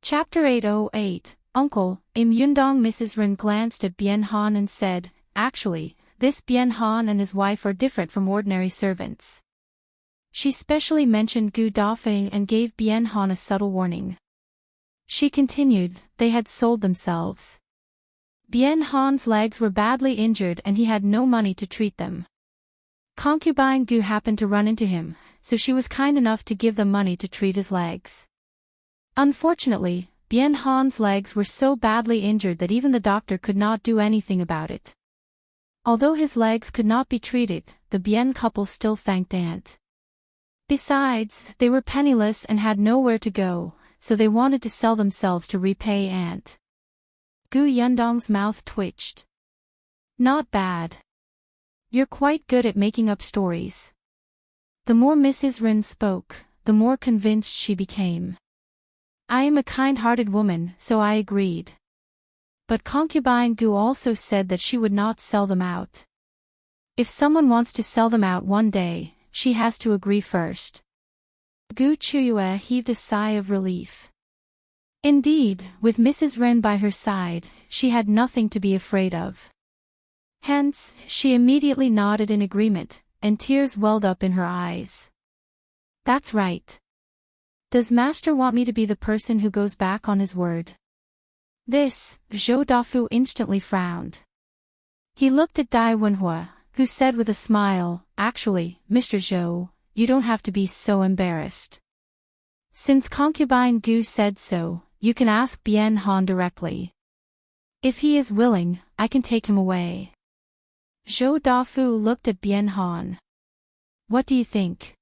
Chapter 808, Uncle, in Yundong. Mrs. Ren glanced at Bian Han and said, "Actually, this Bian Han and his wife are different from ordinary servants." She specially mentioned Gu Dafeng and gave Bian Han a subtle warning. She continued, "They had sold themselves. Bian Han's legs were badly injured and he had no money to treat them. Concubine Gu happened to run into him, so she was kind enough to give them money to treat his legs. Unfortunately, Bian Han's legs were so badly injured that even the doctor could not do anything about it. Although his legs could not be treated, the Bian couple still thanked Aunt. Besides, they were penniless and had nowhere to go, so they wanted to sell themselves to repay Aunt." Gu Yundong's mouth twitched. "Not bad. You're quite good at making up stories." The more Mrs. Ren spoke, the more convinced she became. "I am a kind-hearted woman, so I agreed. But concubine Gu also said that she would not sell them out. If someone wants to sell them out one day, she has to agree first." Gu Qiuyue heaved a sigh of relief. Indeed, with Mrs. Ren by her side, she had nothing to be afraid of. Hence, she immediately nodded in agreement, and tears welled up in her eyes. "That's right. Does Master want me to be the person who goes back on his word?" This, Zhou Dafu instantly frowned. He looked at Dai Wenhua, who said with a smile, "Actually, Mr. Zhou, you don't have to be so embarrassed. Since concubine Gu said so, you can ask Bian Han directly. If he is willing, I can take him away." Zhou Dafu looked at Bian Han. "What do you think?"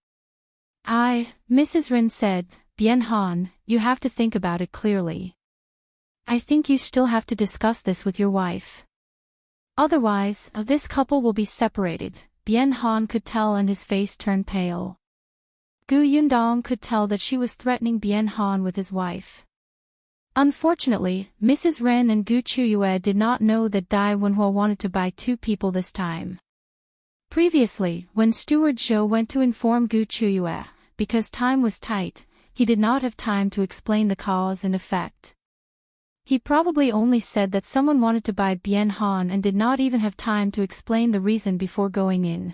Mrs. Ren said, "Bian Han, you have to think about it clearly. I think you still have to discuss this with your wife. Otherwise, this couple will be separated." Bian Han could tell and his face turned pale. Gu Yundong could tell that she was threatening Bian Han with his wife. Unfortunately, Mrs. Ren and Gu Qiuyue did not know that Dai Wenhua wanted to buy two people this time. Previously, when Steward Zhou went to inform Gu Qiuyue, because time was tight, he did not have time to explain the cause and effect. He probably only said that someone wanted to buy Bian Han and did not even have time to explain the reason before going in.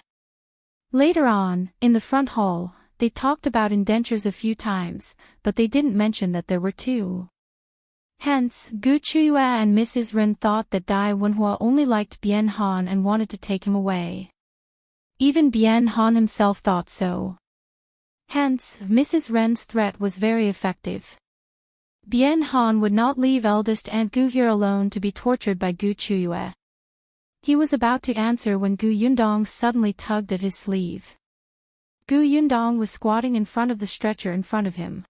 Later on, in the front hall, they talked about indentures a few times, but they didn't mention that there were two. Hence, Gu Qiuyue and Mrs. Ren thought that Dai Wenhua only liked Bian Han and wanted to take him away. Even Bian Han himself thought so. Hence, Mrs. Ren's threat was very effective. Bian Han would not leave Eldest and Gu here alone to be tortured by Gu Qiuyue. He was about to answer when Gu Yundong suddenly tugged at his sleeve. Gu Yundong was squatting in front of the stretcher in front of him.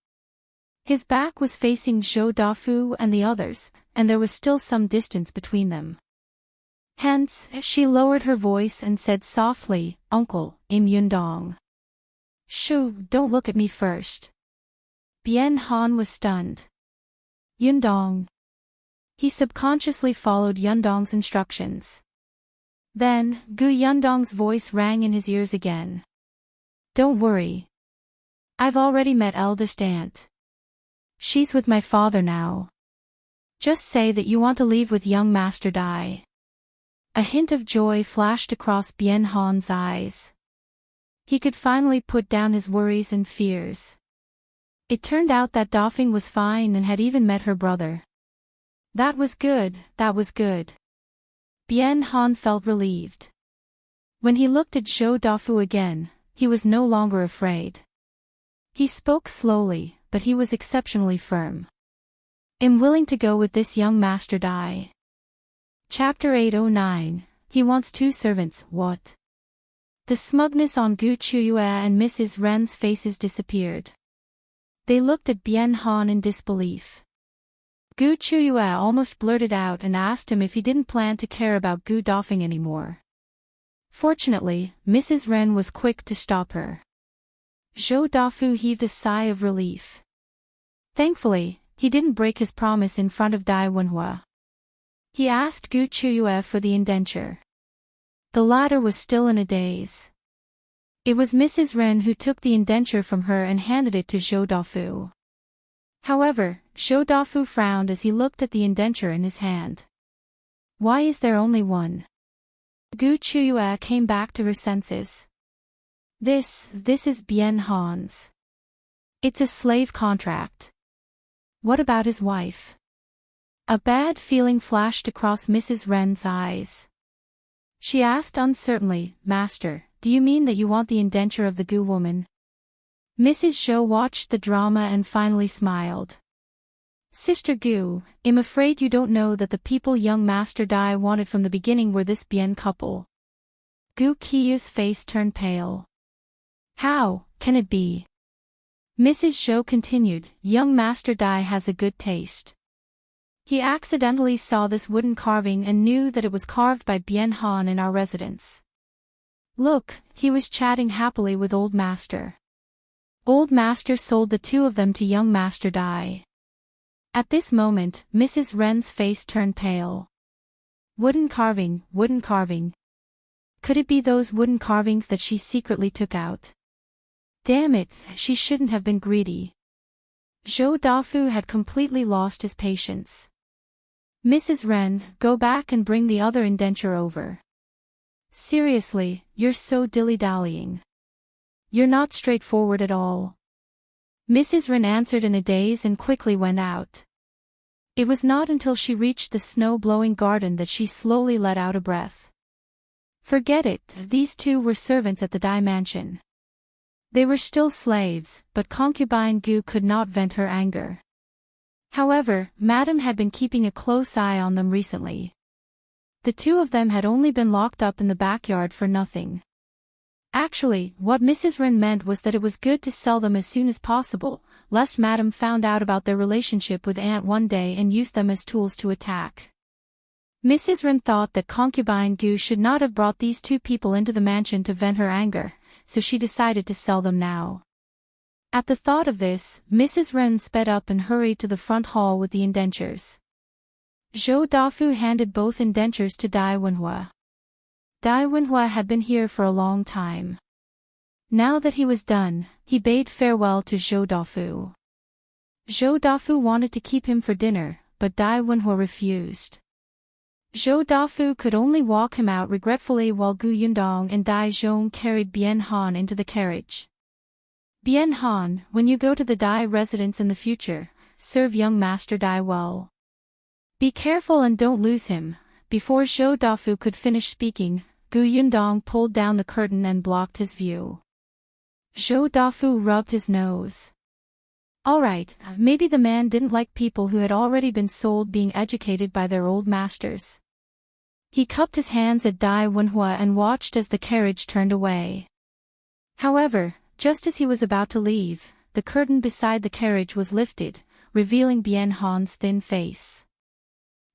His back was facing Zhou Dafu and the others, and there was still some distance between them. Hence, she lowered her voice and said softly, "Uncle, Im Yundong. Shoo, don't look at me first." Bian Han was stunned. "Yundong." He subconsciously followed Yundong's instructions. Then, Gu Yundong's voice rang in his ears again. "Don't worry. I've already met Eldest Aunt. She's with my father now. Just say that you want to leave with young Master Dai." A hint of joy flashed across Bian Han's eyes. He could finally put down his worries and fears. It turned out that Dafeng was fine and had even met her brother. That was good, that was good. Bian Han felt relieved. When he looked at Zhou Dafu again, he was no longer afraid. He spoke slowly, but he was exceptionally firm. "I'm willing to go with this young Master Dai." Chapter 809, He wants two servants, what? The smugness on Gu Qiuyue and Mrs. Ren's faces disappeared. They looked at Bian Han in disbelief. Gu Qiuyue almost blurted out and asked him if he didn't plan to care about Gu Dafeng anymore. Fortunately, Mrs. Ren was quick to stop her. Zhou Dafu heaved a sigh of relief. Thankfully, he didn't break his promise in front of Dai Wenhua. He asked Gu Qiuyue for the indenture. The latter was still in a daze. It was Mrs. Ren who took the indenture from her and handed it to Zhou Dafu. However, Zhou Dafu frowned as he looked at the indenture in his hand. Why is there only one? Qiuyue came back to her senses. This is Bian Han's. It's a slave contract. What about his wife? A bad feeling flashed across Mrs. Ren's eyes. She asked uncertainly, Master, do you mean that you want the indenture of the Gu woman? Mrs. Zhou watched the drama and finally smiled. Sister Gu, I'm afraid you don't know that the people young Master Dai wanted from the beginning were this Bian couple. Gu Qiuyue's face turned pale. How can it be? Mrs. Zhou continued, young Master Dai has a good taste. He accidentally saw this wooden carving and knew that it was carved by Bian Han in our residence. Look, he was chatting happily with Old Master. Old Master sold the two of them to young Master Dai. At this moment, Mrs. Ren's face turned pale. Wooden carving, wooden carving. Could it be those wooden carvings that she secretly took out? Damn it, she shouldn't have been greedy. Zhou Dafu had completely lost his patience. Mrs. Ren, go back and bring the other indenture over. Seriously, you're so dilly-dallying. You're not straightforward at all. Mrs. Ren answered in a daze and quickly went out. It was not until she reached the snow-blowing garden that she slowly let out a breath. Forget it, these two were servants at the Dai mansion. They were still slaves, but concubine Gu could not vent her anger. However, Madame had been keeping a close eye on them recently. The two of them had only been locked up in the backyard for nothing. Actually, what Mrs. Ren meant was that it was good to sell them as soon as possible, lest Madame found out about their relationship with Aunt one day and used them as tools to attack. Mrs. Ren thought that concubine Gu should not have brought these two people into the mansion to vent her anger, so she decided to sell them now. At the thought of this, Mrs. Ren sped up and hurried to the front hall with the indentures. Zhou Dafu handed both indentures to Dai Wenhua. Dai Wenhua had been here for a long time. Now that he was done, he bade farewell to Zhou Dafu. Zhou Dafu wanted to keep him for dinner, but Dai Wenhua refused. Zhou Dafu could only walk him out regretfully while Gu Yundong and Dai Zhong carried Bian Han into the carriage. Bian Han, when you go to the Dai residence in the future, serve young Master Dai well. Be careful and don't lose him. Before Zhou Dafu could finish speaking, Gu Yundong pulled down the curtain and blocked his view. Zhou Dafu rubbed his nose. Alright, maybe the man didn't like people who had already been sold being educated by their old masters. He cupped his hands at Dai Wenhua and watched as the carriage turned away. However, just as he was about to leave, the curtain beside the carriage was lifted, revealing Bian Han's thin face.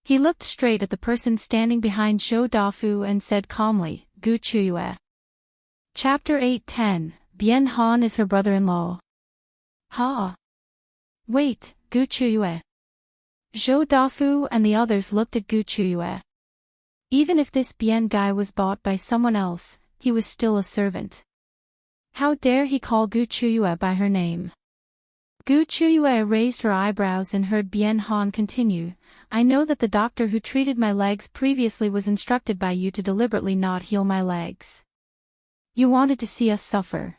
He looked straight at the person standing behind Zhou Dafu and said calmly, Gu Qiuyue. Chapter 8:10, Bian Han is her brother-in-law. Ha! Wait, Gu Qiuyue. Zhou Dafu and the others looked at Gu Qiuyue. Even if this Bian guy was bought by someone else, he was still a servant. How dare he call Gu Qiuyue by her name? Gu Qiuyue raised her eyebrows and heard Bian Han continue, I know that the doctor who treated my legs previously was instructed by you to deliberately not heal my legs. You wanted to see us suffer.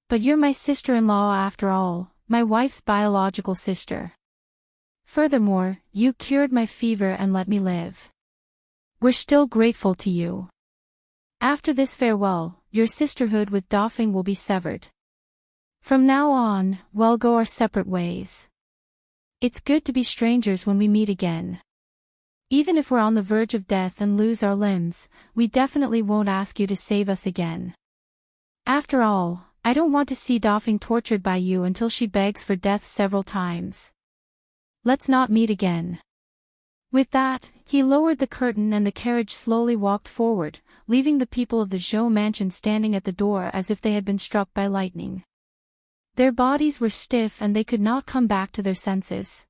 But you're my sister-in-law after all, my wife's biological sister. Furthermore, you cured my fever and let me live. We're still grateful to you. After this farewell, your sisterhood with Dafeng will be severed. From now on, we'll go our separate ways. It's good to be strangers when we meet again. Even if we're on the verge of death and lose our limbs, we definitely won't ask you to save us again. After all, I don't want to see Dafeng tortured by you until she begs for death several times. Let's not meet again. With that, he lowered the curtain and the carriage slowly walked forward, leaving the people of the Zhou mansion standing at the door as if they had been struck by lightning. Their bodies were stiff and they could not come back to their senses.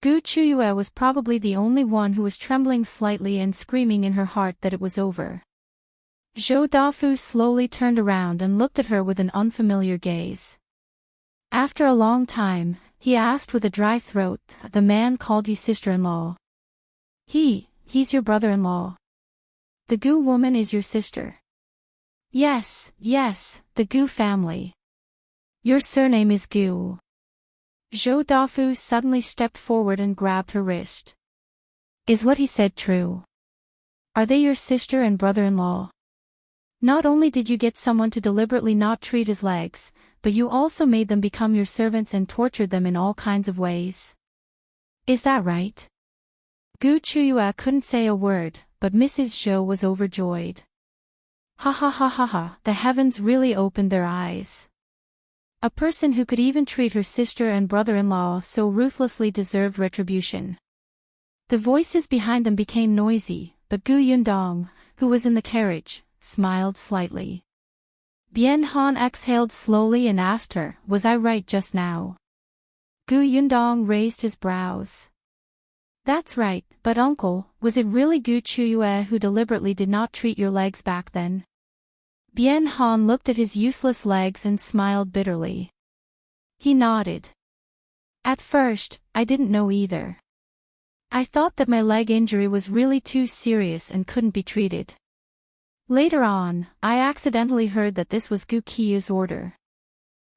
Gu Qiuyue was probably the only one who was trembling slightly and screaming in her heart that it was over. Zhou Dafu slowly turned around and looked at her with an unfamiliar gaze. After a long time, he asked with a dry throat. The man called you sister-in-law. He's your brother-in-law. The Gu woman is your sister. Yes, the Gu family. Your surname is Gu. Zhou Dafu suddenly stepped forward and grabbed her wrist. Is what he said true? Are they your sister and brother-in-law? Not only did you get someone to deliberately not treat his legs, but you also made them become your servants and tortured them in all kinds of ways. Is that right? Qiuyue couldn't say a word, but Mrs. Zhou was overjoyed. Ha ha ha ha ha, the heavens really opened their eyes. A person who could even treat her sister and brother-in-law so ruthlessly deserved retribution. The voices behind them became noisy, but Yundong, who was in the carriage, smiled slightly. Bian Han exhaled slowly and asked her, was I right just now? Yundong raised his brows. That's right, but uncle, was it really Qiuyue who deliberately did not treat your legs back then? Bian Han looked at his useless legs and smiled bitterly. He nodded. At first, I didn't know either. I thought that my leg injury was really too serious and couldn't be treated. Later on, I accidentally heard that this was Qiyue's order.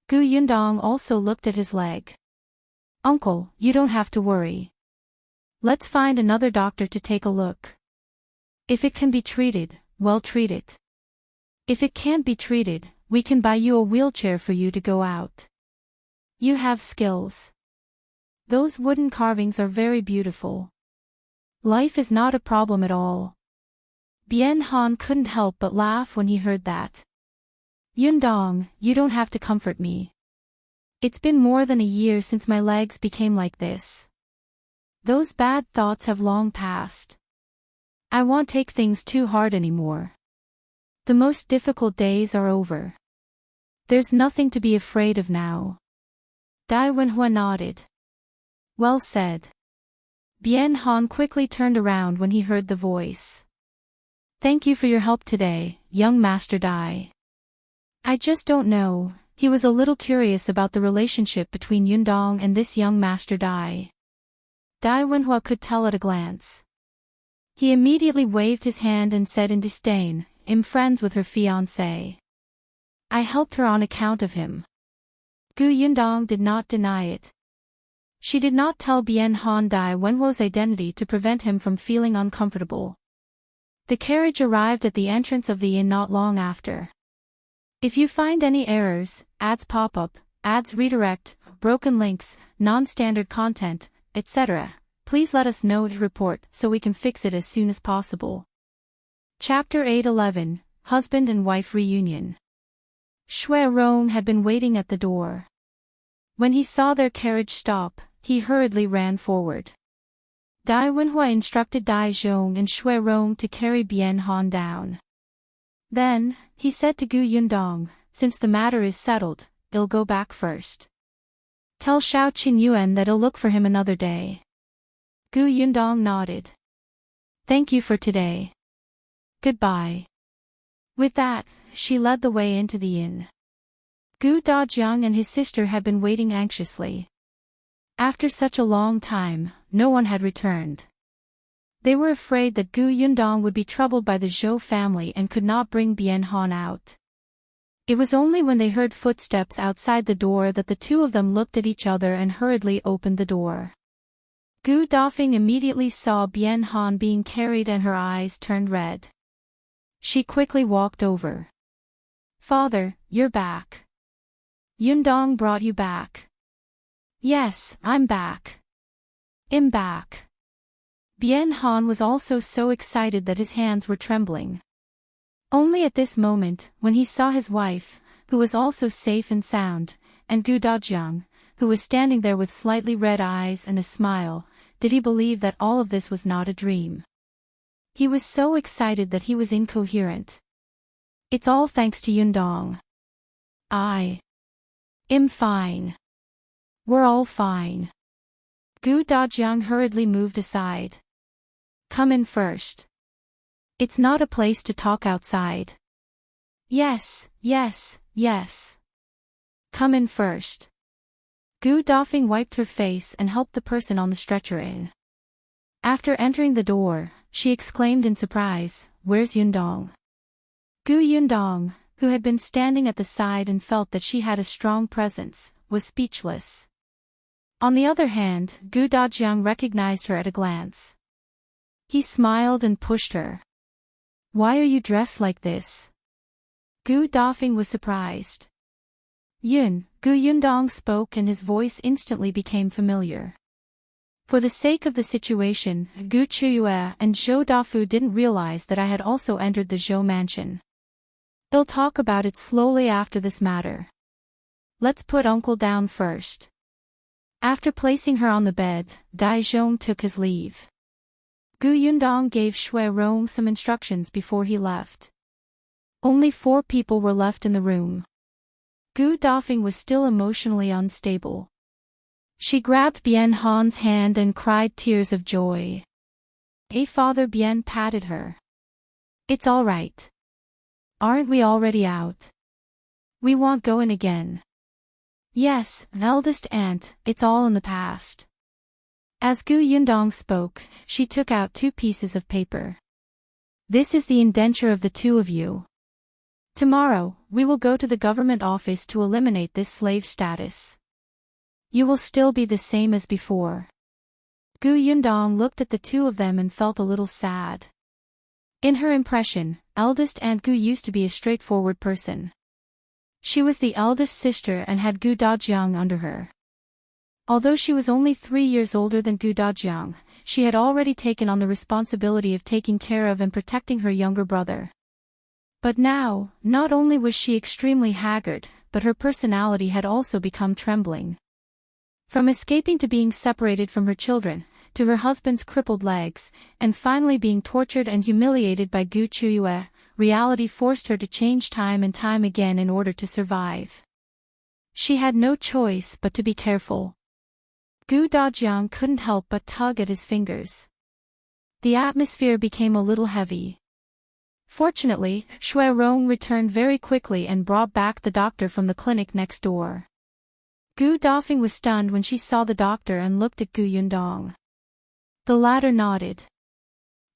Yundong also looked at his leg. Uncle, you don't have to worry. Let's find another doctor to take a look. If it can be treated, well treat it. If it can't be treated, we can buy you a wheelchair for you to go out. You have skills. Those wooden carvings are very beautiful. Life is not a problem at all. Bian Han couldn't help but laugh when he heard that. Yundong, you don't have to comfort me. It's been more than a year since my legs became like this. Those bad thoughts have long passed. I won't take things too hard anymore. The most difficult days are over. There's nothing to be afraid of now. Dai Wenhua nodded. Well said. Bian Han quickly turned around when he heard the voice. Thank you for your help today, young Master Dai. I just don't know, he was a little curious about the relationship between Yundong and this young Master Dai. Dai Wenhua could tell at a glance. He immediately waved his hand and said in disdain, I'm friends with her fiancé. I helped her on account of him. Yundong did not deny it. She did not tell Bian Han Dai Wenhua's identity to prevent him from feeling uncomfortable. The carriage arrived at the entrance of the inn not long after. If you find any errors, ads pop up, ads redirect, broken links, non-standard content, etc., please let us know to report so we can fix it as soon as possible. Chapter 8:11, Husband and Wife Reunion. Shui Rong had been waiting at the door. When he saw their carriage stop, he hurriedly ran forward. Dai Wenhua instructed Dai Zhong and Shui Rong to carry Bian Han down. Then, he said to Yundong, since the matter is settled, I'll go back first. Tell Shao Qingyuan that I'll look for him another day. Yundong nodded. Thank you for today. Goodbye. With that, she led the way into the inn. Gu Dajiang and his sister had been waiting anxiously. After such a long time, no one had returned. They were afraid that Yundong would be troubled by the Zhou family and could not bring Bian Han out. It was only when they heard footsteps outside the door that the two of them looked at each other and hurriedly opened the door. Gu Dafeng immediately saw Bian Han being carried and her eyes turned red. She quickly walked over. Father, you're back. Yundong brought you back. Yes, I'm back. I'm back. Bian Han was also so excited that his hands were trembling. Only at this moment, when he saw his wife, who was also safe and sound, and Gu Dajiang, who was standing there with slightly red eyes and a smile, did he believe that all of this was not a dream. He was so excited that he was incoherent. It's all thanks to Yundong. I'm fine. We're all fine. Gu Dajiang hurriedly moved aside. Come in first. It's not a place to talk outside. Yes. Come in first. Gu Dafeng wiped her face and helped the person on the stretcher in. After entering the door, she exclaimed in surprise, "Where's Yundong?" Gu Yundong, who had been standing at the side and felt that she had a strong presence, was speechless. On the other hand, Gu Dajiang recognized her at a glance. He smiled and pushed her. "Why are you dressed like this?" Gu Dafeng was surprised. "Gu Yundong spoke and his voice instantly became familiar. For the sake of the situation, Gu Qiuyue and Zhou Dafu didn't realize that I had also entered the Zhou mansion. They'll talk about it slowly after this matter. Let's put uncle down first." After placing her on the bed, Dai Zhong took his leave. Gu Yundong gave Shui Rong some instructions before he left. Only 4 people were left in the room. Gu Dafeng was still emotionally unstable. She grabbed Bian Han's hand and cried tears of joy. Father Bian patted her. "It's all right. Aren't we already out? We won't go in again." "Yes, eldest aunt, it's all in the past." As Gu Yundong spoke, she took out 2 pieces of paper. "This is the indenture of the 2 of you. Tomorrow, we will go to the government office to eliminate this slave status. You will still be the same as before." Gu Yundong looked at the 2 of them and felt a little sad. In her impression, eldest aunt Gu used to be a straightforward person. She was the eldest sister and had Gu Dajiang under her. Although she was only 3 years older than Gu Dajiang, she had already taken on the responsibility of taking care of and protecting her younger brother. But now, not only was she extremely haggard, but her personality had also become trembling. From escaping to being separated from her children, to her husband's crippled legs, and finally being tortured and humiliated by Gu Qiuyue, reality forced her to change time and time again in order to survive. She had no choice but to be careful. Gu Dajiang couldn't help but tug at his fingers. The atmosphere became a little heavy. Fortunately, Shui Rong returned very quickly and brought back the doctor from the clinic next door. Gu Dafeng was stunned when she saw the doctor and looked at Gu Yundong. The latter nodded.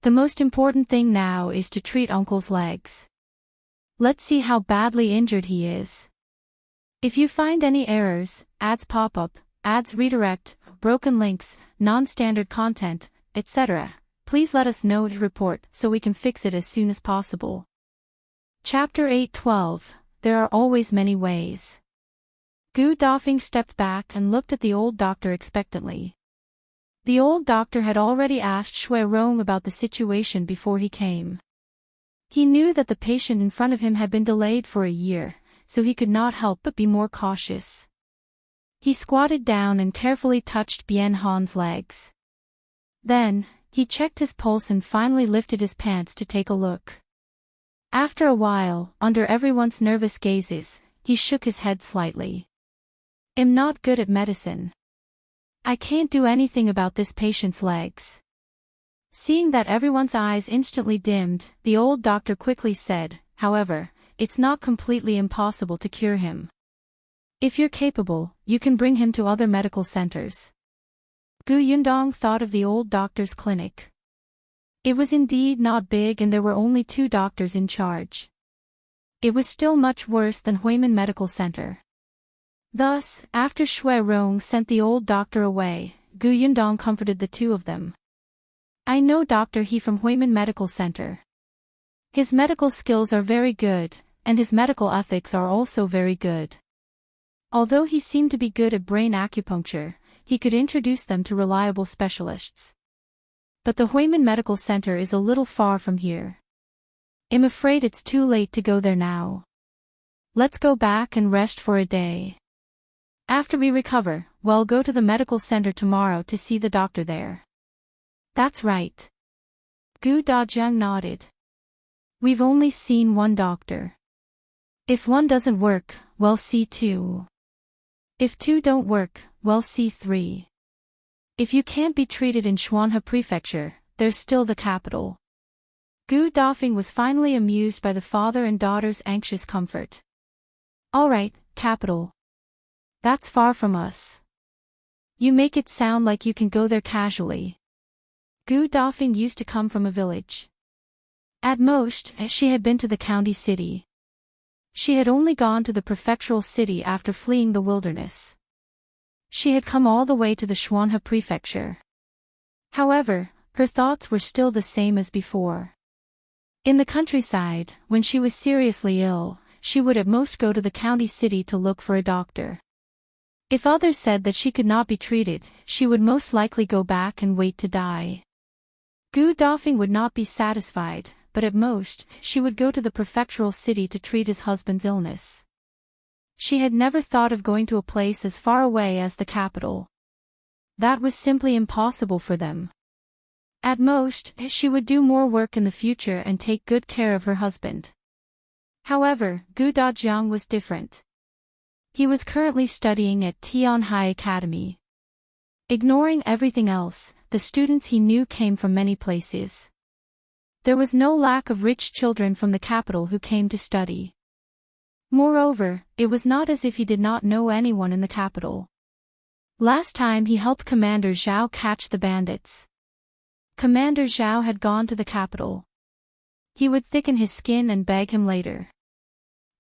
"The most important thing now is to treat uncle's legs. Let's see how badly injured he is. If you find any errors, ads pop up, ads redirect, broken links, non-standard content, etc., please let us know to report so we can fix it as soon as possible." Chapter 8:12. There are always many ways. Gu Dafeng stepped back and looked at the old doctor expectantly. The old doctor had already asked Shui Rong about the situation before he came. He knew that the patient in front of him had been delayed for a year, so he could not help but be more cautious. He squatted down and carefully touched Bian Han's legs. Then, he checked his pulse and finally lifted his pants to take a look. After a while, under everyone's nervous gazes, he shook his head slightly. "I'm not good at medicine. I can't do anything about this patient's legs." Seeing that everyone's eyes instantly dimmed, the old doctor quickly said, "However, it's not completely impossible to cure him. If you're capable, you can bring him to other medical centers." Gu Yundong thought of the old doctor's clinic. It was indeed not big and there were only 2 doctors in charge. It was still much worse than Huimin Medical Center. Thus, after Shui Rong sent the old doctor away, Gu Yundong comforted the 2 of them. "I know Dr. He from Huimin Medical Center. His medical skills are very good, and his medical ethics are also very good. Although he seemed to be good at brain acupuncture, he could introduce them to reliable specialists. But the Huimin Medical Center is a little far from here. I'm afraid it's too late to go there now. Let's go back and rest for a day. After we recover, we'll go to the medical center tomorrow to see the doctor there." "That's right." Gu Dajiang nodded. "We've only seen 1 doctor. If 1 doesn't work, we'll see 2. If 2 don't work, we'll see 3. If you can't be treated in Xuanhe Prefecture, there's still the capital." Gu Dafeng was finally amused by the father and daughter's anxious comfort. "All right, capital. That's far from us. You make it sound like you can go there casually. Gu Dafeng used to come from a village. At most, she had been to the county city. She had only gone to the prefectural city after fleeing the wilderness. She had come all the way to the Xuanhe prefecture. However, her thoughts were still the same as before. In the countryside, when she was seriously ill, she would at most go to the county city to look for a doctor. If others said that she could not be treated, she would most likely go back and wait to die. Gu Dafeng would not be satisfied, but at most, she would go to the prefectural city to treat his husband's illness. She had never thought of going to a place as far away as the capital. That was simply impossible for them. At most, she would do more work in the future and take good care of her husband. However, Gu Dajiang was different. He was currently studying at Tianhai Academy. Ignoring everything else, the students he knew came from many places. There was no lack of rich children from the capital who came to study. Moreover, it was not as if he did not know anyone in the capital. Last time he helped Commander Zhao catch the bandits. Commander Zhao had gone to the capital. He would thicken his skin and beg him later.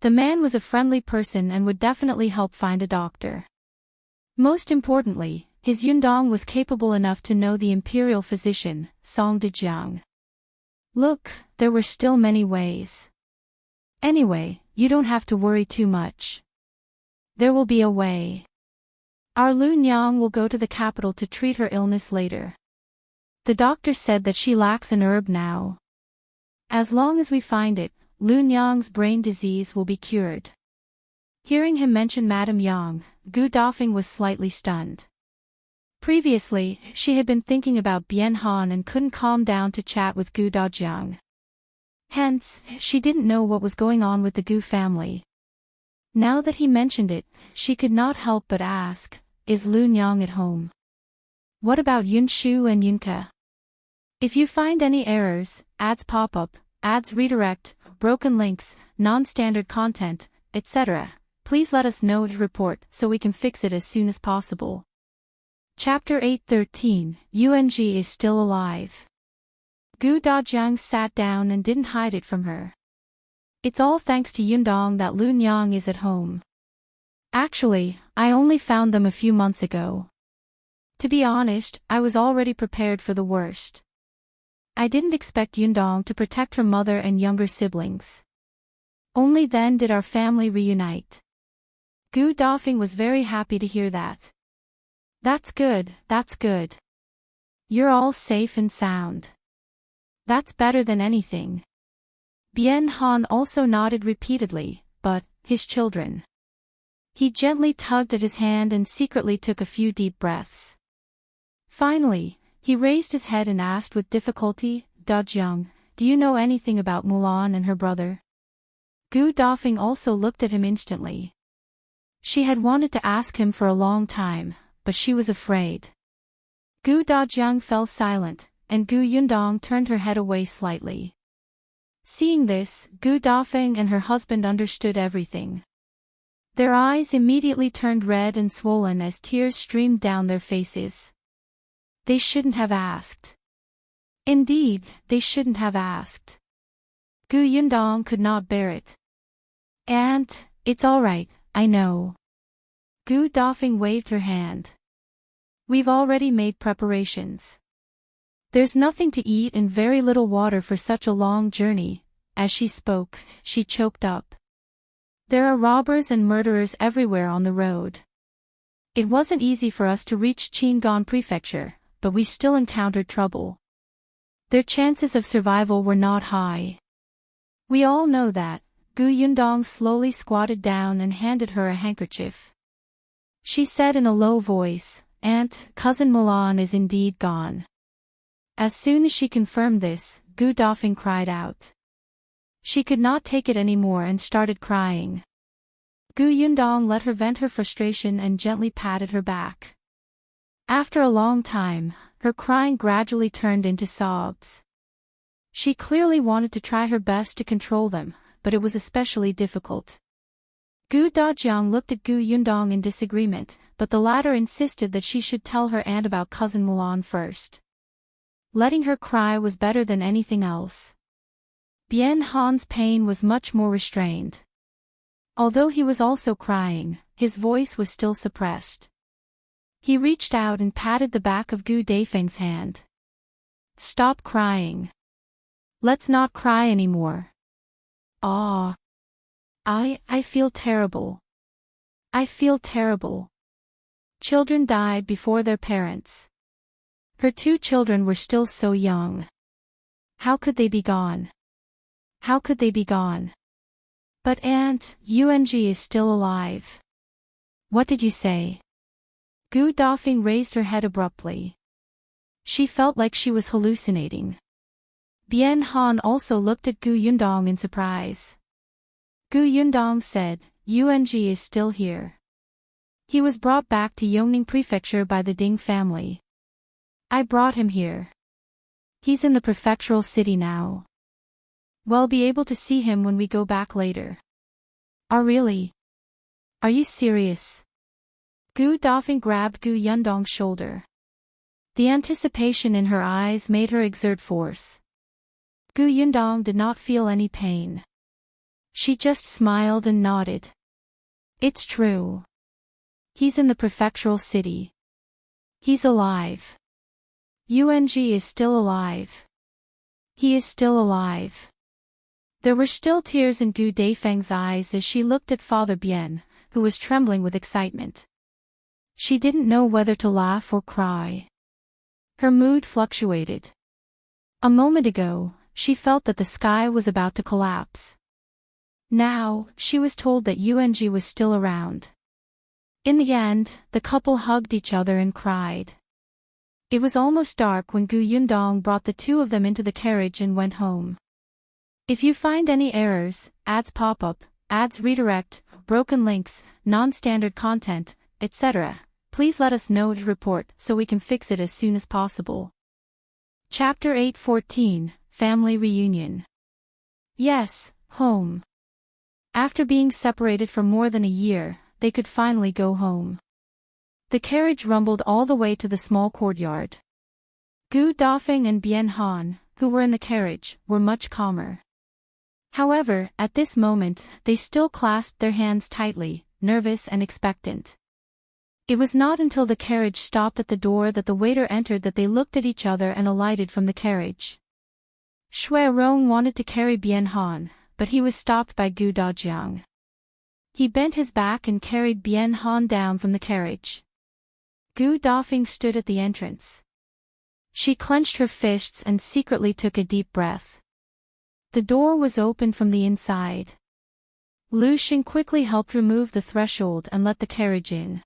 The man was a friendly person and would definitely help find a doctor. Most importantly, his Yundong was capable enough to know the imperial physician, Song Dejiang. Look, there were still many ways. Anyway, you don't have to worry too much. There will be a way. Our Lu Nyang will go to the capital to treat her illness later. The doctor said that she lacks an herb now. As long as we find it, Lu Nyang's brain disease will be cured. Hearing him mention Madame Yang, Gu Dafeng was slightly stunned. Previously, she had been thinking about Bian Han and couldn't calm down to chat with Gu Dajiang. Hence, she didn't know what was going on with the Gu family. Now that he mentioned it, she could not help but ask, is Lu Nyang at home? What about Yunshu and Yunke? If you find any errors, ads pop up, ads redirect, broken links, non-standard content, etc., please let us know to report so we can fix it as soon as possible. Chapter 8:13, Yuanzhi is still alive. Gu Dajiang sat down and didn't hide it from her. It's all thanks to Yundong that Lu Nyang is at home. Actually, I only found them a few months ago. To be honest, I was already prepared for the worst. I didn't expect Yundong to protect her mother and younger siblings. Only then did our family reunite. Gu Dafeng was very happy to hear that. That's good, that's good. You're all safe and sound. That's better than anything. Bian Han also nodded repeatedly, but, his children. He gently tugged at his hand and secretly took a few deep breaths. Finally, he raised his head and asked with difficulty, Dajiang, do you know anything about Mulan and her brother? Gu Dafeng also looked at him instantly. She had wanted to ask him for a long time, but she was afraid. Gu Dajiang fell silent, and Gu Yundong turned her head away slightly. Seeing this, Gu Dafeng and her husband understood everything. Their eyes immediately turned red and swollen as tears streamed down their faces. They shouldn't have asked. Indeed, they shouldn't have asked. Gu Yundong could not bear it. Aunt, it's all right, I know. Gu Dafeng waved her hand. We've already made preparations. There's nothing to eat and very little water for such a long journey. As she spoke, she choked up. There are robbers and murderers everywhere on the road. It wasn't easy for us to reach Qingyuan prefecture, but we still encountered trouble. Their chances of survival were not high. We all know that. Gu Yundong slowly squatted down and handed her a handkerchief. She said in a low voice, Aunt, Cousin Mulan is indeed gone. As soon as she confirmed this, Gu Dafeng cried out. She could not take it anymore and started crying. Gu Yundong let her vent her frustration and gently patted her back. After a long time, her crying gradually turned into sobs. She clearly wanted to try her best to control them, but it was especially difficult. Gu Dajiang looked at Gu Yundong in disagreement, but the latter insisted that she should tell her aunt about cousin Mulan first. Letting her cry was better than anything else. Bian Han's pain was much more restrained. Although he was also crying, his voice was still suppressed. He reached out and patted the back of Gu Daifeng's hand. Stop crying. Let's not cry anymore. Ah. I feel terrible. I feel terrible. Children died before their parents. Her 2 children were still so young. How could they be gone? How could they be gone? But Aunt, Yuanzhi is still alive. What did you say? Gu Dafeng raised her head abruptly. She felt like she was hallucinating. Bian Han also looked at Gu Yundong in surprise. Gu Yundong said, Yuanzhi is still here. He was brought back to Yongning Prefecture by the Ding family. I brought him here. He's in the prefectural city now. We'll be able to see him when we go back later. Really? Are you serious? Gu Dafeng grabbed Gu Yundong's shoulder. The anticipation in her eyes made her exert force. Gu Yundong did not feel any pain. She just smiled and nodded. It's true. He's in the prefectural city. He's alive. Yuanzhi is still alive. He is still alive. There were still tears in Gu Daifeng's eyes as she looked at Father Bian, who was trembling with excitement. She didn't know whether to laugh or cry. Her mood fluctuated. A moment ago, she felt that the sky was about to collapse. Now, she was told that Yuanzhi was still around. In the end, the couple hugged each other and cried. It was almost dark when Gu Yundong brought the 2 of them into the carriage and went home. If you find any errors, ads pop up, ads redirect, broken links, non-standard content, etc., please let us know to report so we can fix it as soon as possible. Chapter 8:14, Family Reunion. Yes, home. After being separated for more than a year, they could finally go home. The carriage rumbled all the way to the small courtyard. Gu Dafeng and Bian Han, who were in the carriage, were much calmer. However, at this moment, they still clasped their hands tightly, nervous and expectant. It was not until the carriage stopped at the door that the waiter entered that they looked at each other and alighted from the carriage. Shui Rong wanted to carry Bian Han, but he was stopped by Gu Dajiang. He bent his back and carried Bian Han down from the carriage. Gu Dafeng stood at the entrance. She clenched her fists and secretly took a deep breath. The door was opened from the inside. Lu Xing quickly helped remove the threshold and let the carriage in.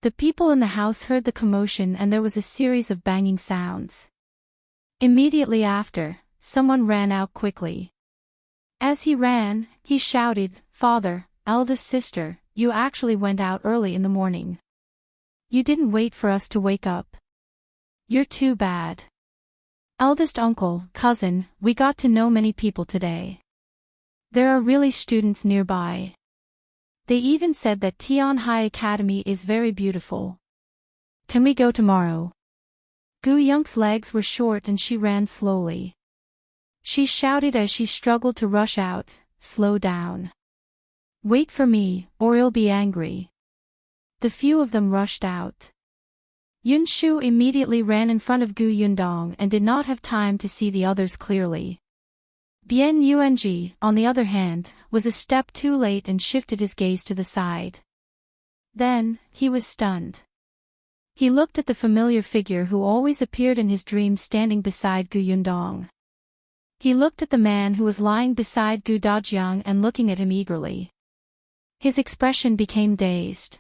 The people in the house heard the commotion and there was a series of banging sounds. Immediately after, someone ran out quickly. As he ran, he shouted, "Father, eldest sister, you actually went out early in the morning. You didn't wait for us to wake up. You're too bad. Eldest uncle, cousin, we got to know many people today. There are really students nearby. They even said that Tian High Academy is very beautiful. Can we go tomorrow?" Gu Young's legs were short and she ran slowly. She shouted as she struggled to rush out, "Slow down. Wait for me, or you'll be angry." The few of them rushed out. Yunshu immediately ran in front of Gu Yundong and did not have time to see the others clearly. Bian Yuanzhi, on the other hand, was a step too late and shifted his gaze to the side. Then, he was stunned. He looked at the familiar figure who always appeared in his dreams standing beside Gu Yundong. He looked at the man who was lying beside Gu Dajiang and looking at him eagerly. His expression became dazed.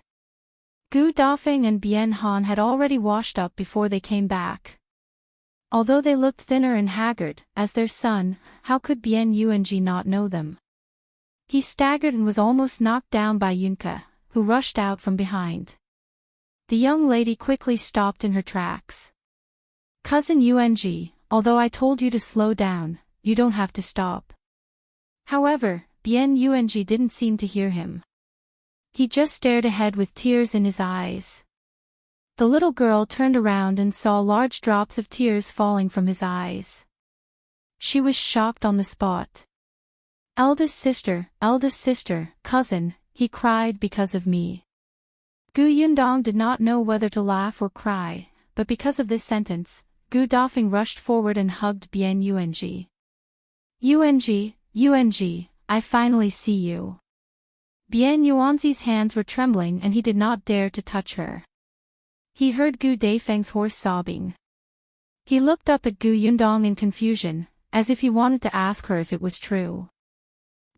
Gu Dafeng and Bian Han had already washed up before they came back. Although they looked thinner and haggard, as their son, how could Bian Yuanzhi not know them? He staggered and was almost knocked down by Yunke, who rushed out from behind. The young lady quickly stopped in her tracks. "Cousin Yuanzhi, although I told you to slow down, you don't have to stop." However, Bian Yuanzhi didn't seem to hear him. He just stared ahead with tears in his eyes. The little girl turned around and saw large drops of tears falling from his eyes. She was shocked on the spot. Eldest sister, cousin, he cried because of me. Yundong did not know whether to laugh or cry, but because of this sentence, Gu Dafeng rushed forward and hugged Bian Yuanzhi. Yuanzhi, I finally see you. Bian Yuanzhi's hands were trembling and he did not dare to touch her. He heard Gu Dafeng's hoarse sobbing. He looked up at Gu Yundong in confusion, as if he wanted to ask her if it was true.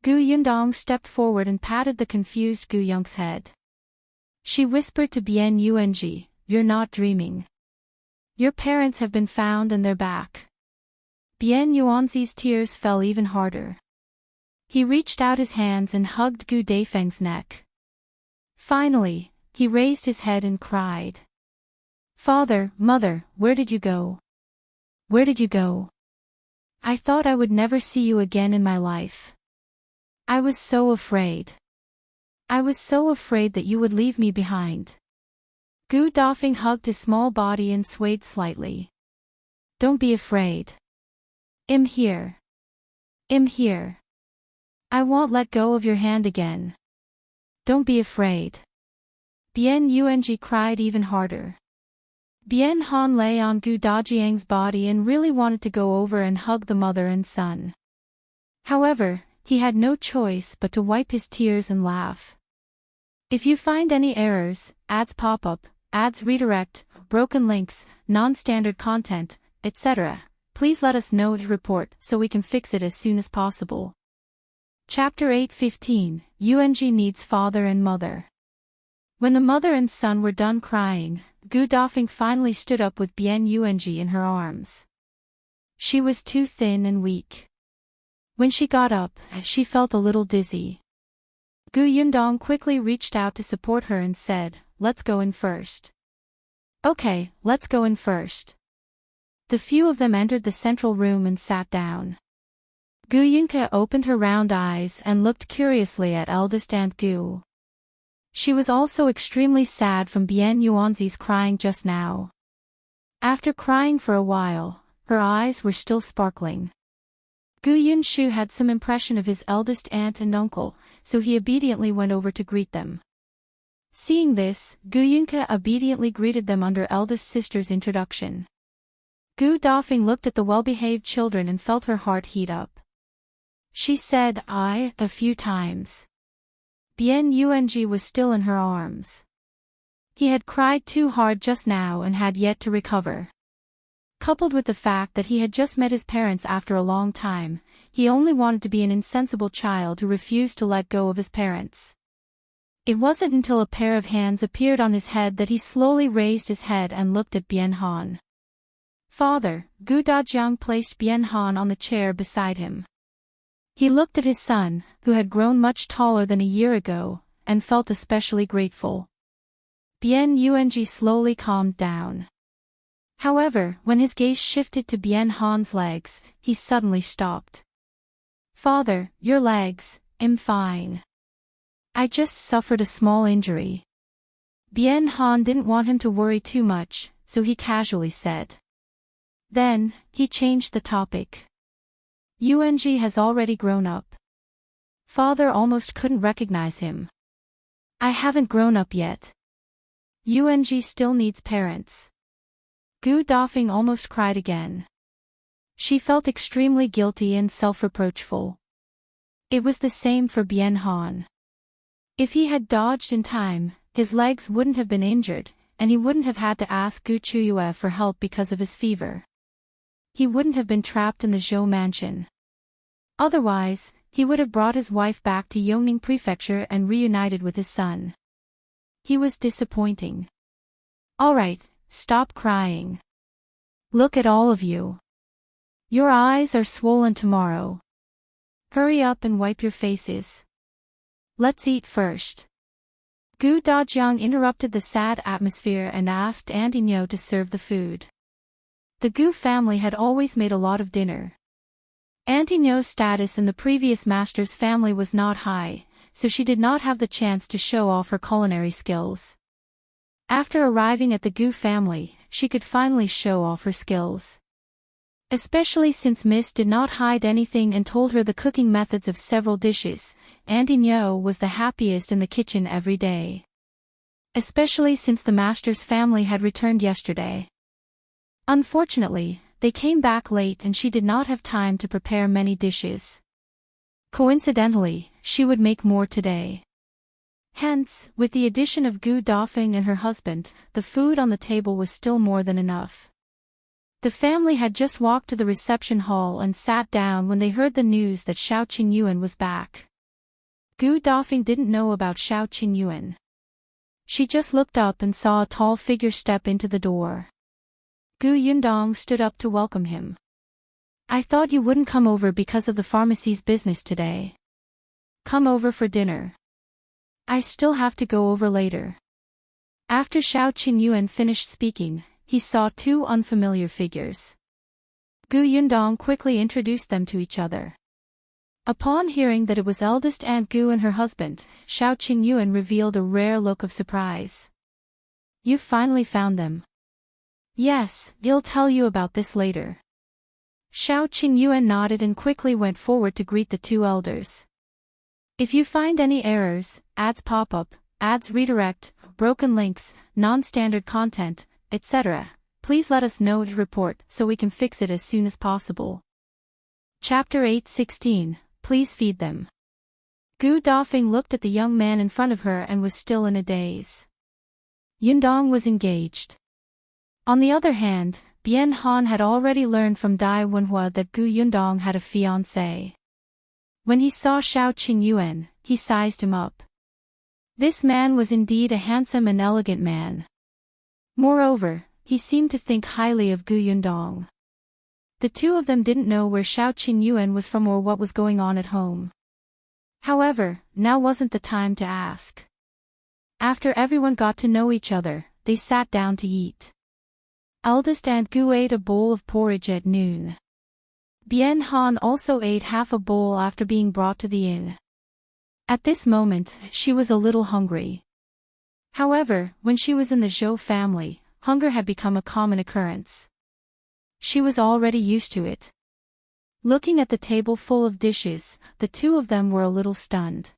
Gu Yundong stepped forward and patted the confused Gu Young's head. She whispered to Bian Yuanzhi, "You're not dreaming. Your parents have been found and they're back." Bian Yuanzhi's tears fell even harder. He reached out his hands and hugged Gu Dafeng's neck. Finally, he raised his head and cried. "Father, mother, where did you go? Where did you go? I thought I would never see you again in my life. I was so afraid. I was so afraid that you would leave me behind." Gu Dafeng hugged his small body and swayed slightly. "Don't be afraid. I'm here. I'm here. I won't let go of your hand again. Don't be afraid." Bian Yuanzhi cried even harder. Bian Han lay on Gu Dajiang's body and really wanted to go over and hug the mother and son. However, he had no choice but to wipe his tears and laugh. If you find any errors, ads pop up, ads redirect, broken links, non-standard content, etc., please let us know to report so we can fix it as soon as possible. Chapter 8:15, Yuanzhi needs father and mother. When the mother and son were done crying, Gu Dafeng finally stood up with Bian Yuanzhi in her arms. She was too thin and weak. When she got up, she felt a little dizzy. Gu Yundong quickly reached out to support her and said, "Let's go in first." "Okay, let's go in first." The few of them entered the central room and sat down. Gu Yunke opened her round eyes and looked curiously at eldest Aunt Gu. She was also extremely sad from Bian Yuanzi's crying just now. After crying for a while, her eyes were still sparkling. Gu Yunshu had some impression of his eldest aunt and uncle, so he obediently went over to greet them. Seeing this, Gu Yunke obediently greeted them under eldest sister's introduction. Gu Dafeng looked at the well-behaved children and felt her heart heat up. She said "I" a few times. Bian Yuanzhi was still in her arms. He had cried too hard just now and had yet to recover. Coupled with the fact that he had just met his parents after a long time, he only wanted to be an insensible child who refused to let go of his parents. It wasn't until a pair of hands appeared on his head that he slowly raised his head and looked at Bian Han. "Father," Gu Dajiang placed Bian Han on the chair beside him. He looked at his son, who had grown much taller than a year ago, and felt especially grateful. Bian Yuanzhi slowly calmed down. However, when his gaze shifted to Bian Han's legs, he suddenly stopped. "Father, your legs, I'm fine. I just suffered a small injury." Bian Han didn't want him to worry too much, so he casually said. Then, he changed the topic. "Yuanzhi has already grown up. Father almost couldn't recognize him. I haven't grown up yet. Yuanzhi still needs parents." Gu Dafeng almost cried again. She felt extremely guilty and self-reproachful. It was the same for Bian Han. If he had dodged in time, his legs wouldn't have been injured, and he wouldn't have had to ask Qiuyue for help because of his fever. He wouldn't have been trapped in the Zhou mansion. Otherwise, he would have brought his wife back to Yongning Prefecture and reunited with his son. He was disappointing. "Alright, stop crying. Look at all of you. Your eyes are swollen tomorrow. Hurry up and wipe your faces. Let's eat first." Gu Dajiang interrupted the sad atmosphere and asked Auntie Nyo to serve the food. The Gu family had always made a lot of dinner. Auntie Nyo's status in the previous master's family was not high, so she did not have the chance to show off her culinary skills. After arriving at the Gu family, she could finally show off her skills. Especially since Miss did not hide anything and told her the cooking methods of several dishes, Auntie Nyo was the happiest in the kitchen every day. Especially since the master's family had returned yesterday. Unfortunately, they came back late and she did not have time to prepare many dishes. Coincidentally, she would make more today. Hence, with the addition of Gu Dafeng and her husband, the food on the table was still more than enough. The family had just walked to the reception hall and sat down when they heard the news that Shao Qingyuan was back. Gu Dafeng didn't know about Shao Qingyuan. She just looked up and saw a tall figure step into the door. Gu Yundong stood up to welcome him. I thought you wouldn't come over because of the pharmacy's business today. Come over for dinner. I still have to go over later. After Shao Qingyuan finished speaking, he saw two unfamiliar figures. Gu Yundong quickly introduced them to each other. Upon hearing that it was eldest Aunt Gu and her husband, Shao Qingyuan revealed a rare look of surprise. You finally found them. Yes, I'll tell you about this later. Shao Qingyuan nodded and quickly went forward to greet the two elders. If you find any errors, ads pop up, ads redirect, broken links, non-standard content, etc., please let us know to report so we can fix it as soon as possible. Chapter 8:16, Please feed them. Gu Dafeng looked at the young man in front of her and was still in a daze. Yundong was engaged. On the other hand, Bian Han had already learned from Dai Wenhua that Gu Yundong had a fiancé. When he saw Shao Qingyuan, he sized him up. This man was indeed a handsome and elegant man. Moreover, he seemed to think highly of Gu Yundong. The two of them didn't know where Shao Qingyuan was from or what was going on at home. However, now wasn't the time to ask. After everyone got to know each other, they sat down to eat. Eldest Aunt Gu ate a bowl of porridge at noon. Bian Han also ate half a bowl after being brought to the inn. At this moment, she was a little hungry. However, when she was in the Zhou family, hunger had become a common occurrence. She was already used to it. Looking at the table full of dishes, the two of them were a little stunned.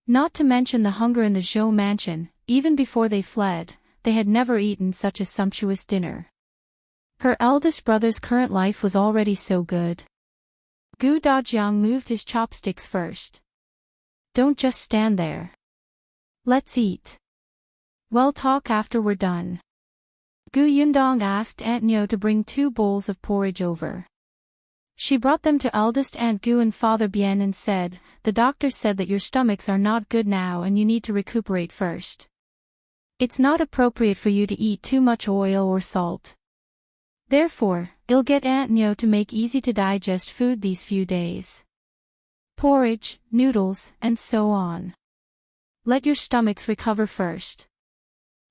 Not to mention the hunger in the Zhou mansion, even before they fled, they had never eaten such a sumptuous dinner. Her eldest brother's current life was already so good. Gu Dajiang moved his chopsticks first. Don't just stand there. Let's eat. We'll talk after we're done. Gu Yundong asked Aunt Nyo to bring 2 bowls of porridge over. She brought them to eldest Aunt Gu and Father Bian and said, the doctor said that your stomachs are not good now and you need to recuperate first. It's not appropriate for you to eat too much oil or salt. Therefore, I'll get Aunt Nyo to make easy-to-digest food these few days. Porridge, noodles, and so on. Let your stomachs recover first.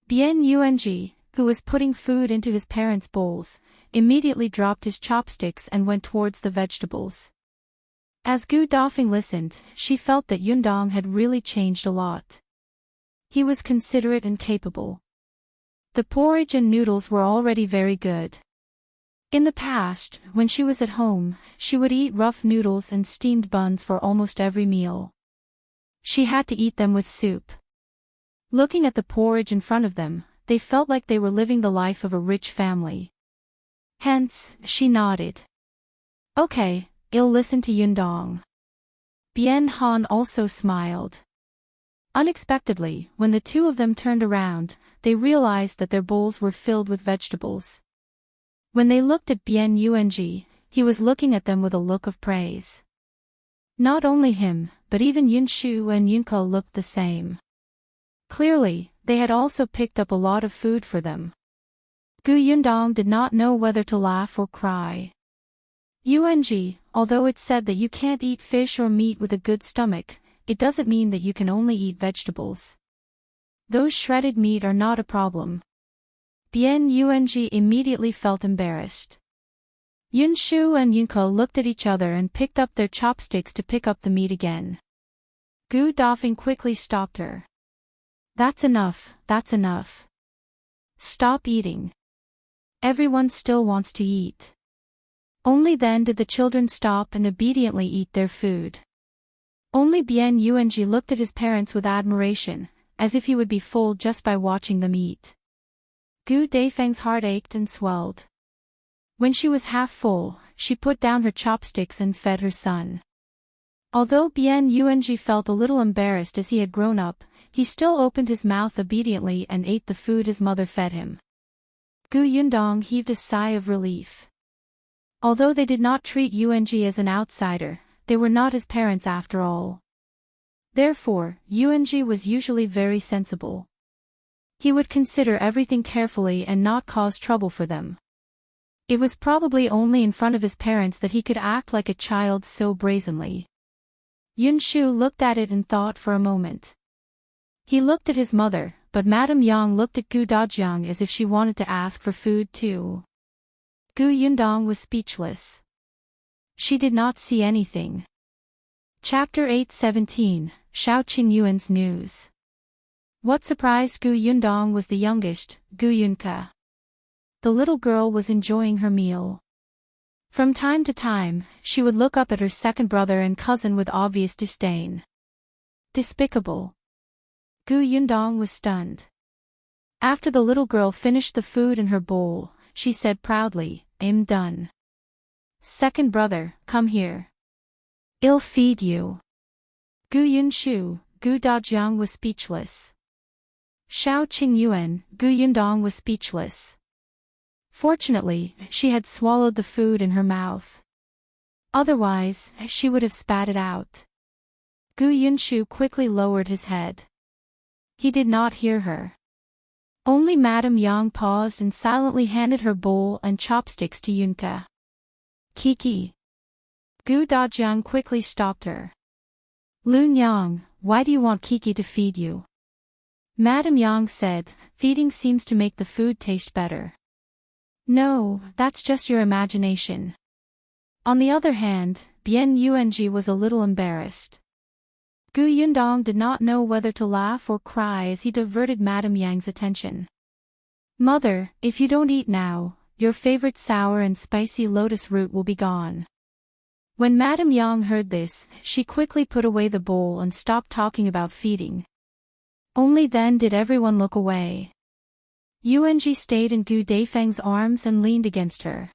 Bian Yuanzhi, who was putting food into his parents' bowls, immediately dropped his chopsticks and went towards the vegetables. As Gu Dafeng listened, she felt that Yundong had really changed a lot. He was considerate and capable. The porridge and noodles were already very good. In the past, when she was at home, she would eat rough noodles and steamed buns for almost every meal. She had to eat them with soup. Looking at the porridge in front of them, they felt like they were living the life of a rich family. Hence, she nodded. Okay, I'll listen to Yundong. Bian Han also smiled. Unexpectedly, when the two of them turned around, they realized that their bowls were filled with vegetables. When they looked at Bian Yuanzhi, he was looking at them with a look of praise. Not only him, but even Yunshu and Yunke looked the same. Clearly, they had also picked up a lot of food for them. Gu Yundong did not know whether to laugh or cry. Yuanzhi, although it's said that you can't eat fish or meat with a good stomach, it doesn't mean that you can only eat vegetables. Those shredded meat are not a problem. Bian Yuanzhi immediately felt embarrassed. Yunshu and Yunke looked at each other and picked up their chopsticks to pick up the meat again. Gu Dafeng quickly stopped her. That's enough, that's enough. Stop eating. Everyone still wants to eat. Only then did the children stop and obediently eat their food. Only Bian Yuanzhi looked at his parents with admiration, as if he would be full just by watching them eat. Gu Dafeng's heart ached and swelled. When she was half full, she put down her chopsticks and fed her son. Although Bian Yuanzhi felt a little embarrassed as he had grown up, he still opened his mouth obediently and ate the food his mother fed him. Gu Yundong heaved a sigh of relief. Although they did not treat Yuanzhi as an outsider, they were not his parents after all. Therefore, Yuanzhi was usually very sensible. He would consider everything carefully and not cause trouble for them. It was probably only in front of his parents that he could act like a child so brazenly. Yunshu looked at it and thought for a moment. He looked at his mother, but Madame Yang looked at Gu Dajiang as if she wanted to ask for food too. Gu Yundong was speechless. She did not see anything. Chapter 8:17, Shao Qingyuan's news. What surprised Gu Yundong was the youngest, Gu Yunke. The little girl was enjoying her meal. From time to time, she would look up at her second brother and cousin with obvious disdain. Despicable. Gu Yundong was stunned. After the little girl finished the food in her bowl, she said proudly, "I'm done. Second brother, come here. I'll feed you." Gu Yunshu, Gu Dajiang was speechless. Shao Qingyuan, Gu Yundong was speechless. Fortunately, she had swallowed the food in her mouth. Otherwise, she would have spat it out. Gu Yunshu quickly lowered his head. He did not hear her. Only Madame Yang paused and silently handed her bowl and chopsticks to Yunke. "Kiki." Gu Dajiang quickly stopped her. "Lun Yang, why do you want Kiki to feed you?" Madame Yang said, "Feeding seems to make the food taste better." "No, that's just your imagination." On the other hand, Bian Yuanzhi was a little embarrassed. Gu Yundong did not know whether to laugh or cry as he diverted Madame Yang's attention. "Mother, if you don't eat now, your favorite sour and spicy lotus root will be gone." When Madame Yang heard this, she quickly put away the bowl and stopped talking about feeding. Only then did everyone look away. Yuanzhi stayed in Gu Dafeng's arms and leaned against her.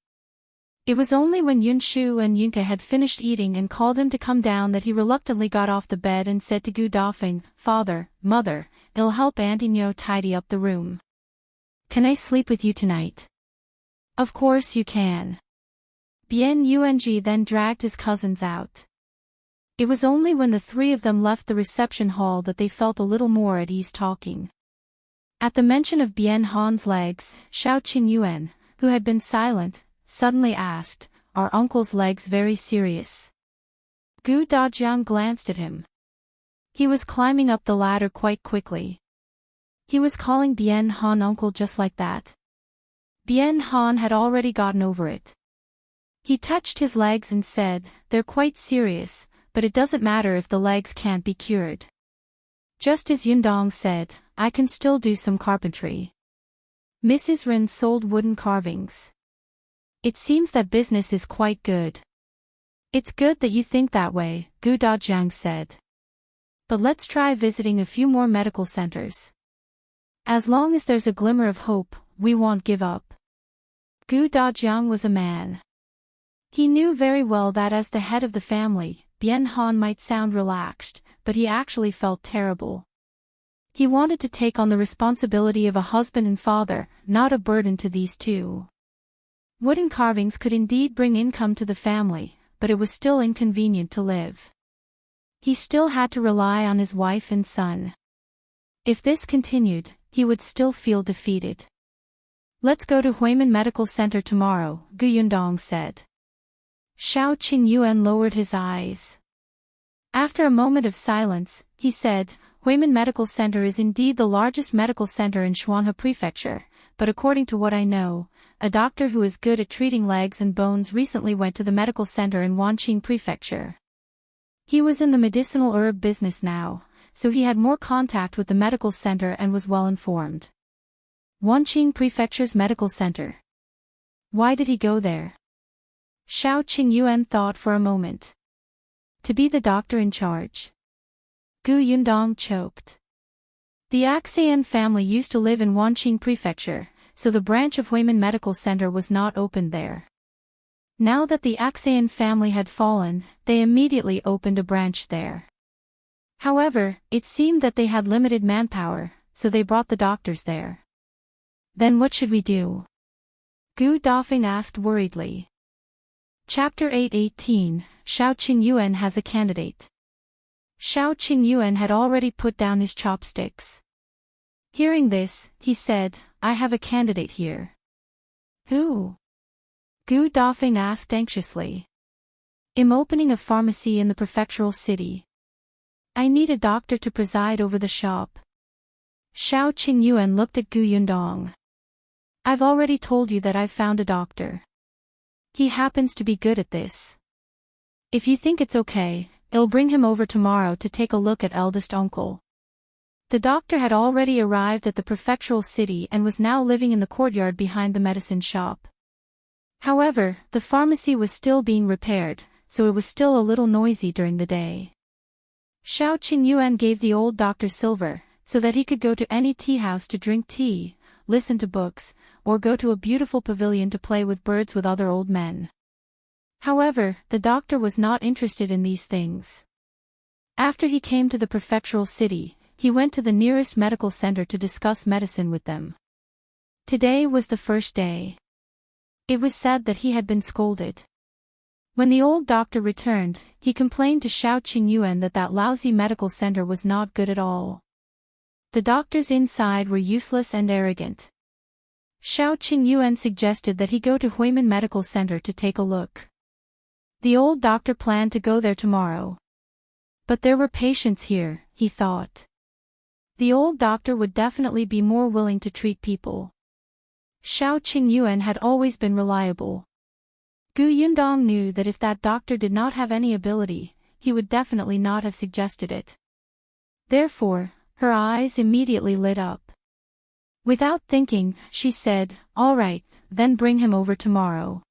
It was only when Yunshu and Yunke had finished eating and called him to come down that he reluctantly got off the bed and said to Gu Dafeng, "Father, Mother, I'll help Auntie Nyo tidy up the room. Can I sleep with you tonight?" "Of course you can." Bian Yuanzhi then dragged his cousins out. It was only when the three of them left the reception hall that they felt a little more at ease talking. At the mention of Bian Han's legs, Shao Qingyuan, who had been silent, suddenly asked, "Are uncle's legs very serious?" Gu Dajiang glanced at him. He was climbing up the ladder quite quickly. He was calling Bian Han uncle just like that. Bian Han had already gotten over it. He touched his legs and said, "They're quite serious, but it doesn't matter if the legs can't be cured." Just as Yundong said, "I can still do some carpentry." Mrs. Rin sold wooden carvings. "It seems that business is quite good." "It's good that you think that way," Gu Dajiang said. "But let's try visiting a few more medical centers. As long as there's a glimmer of hope, we won't give up." Gu Dajiang was a man. He knew very well that as the head of the family, Bian Han might sound relaxed, but he actually felt terrible. He wanted to take on the responsibility of a husband and father, not a burden to these two. Wooden carvings could indeed bring income to the family, but it was still inconvenient to live. He still had to rely on his wife and son. If this continued, he would still feel defeated. "Let's go to Huimin Medical Center tomorrow," Gu Yundong said. Shao Qingyuan lowered his eyes. After a moment of silence, he said, "Huimin Medical Center is indeed the largest medical center in Shuanhe Prefecture, but according to what I know, a doctor who is good at treating legs and bones recently went to the medical center in Wanqing Prefecture." He was in the medicinal herb business now, so he had more contact with the medical center and was well informed. Wanqing Prefecture's medical center. Why did he go there? Shao Qingyuan thought for a moment. To be the doctor in charge. Gu Yundong choked. The Axian family used to live in Wanqing Prefecture, so the branch of Huimin Medical Center was not opened there. Now that the Axian family had fallen, they immediately opened a branch there. However, it seemed that they had limited manpower, so they brought the doctors there. Then what should we do? Gu Dafeng asked worriedly. Chapter 8:18, Shao Qingyuan has a candidate. Shao Qingyuan had already put down his chopsticks. Hearing this, he said, I have a candidate here. Who? Gu Dafeng asked anxiously. I'm opening a pharmacy in the prefectural city. I need a doctor to preside over the shop. Shao Qingyuan looked at Gu Yundong. I've already told you that I've found a doctor. He happens to be good at this. If you think it's okay, I'll bring him over tomorrow to take a look at eldest uncle. The doctor had already arrived at the prefectural city and was now living in the courtyard behind the medicine shop. However, the pharmacy was still being repaired, so it was still a little noisy during the day. Shao Qingyuan gave the old doctor silver, so that he could go to any tea house to drink tea, listen to books, or go to a beautiful pavilion to play with birds with other old men. However, the doctor was not interested in these things. After he came to the prefectural city, he went to the nearest medical center to discuss medicine with them. Today was the first day. It was said that he had been scolded. When the old doctor returned, he complained to Shao Qingyuan that lousy medical center was not good at all. The doctors inside were useless and arrogant. Shao Qingyuan suggested that he go to Huimin Medical Center to take a look. The old doctor planned to go there tomorrow. But there were patients here, he thought. The old doctor would definitely be more willing to treat people. Shao Qingyuan had always been reliable. Gu Yundong knew that if that doctor did not have any ability, he would definitely not have suggested it. Therefore, her eyes immediately lit up. Without thinking, she said, all right, then bring him over tomorrow.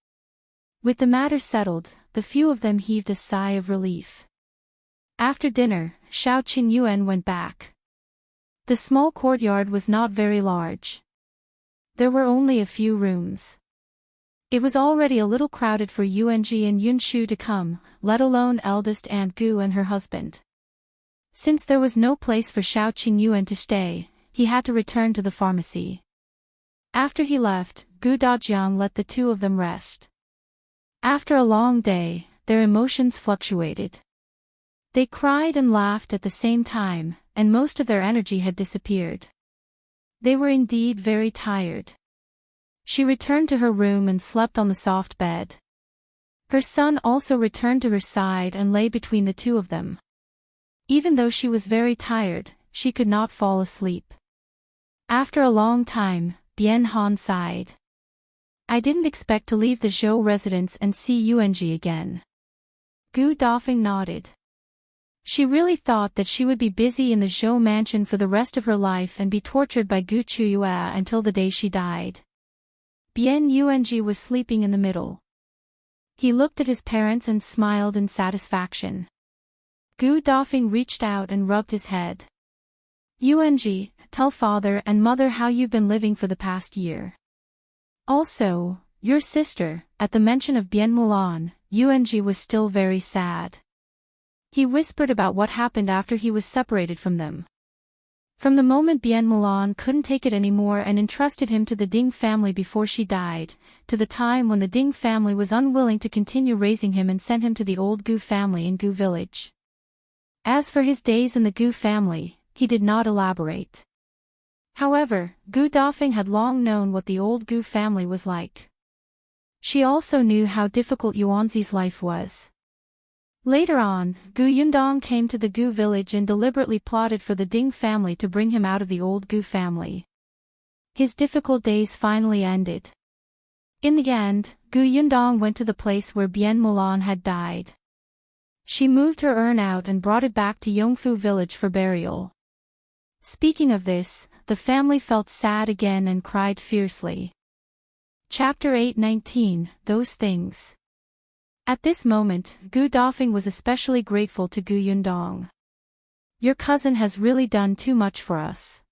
With the matter settled, the few of them heaved a sigh of relief. After dinner, Shao Qingyuan went back. The small courtyard was not very large. There were only a few rooms. It was already a little crowded for Yuanzhi and Yunshu to come, let alone eldest Aunt Gu and her husband. Since there was no place for Shao Qingyuan to stay, he had to return to the pharmacy. After he left, Gu Dajiang let the two of them rest. After a long day, their emotions fluctuated. They cried and laughed at the same time, and most of their energy had disappeared. They were indeed very tired. She returned to her room and slept on the soft bed. Her son also returned to her side and lay between the two of them. Even though she was very tired, she could not fall asleep. After a long time, Bian sighed. I didn't expect to leave the Zhou residence and see Yuanzhi again. Gu Dafeng nodded. She really thought that she would be busy in the Zhou mansion for the rest of her life and be tortured by Gu Qiuyue until the day she died. Bian Yuanzhi was sleeping in the middle. He looked at his parents and smiled in satisfaction. Gu Dafeng reached out and rubbed his head. Yuanzhi, tell father and mother how you've been living for the past year. Also, your sister. At the mention of Bian Mulan, Yuanzhi was still very sad. He whispered about what happened after he was separated from them. From the moment Bian Mulan couldn't take it anymore and entrusted him to the Ding family before she died, to the time when the Ding family was unwilling to continue raising him and sent him to the old Gu family in Gu village. As for his days in the Gu family, he did not elaborate. However, Gu Dafeng had long known what the old Gu family was like. She also knew how difficult Yuanzi's life was. Later on, Gu Yundong came to the Gu village and deliberately plotted for the Ding family to bring him out of the old Gu family. His difficult days finally ended. In the end, Gu Yundong went to the place where Bian Mulan had died. She moved her urn out and brought it back to Yongfu village for burial. Speaking of this, the family felt sad again and cried fiercely. Chapter 8:19, Those Things. At this moment, Gu Dafeng was especially grateful to Gu Yundong. Your cousin has really done too much for us.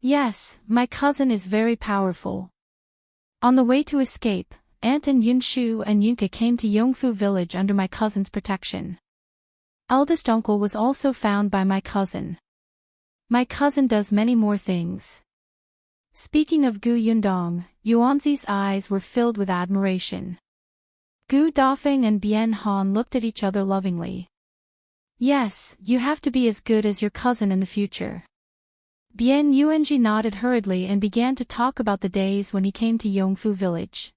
Yes, my cousin is very powerful. On the way to escape, Aunt and Yunshu and Yunke came to Yongfu village under my cousin's protection. Eldest uncle was also found by my cousin. My cousin does many more things. Speaking of Gu Yundong, Yuanzhi's eyes were filled with admiration. Gu Dafeng and Bian Han looked at each other lovingly. Yes, you have to be as good as your cousin in the future. Bian Yuanzhi nodded hurriedly and began to talk about the days when he came to Yongfu village.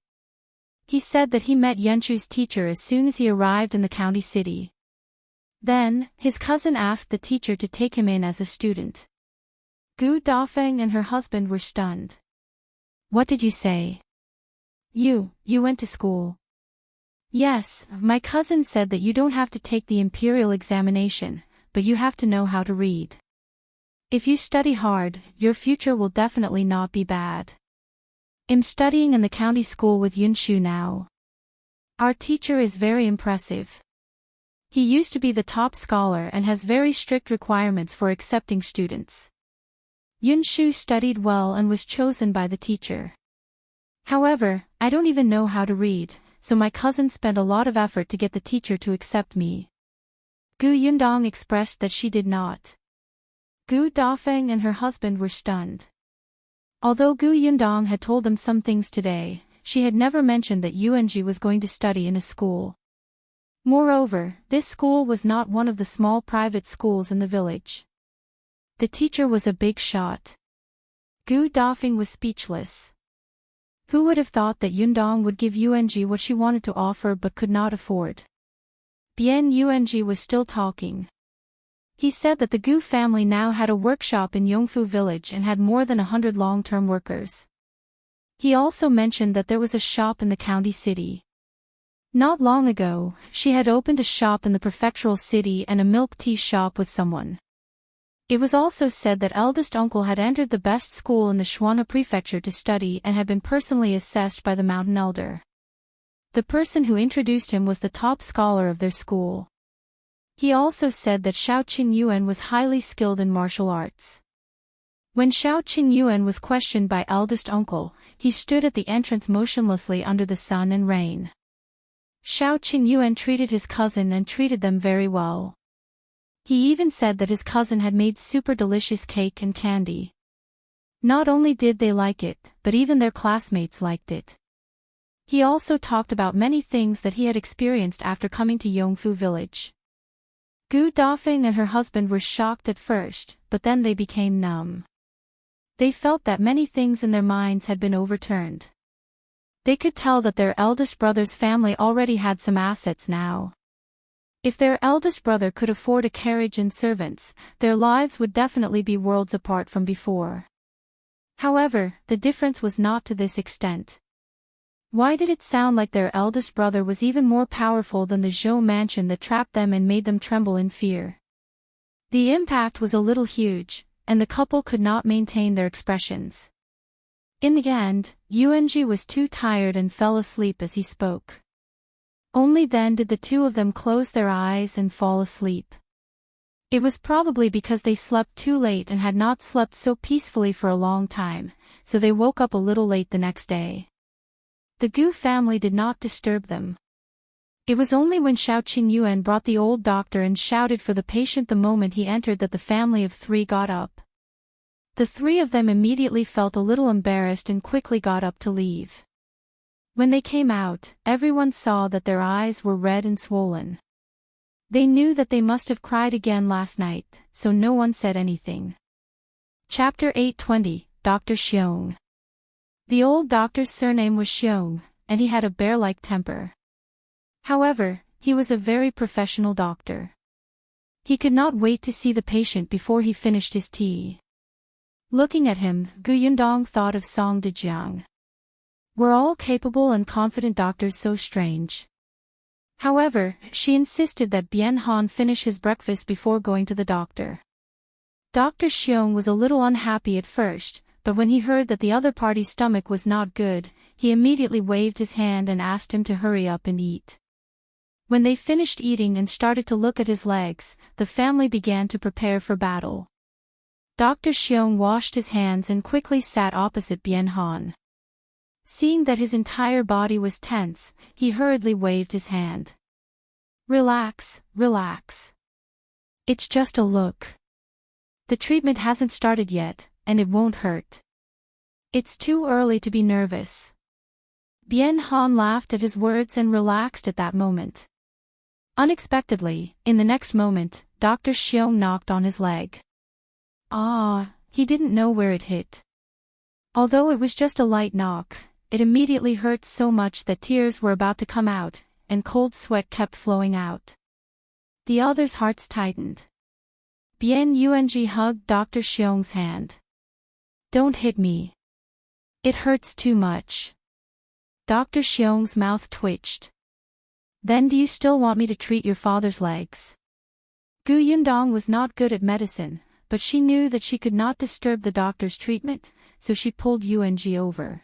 He said that he met Yunshu's teacher as soon as he arrived in the county city. Then, his cousin asked the teacher to take him in as a student. Gu Dafeng and her husband were stunned. What did you say? You went to school. Yes, my cousin said that you don't have to take the imperial examination, but you have to know how to read. If you study hard, your future will definitely not be bad. I'm studying in the county school with Yunshu now. Our teacher is very impressive. He used to be the top scholar and has very strict requirements for accepting students. Yunshu studied well and was chosen by the teacher. However, I don't even know how to read, so my cousin spent a lot of effort to get the teacher to accept me. Gu Yundong expressed that she did not. Gu Dafeng and her husband were stunned. Although Gu Yundong had told them some things today, she had never mentioned that Yuanzhi was going to study in a school. Moreover, this school was not one of the small private schools in the village. The teacher was a big shot. Gu Dafeng was speechless. Who would have thought that Yundong would give Yuanzhi what she wanted to offer but could not afford? Bian Yuanzhi was still talking. He said that the Gu family now had a workshop in Yongfu village and had more than 100 long-term workers. He also mentioned that there was a shop in the county city. Not long ago, she had opened a shop in the prefectural city and a milk tea shop with someone. It was also said that eldest uncle had entered the best school in the Shuana prefecture to study and had been personally assessed by the mountain elder. The person who introduced him was the top scholar of their school. He also said that Shao Qingyuan was highly skilled in martial arts. When Shao Qingyuan was questioned by eldest uncle, he stood at the entrance motionlessly under the sun and rain. Shao Qingyuan treated his cousin and treated them very well. He even said that his cousin had made super delicious cake and candy. Not only did they like it, but even their classmates liked it. He also talked about many things that he had experienced after coming to Yongfu village. Gu Dafeng and her husband were shocked at first, but then they became numb. They felt that many things in their minds had been overturned. They could tell that their eldest brother's family already had some assets now. If their eldest brother could afford a carriage and servants, their lives would definitely be worlds apart from before. However, the difference was not to this extent. Why did it sound like their eldest brother was even more powerful than the Zhou mansion that trapped them and made them tremble in fear? The impact was a little huge, and the couple could not maintain their expressions. In the end, Yuanzhi was too tired and fell asleep as he spoke. Only then did the two of them close their eyes and fall asleep. It was probably because they slept too late and had not slept so peacefully for a long time, so they woke up a little late the next day. The Gu family did not disturb them. It was only when Shao Qingyuan brought the old doctor and shouted for the patient the moment he entered that the family of three got up. The three of them immediately felt a little embarrassed and quickly got up to leave. When they came out, everyone saw that their eyes were red and swollen. They knew that they must have cried again last night, so no one said anything. Chapter 8:20, Dr. Xiong. The old doctor's surname was Xiong, and he had a bear-like temper. However, he was a very professional doctor. He could not wait to see the patient before he finished his tea. Looking at him, Gu Yundong thought of Song Dejiang. Were all capable and confident doctors so strange? However, she insisted that Bian Han finish his breakfast before going to the doctor. Dr. Xiong was a little unhappy at first, but when he heard that the other party's stomach was not good, he immediately waved his hand and asked him to hurry up and eat. When they finished eating and started to look at his legs, the family began to prepare for battle. Dr. Xiong washed his hands and quickly sat opposite Bian Han. Seeing that his entire body was tense, he hurriedly waved his hand. Relax, relax. It's just a look. The treatment hasn't started yet, and it won't hurt. It's too early to be nervous. Bian Han laughed at his words and relaxed at that moment. Unexpectedly, in the next moment, Dr. Xiong knocked on his leg. He didn't know where it hit. Although it was just a light knock, it immediately hurt so much that tears were about to come out, and cold sweat kept flowing out. The others' hearts tightened. Bian Yuanzhi hugged Dr. Xiong's hand. Don't hit me. It hurts too much. Dr. Xiong's mouth twitched. Then do you still want me to treat your father's legs? Yundong was not good at medicine, but she knew that she could not disturb the doctor's treatment, so she pulled Yuanzhi over.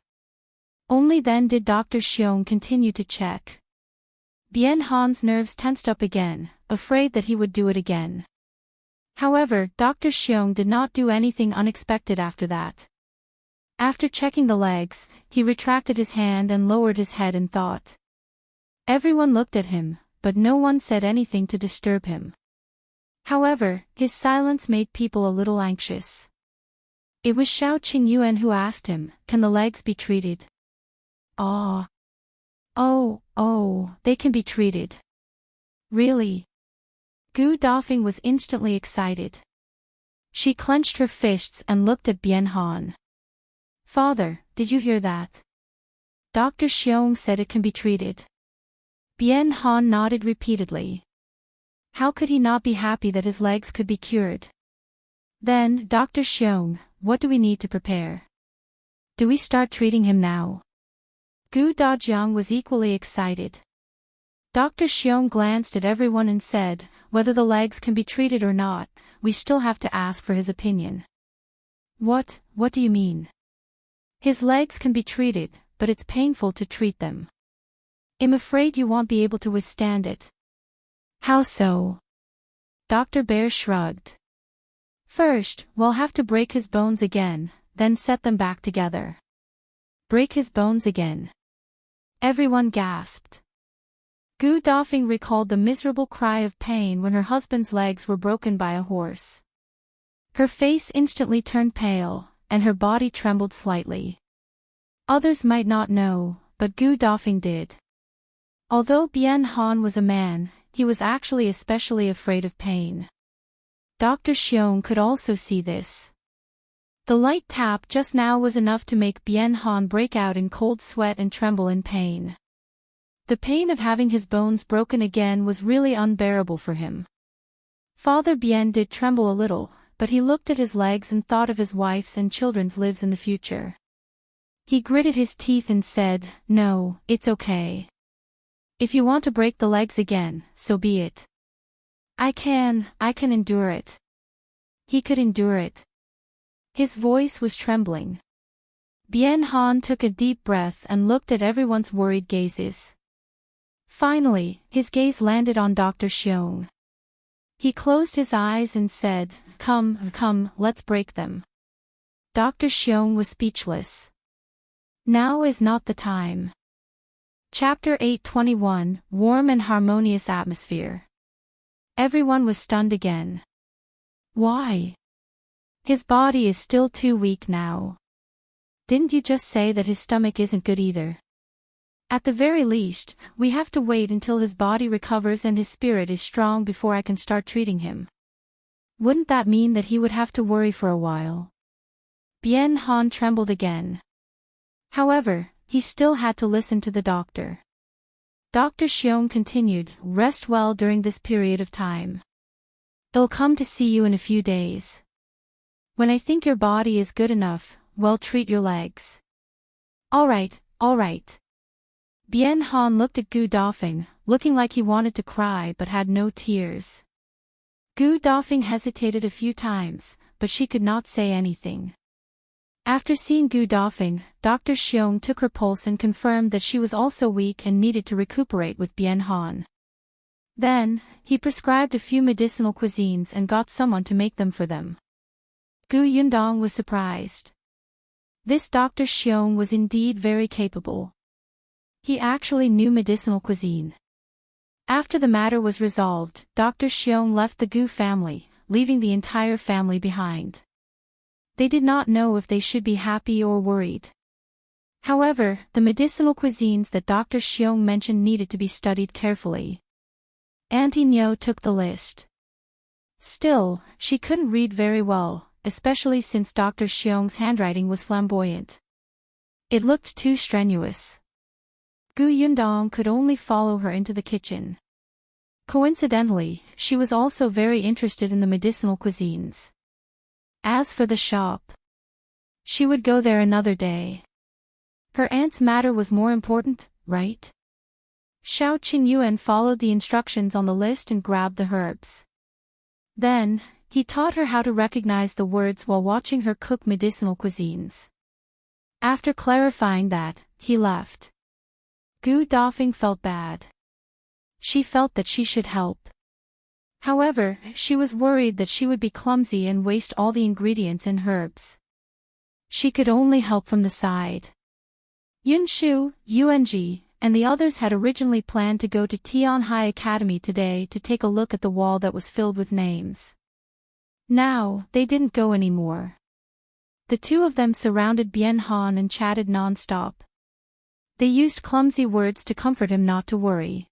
Only then did Dr. Xiong continue to check. Bian Han's nerves tensed up again, afraid that he would do it again. However, Dr. Xiong did not do anything unexpected after that. After checking the legs, he retracted his hand and lowered his head in thought. Everyone looked at him, but no one said anything to disturb him. However, his silence made people a little anxious. It was Shao Qingyuan who asked him, "Can the legs be treated?" Oh, they can be treated. Really? Gu Dafeng was instantly excited. She clenched her fists and looked at Bian Han. Father, did you hear that? Dr. Xiong said it can be treated. Bian Han nodded repeatedly. How could he not be happy that his legs could be cured? Then, Dr. Xiong, what do we need to prepare? Do we start treating him now? Gu Dajiang was equally excited. Dr. Xiong glanced at everyone and said, whether the legs can be treated or not, we still have to ask for his opinion. What do you mean? His legs can be treated, but it's painful to treat them. I'm afraid you won't be able to withstand it. How so? Dr. Bear shrugged. First, we'll have to break his bones again, then set them back together. Break his bones again. Everyone gasped. Gu Dafeng recalled the miserable cry of pain when her husband's legs were broken by a horse. Her face instantly turned pale, and her body trembled slightly. Others might not know, but Gu Dafeng did. Although Bian Han was a man, he was actually especially afraid of pain. Dr. Xiong could also see this. The light tap just now was enough to make Bian Han break out in cold sweat and tremble in pain. The pain of having his bones broken again was really unbearable for him. Father Bian did tremble a little, but he looked at his legs and thought of his wife's and children's lives in the future. He gritted his teeth and said, "No, it's okay. If you want to break the legs again, so be it. I can endure it." He could endure it. His voice was trembling. Bian Han took a deep breath and looked at everyone's worried gazes. Finally, his gaze landed on Dr. Xiong. He closed his eyes and said, Come, let's break them." Dr. Xiong was speechless. Now is not the time. Chapter 821, Warm and Harmonious Atmosphere. Everyone was stunned again. Why? His body is still too weak now. Didn't you just say that his stomach isn't good either? At the very least, we have to wait until his body recovers and his spirit is strong before I can start treating him. Wouldn't that mean that he would have to worry for a while? Bian Han trembled again. However, he still had to listen to the doctor. Dr. Xiong continued, "Rest well during this period of time. I'll come to see you in a few days. When I think your body is good enough, we'll treat your legs." All right. Bian Han looked at Gu Dafeng, looking like he wanted to cry but had no tears. Gu Dafeng hesitated a few times, but she could not say anything. After seeing Gu Dafeng, Dr. Xiong took her pulse and confirmed that she was also weak and needed to recuperate with Bian Han. Then, he prescribed a few medicinal cuisines and got someone to make them for them. Gu Yundong was surprised. This Dr. Xiong was indeed very capable. He actually knew medicinal cuisine. After the matter was resolved, Dr. Xiong left the Gu family, leaving the entire family behind. They did not know if they should be happy or worried. However, the medicinal cuisines that Dr. Xiong mentioned needed to be studied carefully. Auntie Nyo took the list. Still, she couldn't read very well, especially since Dr. Xiong's handwriting was flamboyant. It looked too strenuous. Gu Yundong could only follow her into the kitchen. Coincidentally, she was also very interested in the medicinal cuisines. As for the shop, she would go there another day. Her aunt's matter was more important, right? Shao Qingyuan followed the instructions on the list and grabbed the herbs. Then, he taught her how to recognize the words while watching her cook medicinal cuisines. After clarifying that, he left. Gu Dafeng felt bad. She felt that she should help. However, she was worried that she would be clumsy and waste all the ingredients and herbs. She could only help from the side. Yunshu, Yuanzhi, and the others had originally planned to go to Tianhai Academy today to take a look at the wall that was filled with names. Now, they didn't go anymore. The two of them surrounded Bian Han and chatted non-stop. They used clumsy words to comfort him not to worry.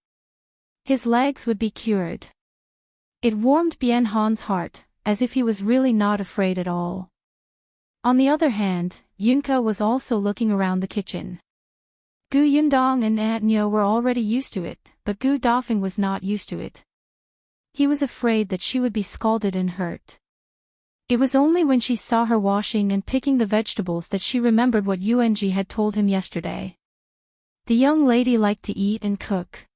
His legs would be cured. It warmed Bian Han's heart, as if he was really not afraid at all. On the other hand, Yunka was also looking around the kitchen. Gu Yundong and Aunt Nyo were already used to it, but Gu Dafeng was not used to it. He was afraid that she would be scalded and hurt. It was only when she saw her washing and picking the vegetables that she remembered what Yuanzhi had told him yesterday. The young lady liked to eat and cook.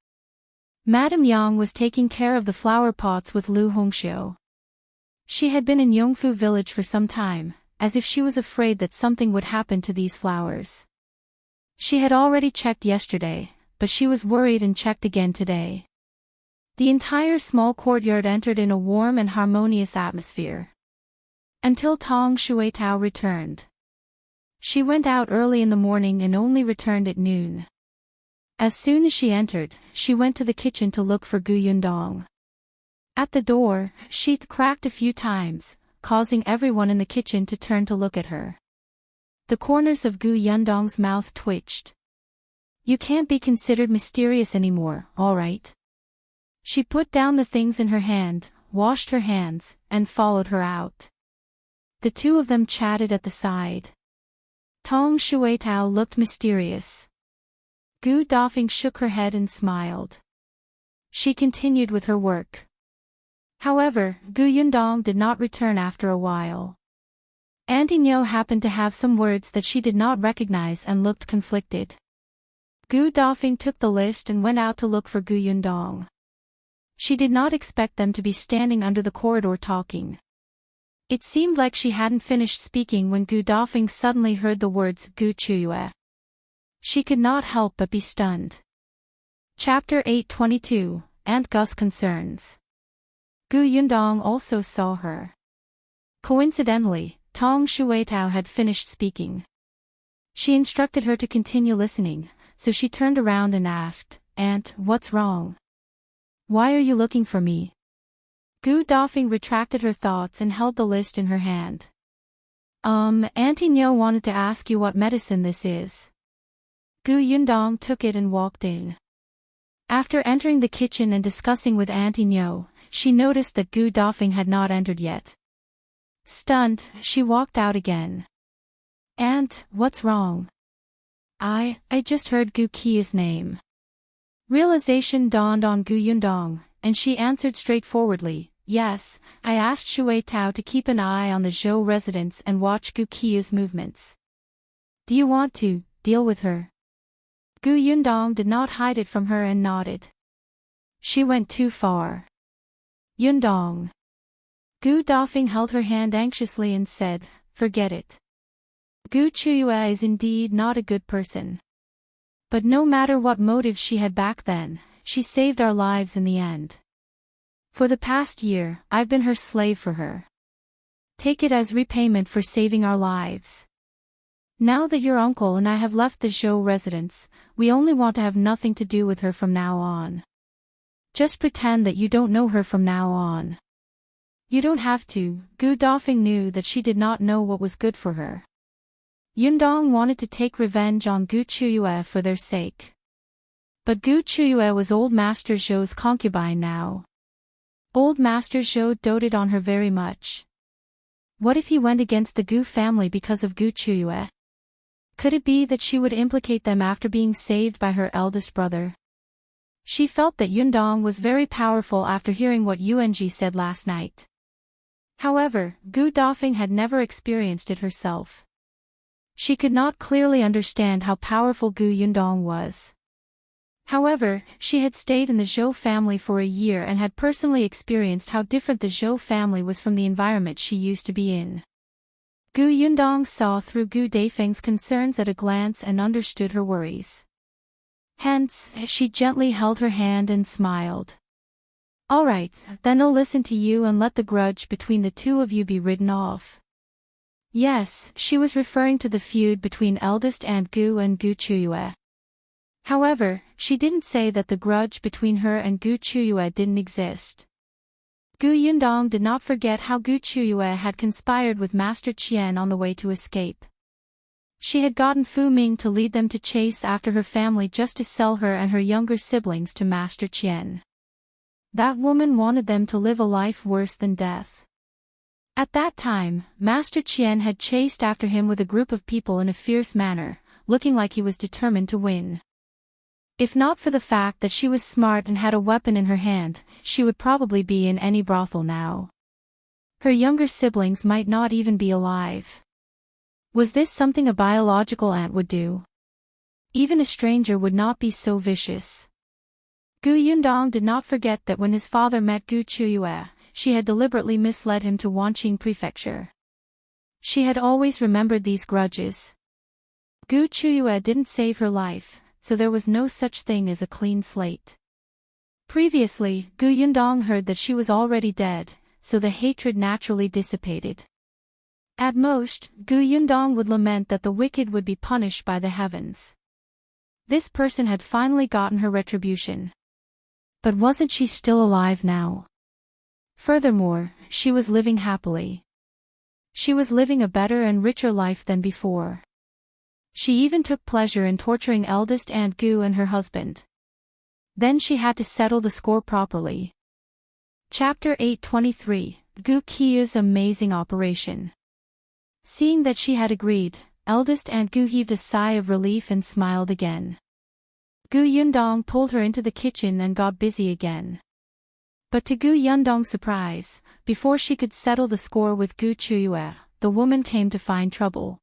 Madame Yang was taking care of the flower pots with Lu Hongxiu. She had been in Yongfu village for some time, as if she was afraid that something would happen to these flowers. She had already checked yesterday, but she was worried and checked again today. The entire small courtyard entered in a warm and harmonious atmosphere. Until Tong Shuitao returned. She went out early in the morning and only returned at noon. As soon as she entered, she went to the kitchen to look for Gu Yundong. At the door, she cracked a few times, causing everyone in the kitchen to turn to look at her. The corners of Gu Yundong's mouth twitched. You can't be considered mysterious anymore, all right? She put down the things in her hand, washed her hands, and followed her out. The two of them chatted at the side. Tong Shuitao looked mysterious. Gu Dafeng shook her head and smiled. She continued with her work. However, Gu Yundong did not return after a while. Auntie Nyo happened to have some words that she did not recognize and looked conflicted. Gu Dafeng took the list and went out to look for Gu Yundong. She did not expect them to be standing under the corridor talking. It seemed like she hadn't finished speaking when Gu Dafeng suddenly heard the words Gu Qiuyue. She could not help but be stunned. Chapter 822, Aunt Gu's Concerns. Gu Yundong also saw her. Coincidentally, Tong Shuitao had finished speaking. She instructed her to continue listening, so she turned around and asked, Aunt, what's wrong? Why are you looking for me? Gu Dafeng retracted her thoughts and held the list in her hand. Auntie Nyo wanted to ask you what medicine this is. Gu Yundong took it and walked in. After entering the kitchen and discussing with Auntie Nyo, she noticed that Gu Dafeng had not entered yet. Stunned, she walked out again. Aunt, what's wrong? I just heard Gu Qiuyue's name. Realization dawned on Gu Yundong, and she answered straightforwardly, yes, I asked Shuitao to keep an eye on the Zhou residence and watch Gu Qiuyue's movements. Do you want to deal with her? Gu Yundong did not hide it from her and nodded. She went too far. Yundong. Gu Dafeng held her hand anxiously and said, forget it. Gu Qiuyue is indeed not a good person. But no matter what motives she had back then, she saved our lives in the end. For the past year, I've been her slave for her. Take it as repayment for saving our lives. Now that your uncle and I have left the Zhou residence, we only want to have nothing to do with her from now on. Just pretend that you don't know her from now on. You don't have to. Gu Dafeng knew that she did not know what was good for her. Yundong wanted to take revenge on Gu Qiuyue for their sake. But Gu Qiuyue was old Master Zhou's concubine now. Old Master Zhou doted on her very much. What if he went against the Gu family because of Gu Qiuyue? Could it be that she would implicate them after being saved by her eldest brother? She felt that Yundong was very powerful after hearing what Yuanzhi said last night. However, Gu Dafeng had never experienced it herself. She could not clearly understand how powerful Gu Yundong was. However, she had stayed in the Zhou family for a year and had personally experienced how different the Zhou family was from the environment she used to be in. Gu Yundong saw through Gu Dafeng's concerns at a glance and understood her worries. Hence, she gently held her hand and smiled. All right, then I'll listen to you and let the grudge between the two of you be ridden off. Yes, she was referring to the feud between Eldest and Gu Qiuyue. However, she didn't say that the grudge between her and Gu Qiuyue didn't exist. Gu Yundong did not forget how Gu Qiuyue had conspired with Master Qian on the way to escape. She had gotten Fu Ming to lead them to chase after her family just to sell her and her younger siblings to Master Qian. That woman wanted them to live a life worse than death. At that time, Master Qian had chased after him with a group of people in a fierce manner, looking like he was determined to win. If not for the fact that she was smart and had a weapon in her hand, she would probably be in any brothel now. Her younger siblings might not even be alive. Was this something a biological aunt would do? Even a stranger would not be so vicious. Gu Yundong did not forget that when his father met Gu Qiuyue, she had deliberately misled him to Wanqing Prefecture. She had always remembered these grudges. Gu Qiuyue didn't save her life, so there was no such thing as a clean slate. Previously, Gu Yundong heard that she was already dead, so the hatred naturally dissipated. At most, Gu Yundong would lament that the wicked would be punished by the heavens. This person had finally gotten her retribution. But wasn't she still alive now? Furthermore, she was living happily. She was living a better and richer life than before. She even took pleasure in torturing Eldest Aunt Gu and her husband. Then she had to settle the score properly. Chapter 823, Gu Qiuyue's Amazing Operation. Seeing that she had agreed, Eldest Aunt Gu heaved a sigh of relief and smiled again. Gu Yundong pulled her into the kitchen and got busy again. But to Gu Yundong's surprise, before she could settle the score with Gu Qiuyue, the woman came to find trouble.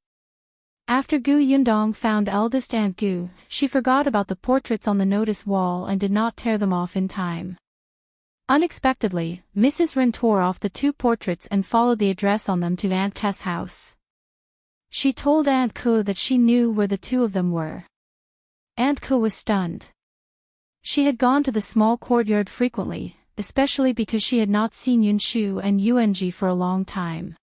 After Gu Yundong found Eldest Aunt Gu, she forgot about the portraits on the notice wall and did not tear them off in time. Unexpectedly, Mrs. Ren tore off the two portraits and followed the address on them to Aunt Ke's house. She told Aunt Ke that she knew where the two of them were. Aunt Ke was stunned. She had gone to the small courtyard frequently, especially because she had not seen Yunshu and Yuanzhi for a long time.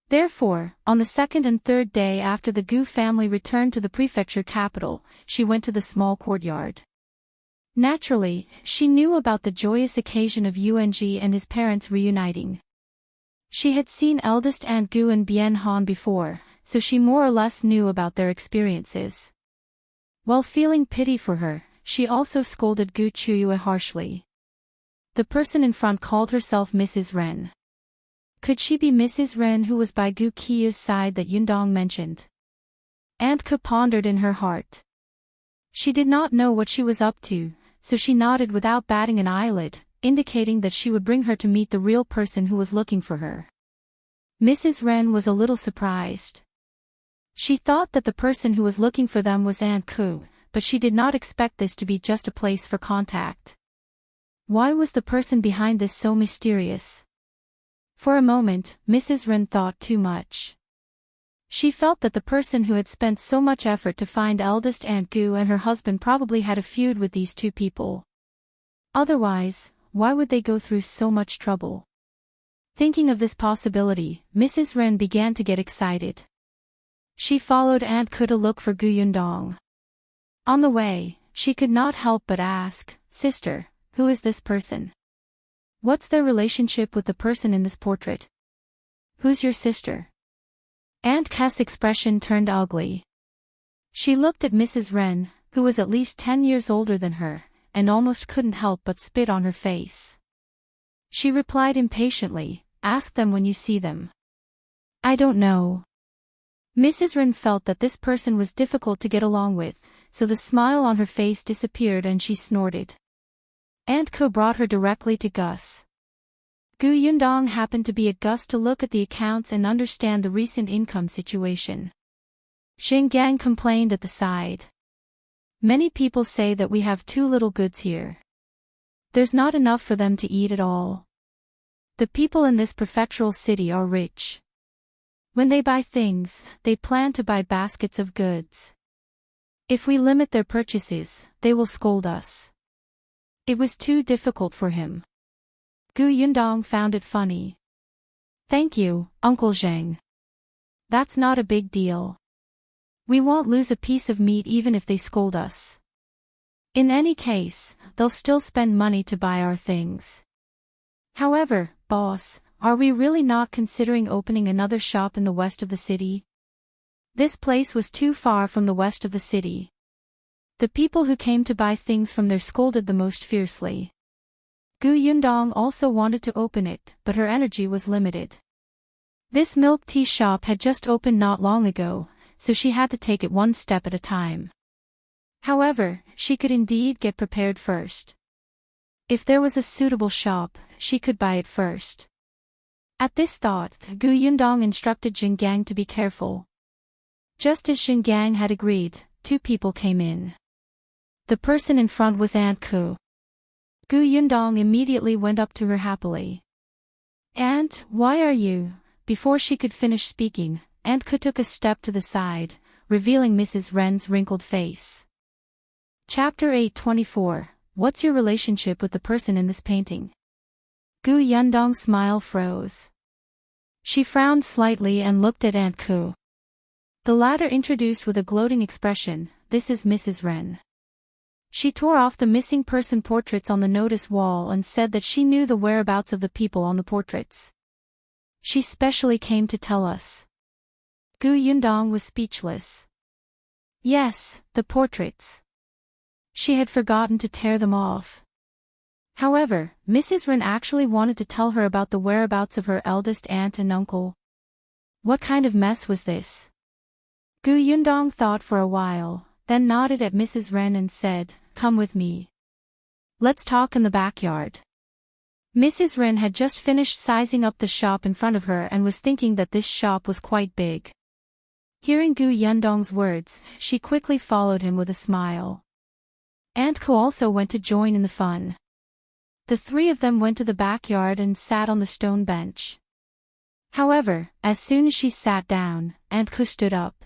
Therefore, on the second and third day after the Gu family returned to the prefecture capital, she went to the small courtyard. Naturally, she knew about the joyous occasion of Yuanzhi and his parents reuniting. She had seen Eldest Aunt Gu and Bian Han before, so she more or less knew about their experiences. While feeling pity for her, she also scolded Gu Qiuyue harshly. The person in front called herself Mrs. Ren. Could she be Mrs. Ren who was by Gu Qiuyue's side that Yundong mentioned? Aunt Ke pondered in her heart. She did not know what she was up to, so she nodded without batting an eyelid, indicating that she would bring her to meet the real person who was looking for her. Mrs. Ren was a little surprised. She thought that the person who was looking for them was Aunt Ke, but she did not expect this to be just a place for contact. Why was the person behind this so mysterious? For a moment, Mrs. Ren thought too much. She felt that the person who had spent so much effort to find eldest Aunt Gu and her husband probably had a feud with these two people. Otherwise, why would they go through so much trouble? Thinking of this possibility, Mrs. Ren began to get excited. She followed Aunt Gu to look for Gu Yundong. On the way, she could not help but ask, "Sister, who is this person? What's their relationship with the person in this portrait? Who's your sister?" Aunt Gu's expression turned ugly. She looked at Mrs. Ren, who was at least 10 years older than her, and almost couldn't help but spit on her face. She replied impatiently, "Ask them when you see them." "I don't know." Mrs. Ren felt that this person was difficult to get along with, so the smile on her face disappeared and she snorted. Aunt Gu brought her directly to Gus. Gu Yundong happened to be at Gus to look at the accounts and understand the recent income situation. Xingyang complained at the side. "Many people say that we have too little goods here. There's not enough for them to eat at all. The people in this prefectural city are rich. When they buy things, they plan to buy baskets of goods. If we limit their purchases, they will scold us." It was too difficult for him. Gu Yundong found it funny. "Thank you, Uncle Zheng. That's not a big deal. We won't lose a piece of meat even if they scold us. In any case, they'll still spend money to buy our things. However, boss, are we really not considering opening another shop in the west of the city? This place was too far from the west of the city. The people who came to buy things from there scolded the most fiercely." Gu Yundong also wanted to open it, but her energy was limited. This milk tea shop had just opened not long ago, so she had to take it one step at a time. However, she could indeed get prepared first. If there was a suitable shop, she could buy it first. At this thought, Gu Yundong instructed Xingyang to be careful. Just as Xingyang had agreed, two people came in. The person in front was Aunt Gu. Gu Yundong immediately went up to her happily. "Aunt, why are you?" Before she could finish speaking, Aunt Gu took a step to the side, revealing Mrs. Ren's wrinkled face. Chapter 8:24. What's your relationship with the person in this painting? Gu Yundong's smile froze. She frowned slightly and looked at Aunt Gu. The latter introduced with a gloating expression, "This is Mrs. Ren." She tore off the missing person portraits on the notice wall and said that she knew the whereabouts of the people on the portraits. "She specially came to tell us." Gu Yundong was speechless. Yes, the portraits. She had forgotten to tear them off. However, Mrs. Ren actually wanted to tell her about the whereabouts of her eldest aunt and uncle. What kind of mess was this? Gu Yundong thought for a while, then nodded at Mrs. Ren and said, "Come with me. Let's talk in the backyard." Mrs. Ren had just finished sizing up the shop in front of her and was thinking that this shop was quite big. Hearing Gu Yundong's words, she quickly followed him with a smile. Aunt Gu also went to join in the fun. The three of them went to the backyard and sat on the stone bench. However, as soon as she sat down, Aunt Gu stood up.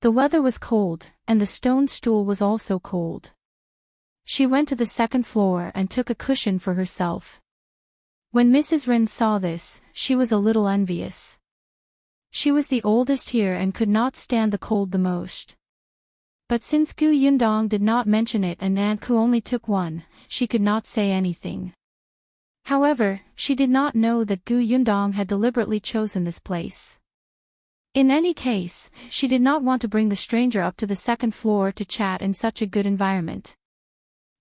The weather was cold, and the stone stool was also cold. She went to the second floor and took a cushion for herself. When Mrs. Ren saw this, she was a little envious. She was the oldest here and could not stand the cold the most. But since Gu Yundong did not mention it and Aunt Gu only took one, she could not say anything. However, she did not know that Gu Yundong had deliberately chosen this place. In any case, she did not want to bring the stranger up to the second floor to chat in such a good environment.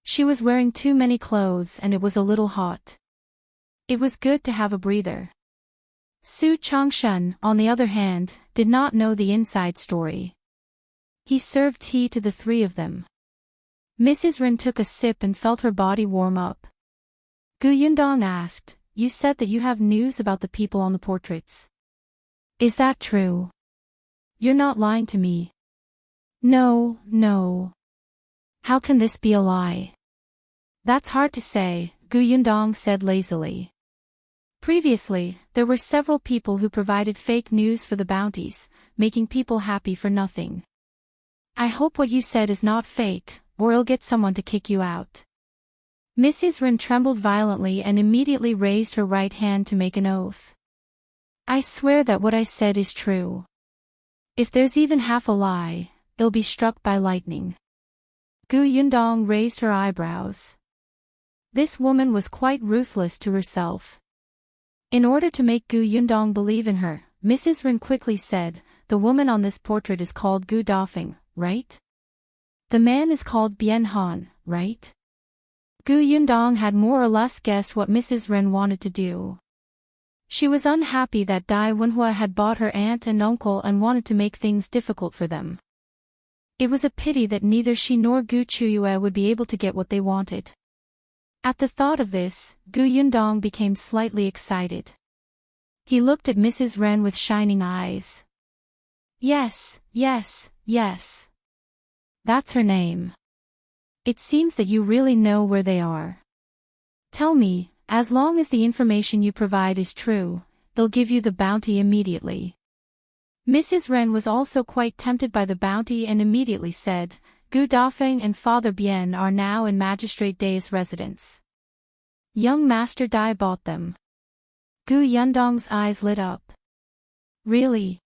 She was wearing too many clothes and it was a little hot. It was good to have a breather. Su Changshan, on the other hand, did not know the inside story. He served tea to the three of them. Mrs. Ren took a sip and felt her body warm up. Gu Yundong asked, "You said that you have news about the people on the portraits. Is that true? You're not lying to me." No. How can this be a lie? That's hard to say, Yundong said lazily. Previously, there were several people who provided fake news for the bounties, making people happy for nothing. I hope what you said is not fake, or I'll get someone to kick you out. Mrs. Ren trembled violently and immediately raised her right hand to make an oath. I swear that what I said is true. If there's even half a lie, it'll be struck by lightning. Yundong raised her eyebrows. This woman was quite ruthless to herself. In order to make Yundong believe in her, Mrs. Ren quickly said, the woman on this portrait is called Gu Dafeng, right? The man is called Bian Han, right? Yundong had more or less guessed what Mrs. Ren wanted to do. She was unhappy that Dai Wenhua had bought her aunt and uncle and wanted to make things difficult for them. It was a pity that neither she nor Qiuyue would be able to get what they wanted. At the thought of this, Yundong became slightly excited. He looked at Mrs. Ren with shining eyes. Yes, yes, yes. That's her name. It seems that you really know where they are. Tell me, as long as the information you provide is true, they'll give you the bounty immediately. Mrs. Ren was also quite tempted by the bounty and immediately said, Gu Dafeng and Father Bian are now in Magistrate Dai's residence. Young Master Dai bought them. Yundong's eyes lit up. Really?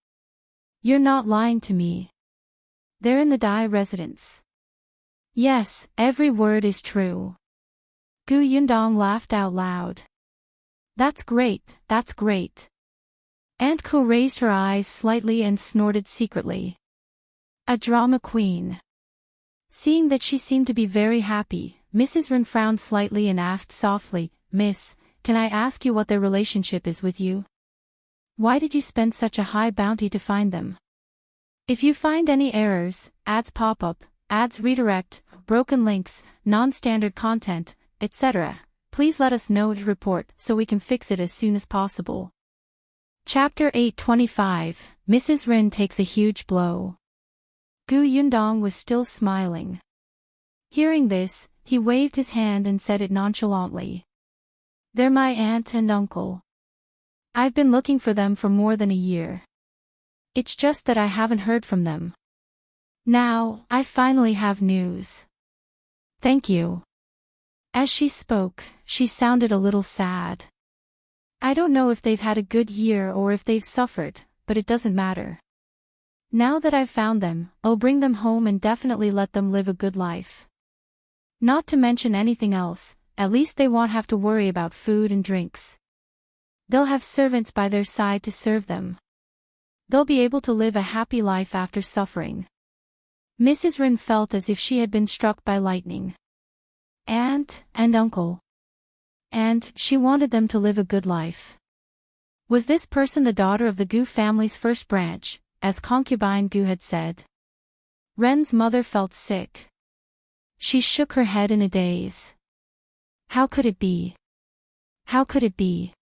You're not lying to me. They're in the Dai residence. Yes, every word is true. Yundong laughed out loud. That's great, that's great. Aunt Ko raised her eyes slightly and snorted secretly. A drama queen. Seeing that she seemed to be very happy, Mrs. Ren frowned slightly and asked softly, Miss, can I ask you what their relationship is with you? Why did you spend such a high bounty to find them? If you find any errors, ads pop up, ads redirect, broken links, non-standard content, etc., please let us know to report so we can fix it as soon as possible. Chapter 825, Mrs. Ren takes a huge blow. Yundong was still smiling. Hearing this, he waved his hand and said it nonchalantly. They're my aunt and uncle. I've been looking for them for more than a year. It's just that I haven't heard from them. Now, I finally have news. Thank you. As she spoke, she sounded a little sad. I don't know if they've had a good year or if they've suffered, but it doesn't matter. Now that I've found them, I'll bring them home and definitely let them live a good life. Not to mention anything else, at least they won't have to worry about food and drinks. They'll have servants by their side to serve them. They'll be able to live a happy life after suffering. Mrs. Ren felt as if she had been struck by lightning. Aunt and uncle. And she wanted them to live a good life. Was this person the daughter of the Gu family's first branch, as concubine Gu had said? Ren's mother felt sick. She shook her head in a daze. How could it be? How could it be?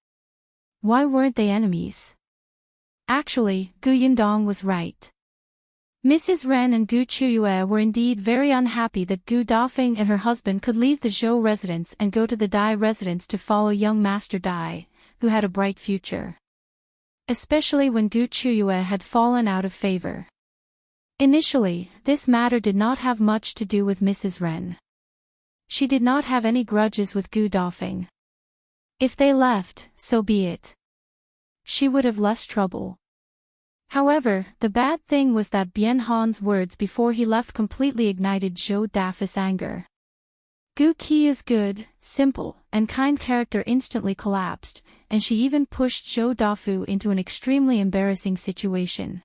Why weren't they enemies? Actually, Yundong was right. Mrs. Ren and Qiuyue were indeed very unhappy that Gu Dafeng and her husband could leave the Zhou residence and go to the Dai residence to follow young Master Dai, who had a bright future. Especially when Qiuyue had fallen out of favor. Initially, this matter did not have much to do with Mrs. Ren. She did not have any grudges with Gu Dafeng. If they left, so be it. She would have less trouble. However, the bad thing was that Bian Han's words before he left completely ignited Zhou Dafa's anger. Gu Qi's good, simple, and kind character instantly collapsed, and she even pushed Zhou Dafu into an extremely embarrassing situation.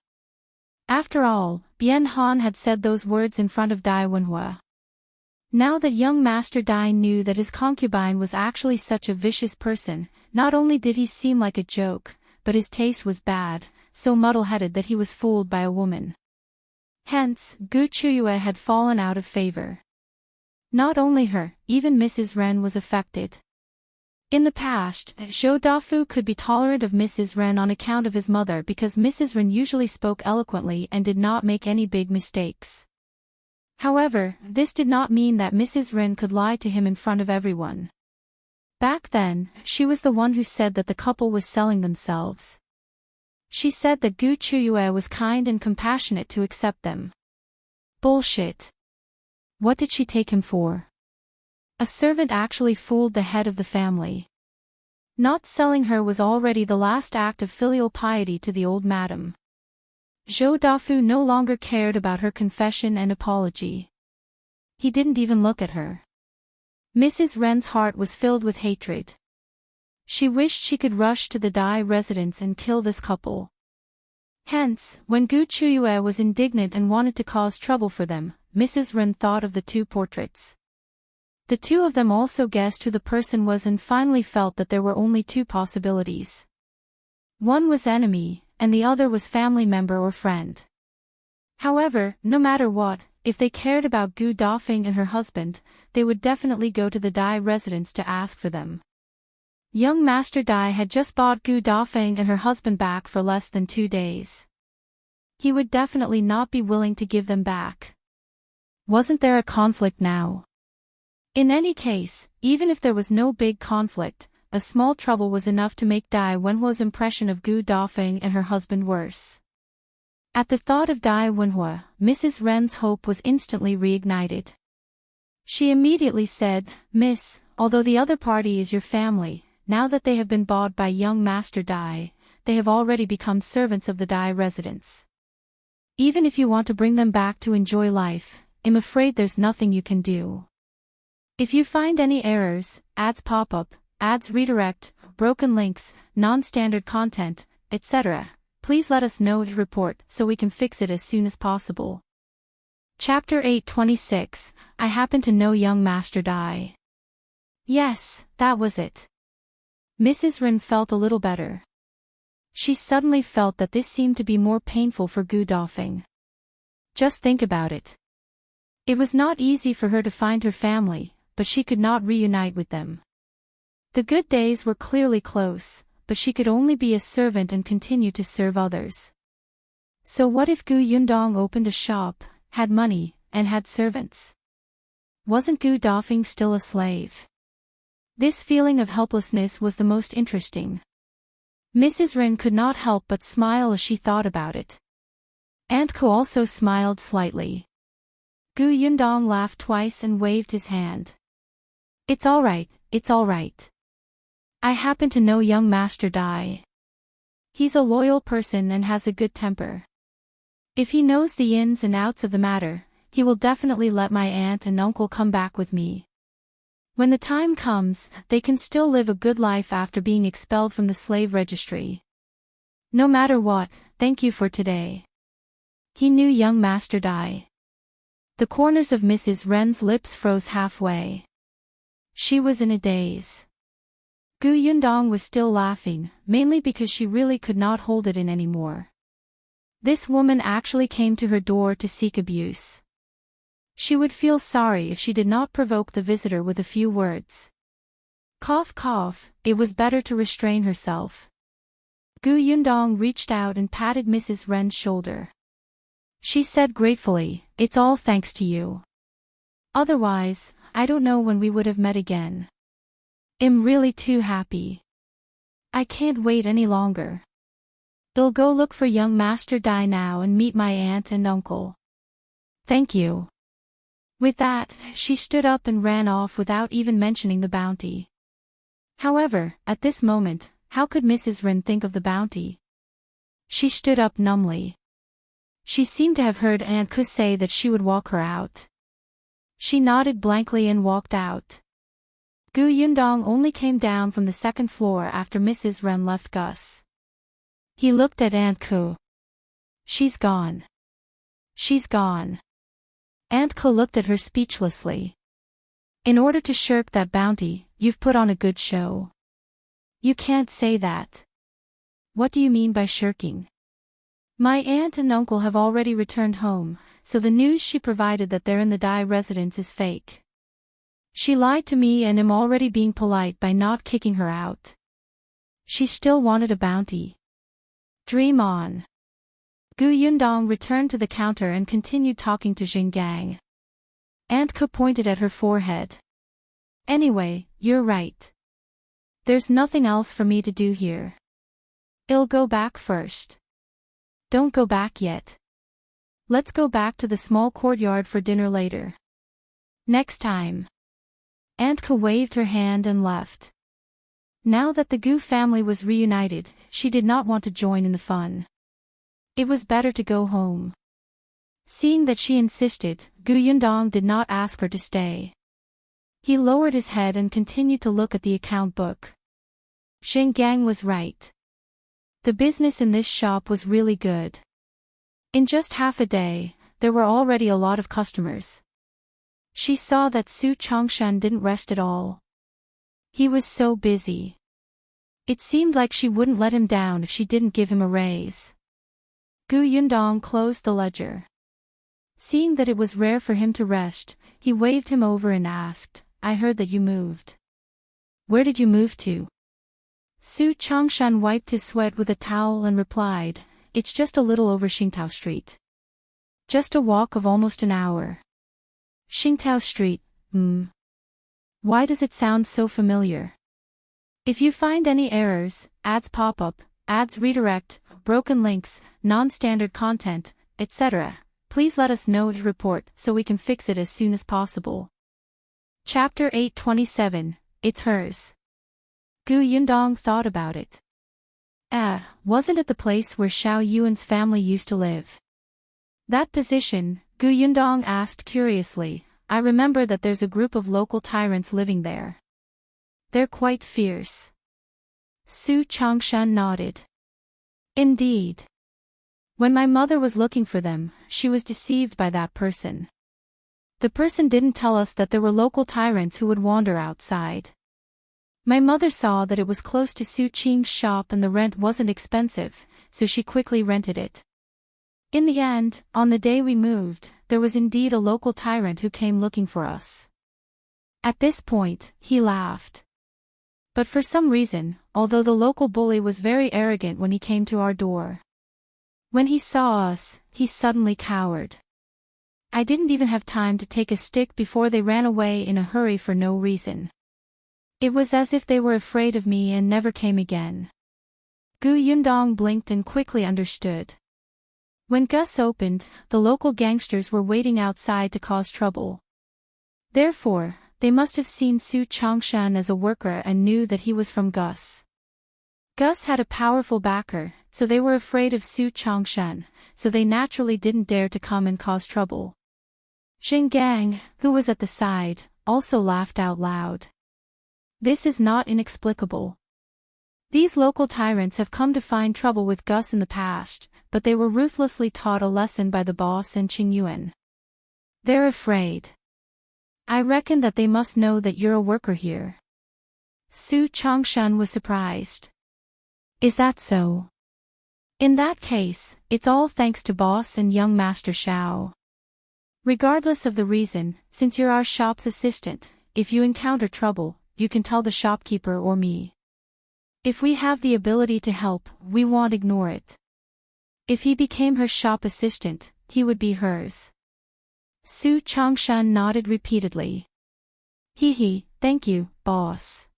After all, Bian Han had said those words in front of Dai Wenhua. Now that young Master Dai knew that his concubine was actually such a vicious person, not only did he seem like a joke, but his taste was bad, so muddle-headed that he was fooled by a woman. Hence, Qiuyue had fallen out of favor. Not only her, even Mrs. Ren was affected. In the past, Zhou Dafu could be tolerant of Mrs. Ren on account of his mother because Mrs. Ren usually spoke eloquently and did not make any big mistakes. However, this did not mean that Mrs. Ren could lie to him in front of everyone. Back then, she was the one who said that the couple was selling themselves. She said that Qiuyue was kind and compassionate to accept them. Bullshit. What did she take him for? A servant actually fooled the head of the family. Not selling her was already the last act of filial piety to the old madam. Zhou Dafu no longer cared about her confession and apology. He didn't even look at her. Mrs. Ren's heart was filled with hatred. She wished she could rush to the Dai residence and kill this couple. Hence, when Qiuyue was indignant and wanted to cause trouble for them, Mrs. Ren thought of the two portraits. The two of them also guessed who the person was and finally felt that there were only two possibilities. One was enemy, and the other was family member or friend. However, no matter what, if they cared about Gu Dafeng and her husband, they would definitely go to the Dai residence to ask for them. Young Master Dai had just bought Gu Dafeng and her husband back for less than 2 days. He would definitely not be willing to give them back. Wasn't there a conflict now? In any case, even if there was no big conflict, a small trouble was enough to make Dai Wenhua's impression of Gu Dafeng and her husband worse. At the thought of Dai Wenhua, Mrs. Ren's hope was instantly reignited. She immediately said, "Miss, although the other party is your family, now that they have been bought by young Master Dai, they have already become servants of the Dai residence. Even if you want to bring them back to enjoy life, I'm afraid there's nothing you can do. If you find any errors, ads pop up, ads redirect, broken links, non-standard content, etc., please let us know to report so we can fix it as soon as possible." Chapter 826, I happen to know young Master Dai. Yes, that was it. Mrs. Ren felt a little better. She suddenly felt that this seemed to be more painful for Gu Dafeng. Just think about it. It was not easy for her to find her family, but she could not reunite with them. The good days were clearly close, but she could only be a servant and continue to serve others. So what if Gu Yundong opened a shop, had money, and had servants? Wasn't Gu Dafeng still a slave? This feeling of helplessness was the most interesting. Mrs. Ren could not help but smile as she thought about it. Aunt Ko also smiled slightly. Gu Yundong laughed twice and waved his hand. It's all right, it's all right. I happen to know young Master Dai. He's a loyal person and has a good temper. If he knows the ins and outs of the matter, he will definitely let my aunt and uncle come back with me. When the time comes, they can still live a good life after being expelled from the slave registry. No matter what, thank you for today. He knew young Master Dai. The corners of Mrs. Ren's lips froze halfway. She was in a daze. Gu Yundong was still laughing, mainly because she really could not hold it in anymore. This woman actually came to her door to seek abuse. She would feel sorry if she did not provoke the visitor with a few words. Cough cough, it was better to restrain herself. Gu Yundong reached out and patted Mrs. Ren's shoulder. She said gratefully, "It's all thanks to you. Otherwise, I don't know when we would have met again. I'm really too happy. I can't wait any longer. I'll go look for young Master Dai now and meet my aunt and uncle. Thank you." With that, she stood up and ran off without even mentioning the bounty. However, at this moment, how could Mrs. Ren think of the bounty? She stood up numbly. She seemed to have heard Aunt Ku say that she would walk her out. She nodded blankly and walked out. Gu Yundong only came down from the second floor after Mrs. Ren left Gus. He looked at Aunt Ku. She's gone. She's gone. Aunt Ko looked at her speechlessly. In order to shirk that bounty, you've put on a good show. You can't say that. What do you mean by shirking? My aunt and uncle have already returned home, so the news she provided that they're in the Dai residence is fake. She lied to me and am already being polite by not kicking her out. She still wanted a bounty. Dream on. Gu Yundong returned to the counter and continued talking to Xinggang. Aunt Gu pointed at her forehead. Anyway, you're right. There's nothing else for me to do here. I'll go back first. Don't go back yet. Let's go back to the small courtyard for dinner later. Next time. Aunt Gu waved her hand and left. Now that the Gu family was reunited, she did not want to join in the fun. It was better to go home. Seeing that she insisted, Yundong did not ask her to stay. He lowered his head and continued to look at the account book. Xingyang was right. The business in this shop was really good. In just half a day, there were already a lot of customers. She saw that Su Chongshan didn't rest at all. He was so busy. It seemed like she wouldn't let him down if she didn't give him a raise. Yundong closed the ledger. Seeing that it was rare for him to rest, he waved him over and asked, I heard that you moved. Where did you move to? Su Chongshan wiped his sweat with a towel and replied, It's just a little over Xingtao Street. Just a walk of almost an hour. Xingtao Street, Why does it sound so familiar? If you find any errors, ads pop up, ads redirect, broken links, non-standard content, etc., please let us know to report so we can fix it as soon as possible. Chapter 827, It's hers. Yundong thought about it. Wasn't it the place where Shao Yuan's family used to live? That position, Yundong asked curiously. I remember that there's a group of local tyrants living there. They're quite fierce. Su Chongshan nodded. Indeed. When my mother was looking for them, she was deceived by that person. The person didn't tell us that there were local tyrants who would wander outside. My mother saw that it was close to Su Qing's shop and the rent wasn't expensive, so she quickly rented it. In the end, on the day we moved, there was indeed a local tyrant who came looking for us. At this point, he laughed. But for some reason, although the local bully was very arrogant when he came to our door, when he saw us, he suddenly cowered. I didn't even have time to take a stick before they ran away in a hurry for no reason. It was as if they were afraid of me and never came again. Yundong blinked and quickly understood. When Gus opened, the local gangsters were waiting outside to cause trouble. Therefore, they must have seen Su Chongshan as a worker and knew that he was from Gus. Gus had a powerful backer, so they were afraid of Su Chongshan, so they naturally didn't dare to come and cause trouble. Xingyang, who was at the side, also laughed out loud. This is not inexplicable. These local tyrants have come to find trouble with Gus in the past, but they were ruthlessly taught a lesson by the boss and Qingyuan. They're afraid. I reckon that they must know that you're a worker here. Su Chongshan was surprised. Is that so? In that case, it's all thanks to boss and young master Shao. Regardless of the reason, since you're our shop's assistant, if you encounter trouble, you can tell the shopkeeper or me. If we have the ability to help, we won't ignore it. If he became her shop assistant, he would be hers. Su Chongshan nodded repeatedly. Thank you, boss.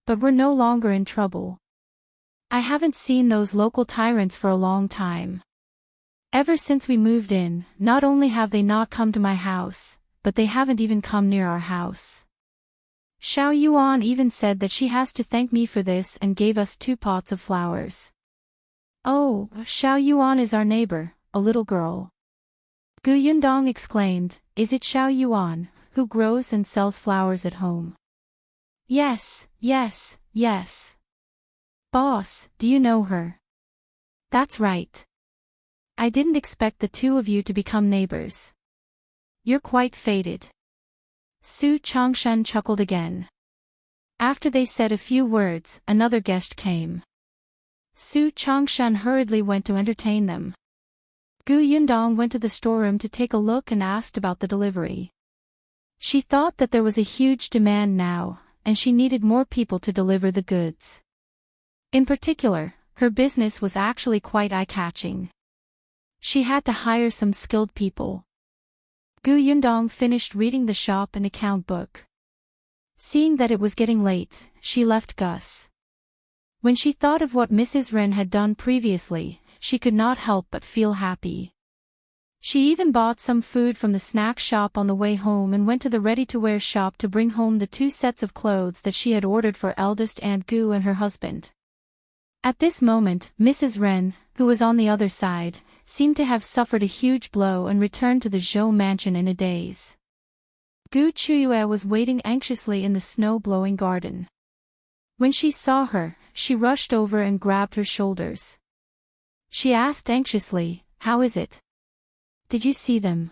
But we're no longer in trouble. I haven't seen those local tyrants for a long time. Ever since we moved in, not only have they not come to my house, but they haven't even come near our house. Shao Yuan even said that she has to thank me for this and gave us 2 pots of flowers. Oh, Shao Yuan is our neighbor, a little girl. Yundong exclaimed, Is it Shao Yuan, who grows and sells flowers at home? Yes. Boss, do you know her? That's right. I didn't expect the 2 of you to become neighbors. You're quite fated. Su Chongshan chuckled again. After they said a few words, another guest came. Su Chongshan hurriedly went to entertain them. Yundong went to the storeroom to take a look and asked about the delivery. She thought that there was a huge demand now, and she needed more people to deliver the goods. In particular, her business was actually quite eye-catching. She had to hire some skilled people. Gu Yundong finished reading the shop and account book. Seeing that it was getting late, she left Gus. When she thought of what Mrs. Ren had done previously, she could not help but feel happy. She even bought some food from the snack shop on the way home and went to the ready-to-wear shop to bring home the 2 sets of clothes that she had ordered for Eldest Aunt Gu and her husband. At this moment, Mrs. Ren, who was on the other side, seemed to have suffered a huge blow and returned to the Zhou mansion in a daze. Qiuyue was waiting anxiously in the snow-blowing garden. When she saw her, she rushed over and grabbed her shoulders. She asked anxiously, "How is it? Did you see them?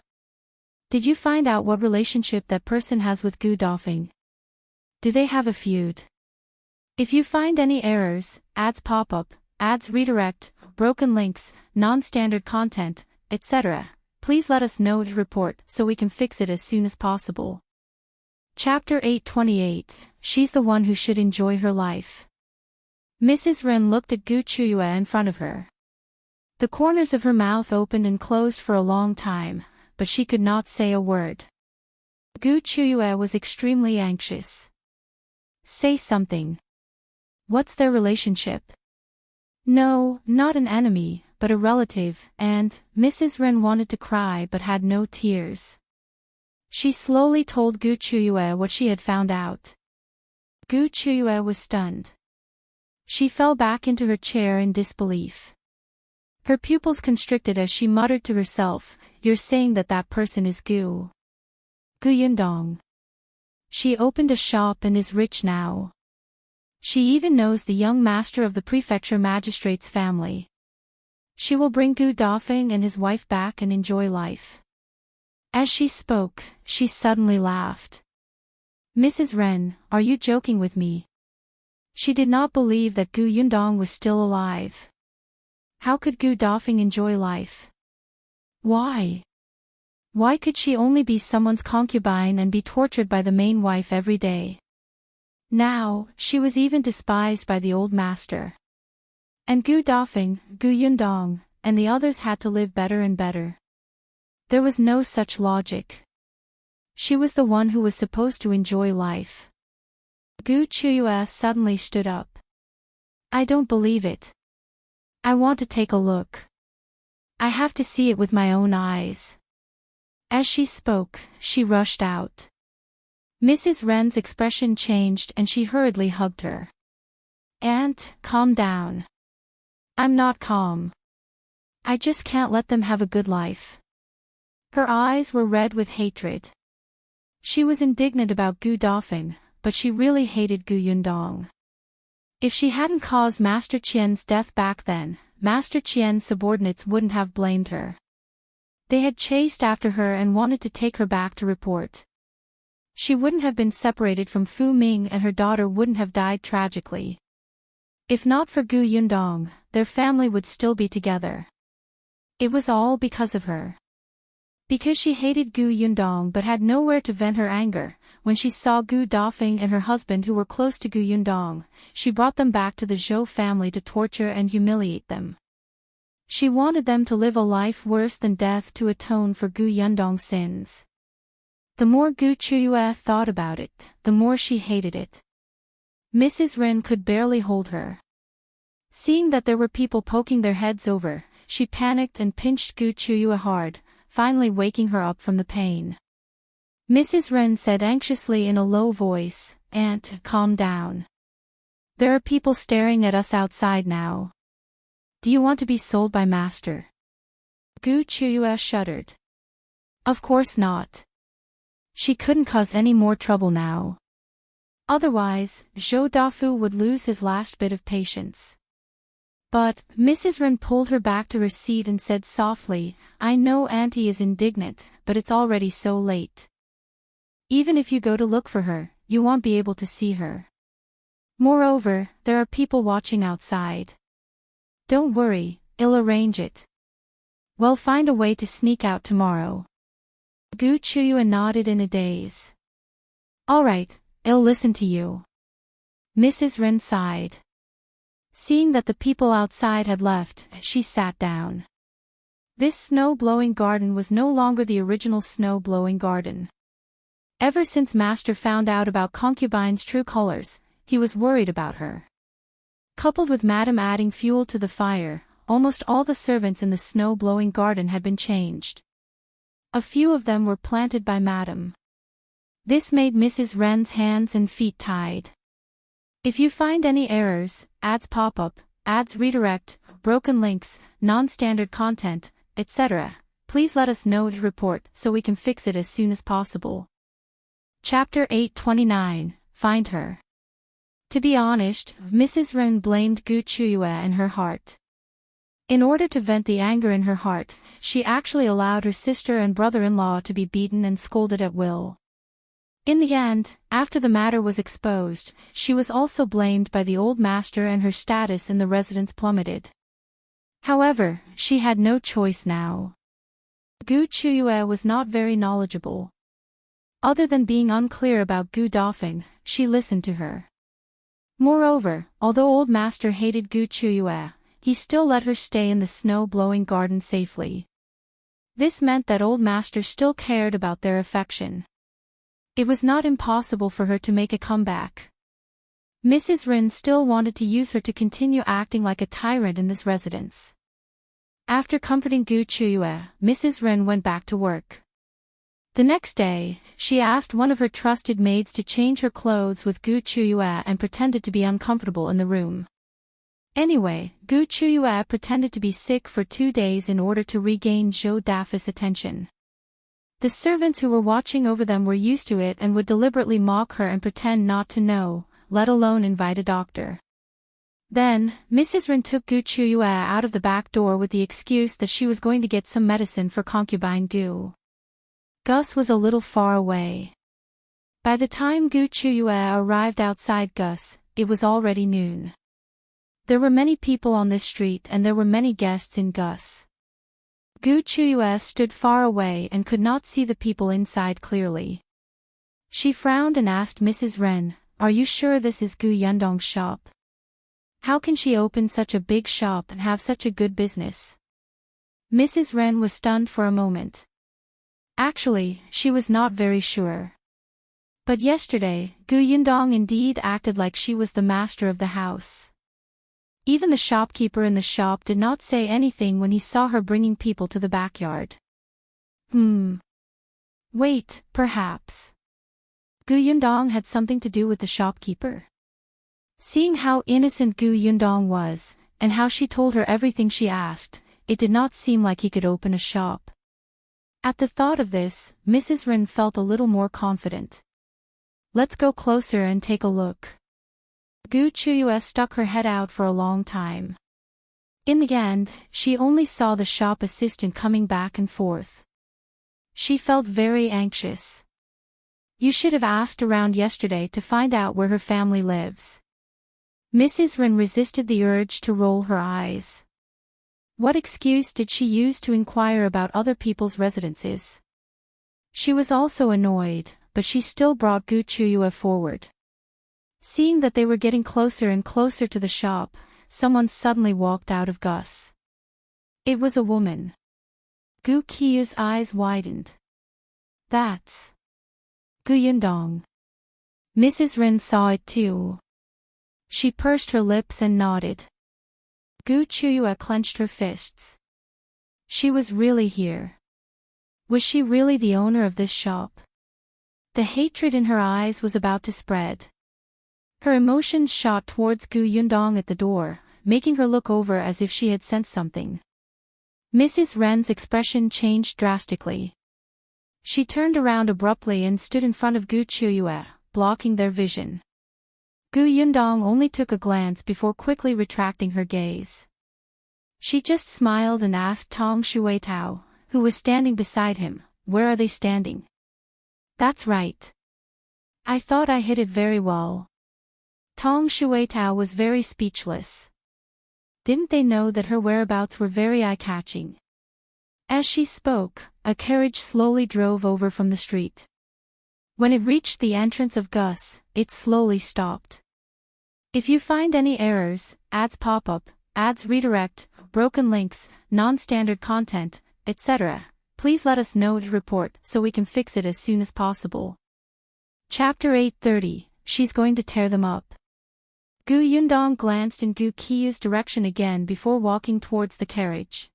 Did you find out what relationship that person has with Gu Dafeng? Do they have a feud? If you find any errors, ads pop up, ads redirect, broken links, non-standard content, etc., please let us know to report so we can fix it as soon as possible." Chapter 828, She's the one who should enjoy her life. Mrs. Ren looked at Qiuyue in front of her. The corners of her mouth opened and closed for a long time, but she could not say a word. Qiuyue was extremely anxious. "Say something. What's their relationship?" "No, not an enemy, but a relative," and Mrs. Ren wanted to cry but had no tears. She slowly told Qiuyue what she had found out. Qiuyue was stunned. She fell back into her chair in disbelief. Her pupils constricted as she muttered to herself, "You're saying that that person is Gu Yundong. She opened a shop and is rich now. She even knows the young master of the prefecture magistrate's family. She will bring Gu Dafeng and his wife back and enjoy life." As she spoke, she suddenly laughed. "Mrs. Ren, are you joking with me?" She did not believe that Gu Yundong was still alive. How could Gu Dafeng enjoy life? Why? Why could she only be someone's concubine and be tortured by the main wife every day? Now, she was even despised by the old master. And Gu Dafeng, Gu Yundong, and the others had to live better and better. There was no such logic. She was the one who was supposed to enjoy life. Qiuyue suddenly stood up. "I don't believe it. I want to take a look. I have to see it with my own eyes." As she spoke, she rushed out. Mrs. Ren's expression changed and she hurriedly hugged her. "Aunt, calm down." "I'm not calm. I just can't let them have a good life." Her eyes were red with hatred. She was indignant about Gu Dafeng, but she really hated Gu Yundong. If she hadn't caused Master Qian's death back then, Master Qian's subordinates wouldn't have blamed her. They had chased after her and wanted to take her back to report. She wouldn't have been separated from Fu Ming and her daughter wouldn't have died tragically. If not for Gu Yundong, their family would still be together. It was all because of her. Because she hated Gu Yundong but had nowhere to vent her anger, when she saw Gu Dafeng and her husband who were close to Gu Yundong, she brought them back to the Zhou family to torture and humiliate them. She wanted them to live a life worse than death to atone for Gu Yundong's sins. The more Qiuyue thought about it, the more she hated it. Mrs. Ren could barely hold her. Seeing that there were people poking their heads over, she panicked and pinched Qiuyue hard, finally waking her up from the pain. Mrs. Ren said anxiously in a low voice, "Aunt, calm down. There are people staring at us outside now. Do you want to be sold by master?" Qiuyue shuddered. Of course not. She couldn't cause any more trouble now. Otherwise, Zhou Dafu would lose his last bit of patience. But, Mrs. Ren pulled her back to her seat and said softly, "I know Auntie is indignant, but it's already so late. Even if you go to look for her, you won't be able to see her. Moreover, there are people watching outside. Don't worry, I'll arrange it. We'll find a way to sneak out tomorrow." Qiuyue nodded in a daze. "All right, I'll listen to you." Mrs. Ren sighed. Seeing that the people outside had left, she sat down. This snow-blowing garden was no longer the original snow-blowing garden. Ever since Master found out about Concubine's true colors, he was worried about her. Coupled with Madame adding fuel to the fire, almost all the servants in the snow-blowing garden had been changed. A few of them were planted by Madame. This made Mrs. Wren's hands and feet tied. If you find any errors, ads pop up, ads redirect, broken links, non-standard content, etc., please let us know to report so we can fix it as soon as possible. Chapter 829, Find Her. To be honest, Mrs. Wren blamed Qiuyue in her heart. In order to vent the anger in her heart, she actually allowed her sister and brother-in-law to be beaten and scolded at will. In the end, after the matter was exposed, she was also blamed by the old master and her status in the residence plummeted. However, she had no choice now. Qiuyue was not very knowledgeable. Other than being unclear about Gu Dauphin, she listened to her. Moreover, although old master hated Qiuyue, he still let her stay in the snow-blowing garden safely. This meant that old master still cared about their affection. It was not impossible for her to make a comeback. Mrs. Wren still wanted to use her to continue acting like a tyrant in this residence. After comforting Qiuyue, Mrs. Wren went back to work. The next day, she asked one of her trusted maids to change her clothes with Qiuyue and pretended to be uncomfortable in the room. Anyway, Qiuyue pretended to be sick for 2 days in order to regain Zhou Dafa's attention. The servants who were watching over them were used to it and would deliberately mock her and pretend not to know, let alone invite a doctor. Then, Mrs. Wren took Qiuyue out of the back door with the excuse that she was going to get some medicine for concubine Gu. Gus was a little far away. By the time Qiuyue arrived outside Gus, it was already noon. There were many people on this street and there were many guests in Gus. Qiuyue stood far away and could not see the people inside clearly. She frowned and asked Mrs. Wren, "Are you sure this is Gu Yundong's shop? How can she open such a big shop and have such a good business?" Mrs. Wren was stunned for a moment. Actually, she was not very sure. But yesterday, Gu Yundong indeed acted like she was the master of the house. Even the shopkeeper in the shop did not say anything when he saw her bringing people to the backyard. Wait, perhaps Gu Yundong had something to do with the shopkeeper? Seeing how innocent Gu Yundong was, and how she told her everything she asked, it did not seem like he could open a shop. At the thought of this, Mrs. Wren felt a little more confident. "Let's go closer and take a look." Qiuyue stuck her head out for a long time. In the end, she only saw the shop assistant coming back and forth. She felt very anxious. You should have asked around yesterday to find out where her family lives. Mrs. Wren resisted the urge to roll her eyes. What excuse did she use to inquire about other people's residences? She was also annoyed, but she still brought Qiuyue forward. Seeing that they were getting closer and closer to the shop, someone suddenly walked out of Gus. It was a woman. Qiyue's eyes widened. That's Gu Yundong. Mrs. Wren saw it too. She pursed her lips and nodded. Qiuyue clenched her fists. She was really here. Was she really the owner of this shop? The hatred in her eyes was about to spread. Her emotions shot towards Gu Yundong at the door, making her look over as if she had sensed something. Mrs. Wren's expression changed drastically. She turned around abruptly and stood in front of Qiuyue, blocking their vision. Gu Yundong only took a glance before quickly retracting her gaze. She just smiled and asked Tong Shuitao, who was standing beside him, "Where are they standing?" "That's right. I thought I hid it very well." Tong Shuitao was very speechless. Didn't they know that her whereabouts were very eye-catching? As she spoke, a carriage slowly drove over from the street. When it reached the entrance of Gus, it slowly stopped. If you find any errors, ads pop up, ads redirect, broken links, non-standard content, etc. Please let us know to report so we can fix it as soon as possible. Chapter 830, She's going to tear them up. Gu Yundong glanced in Gu Qiuyue's direction again before walking towards the carriage.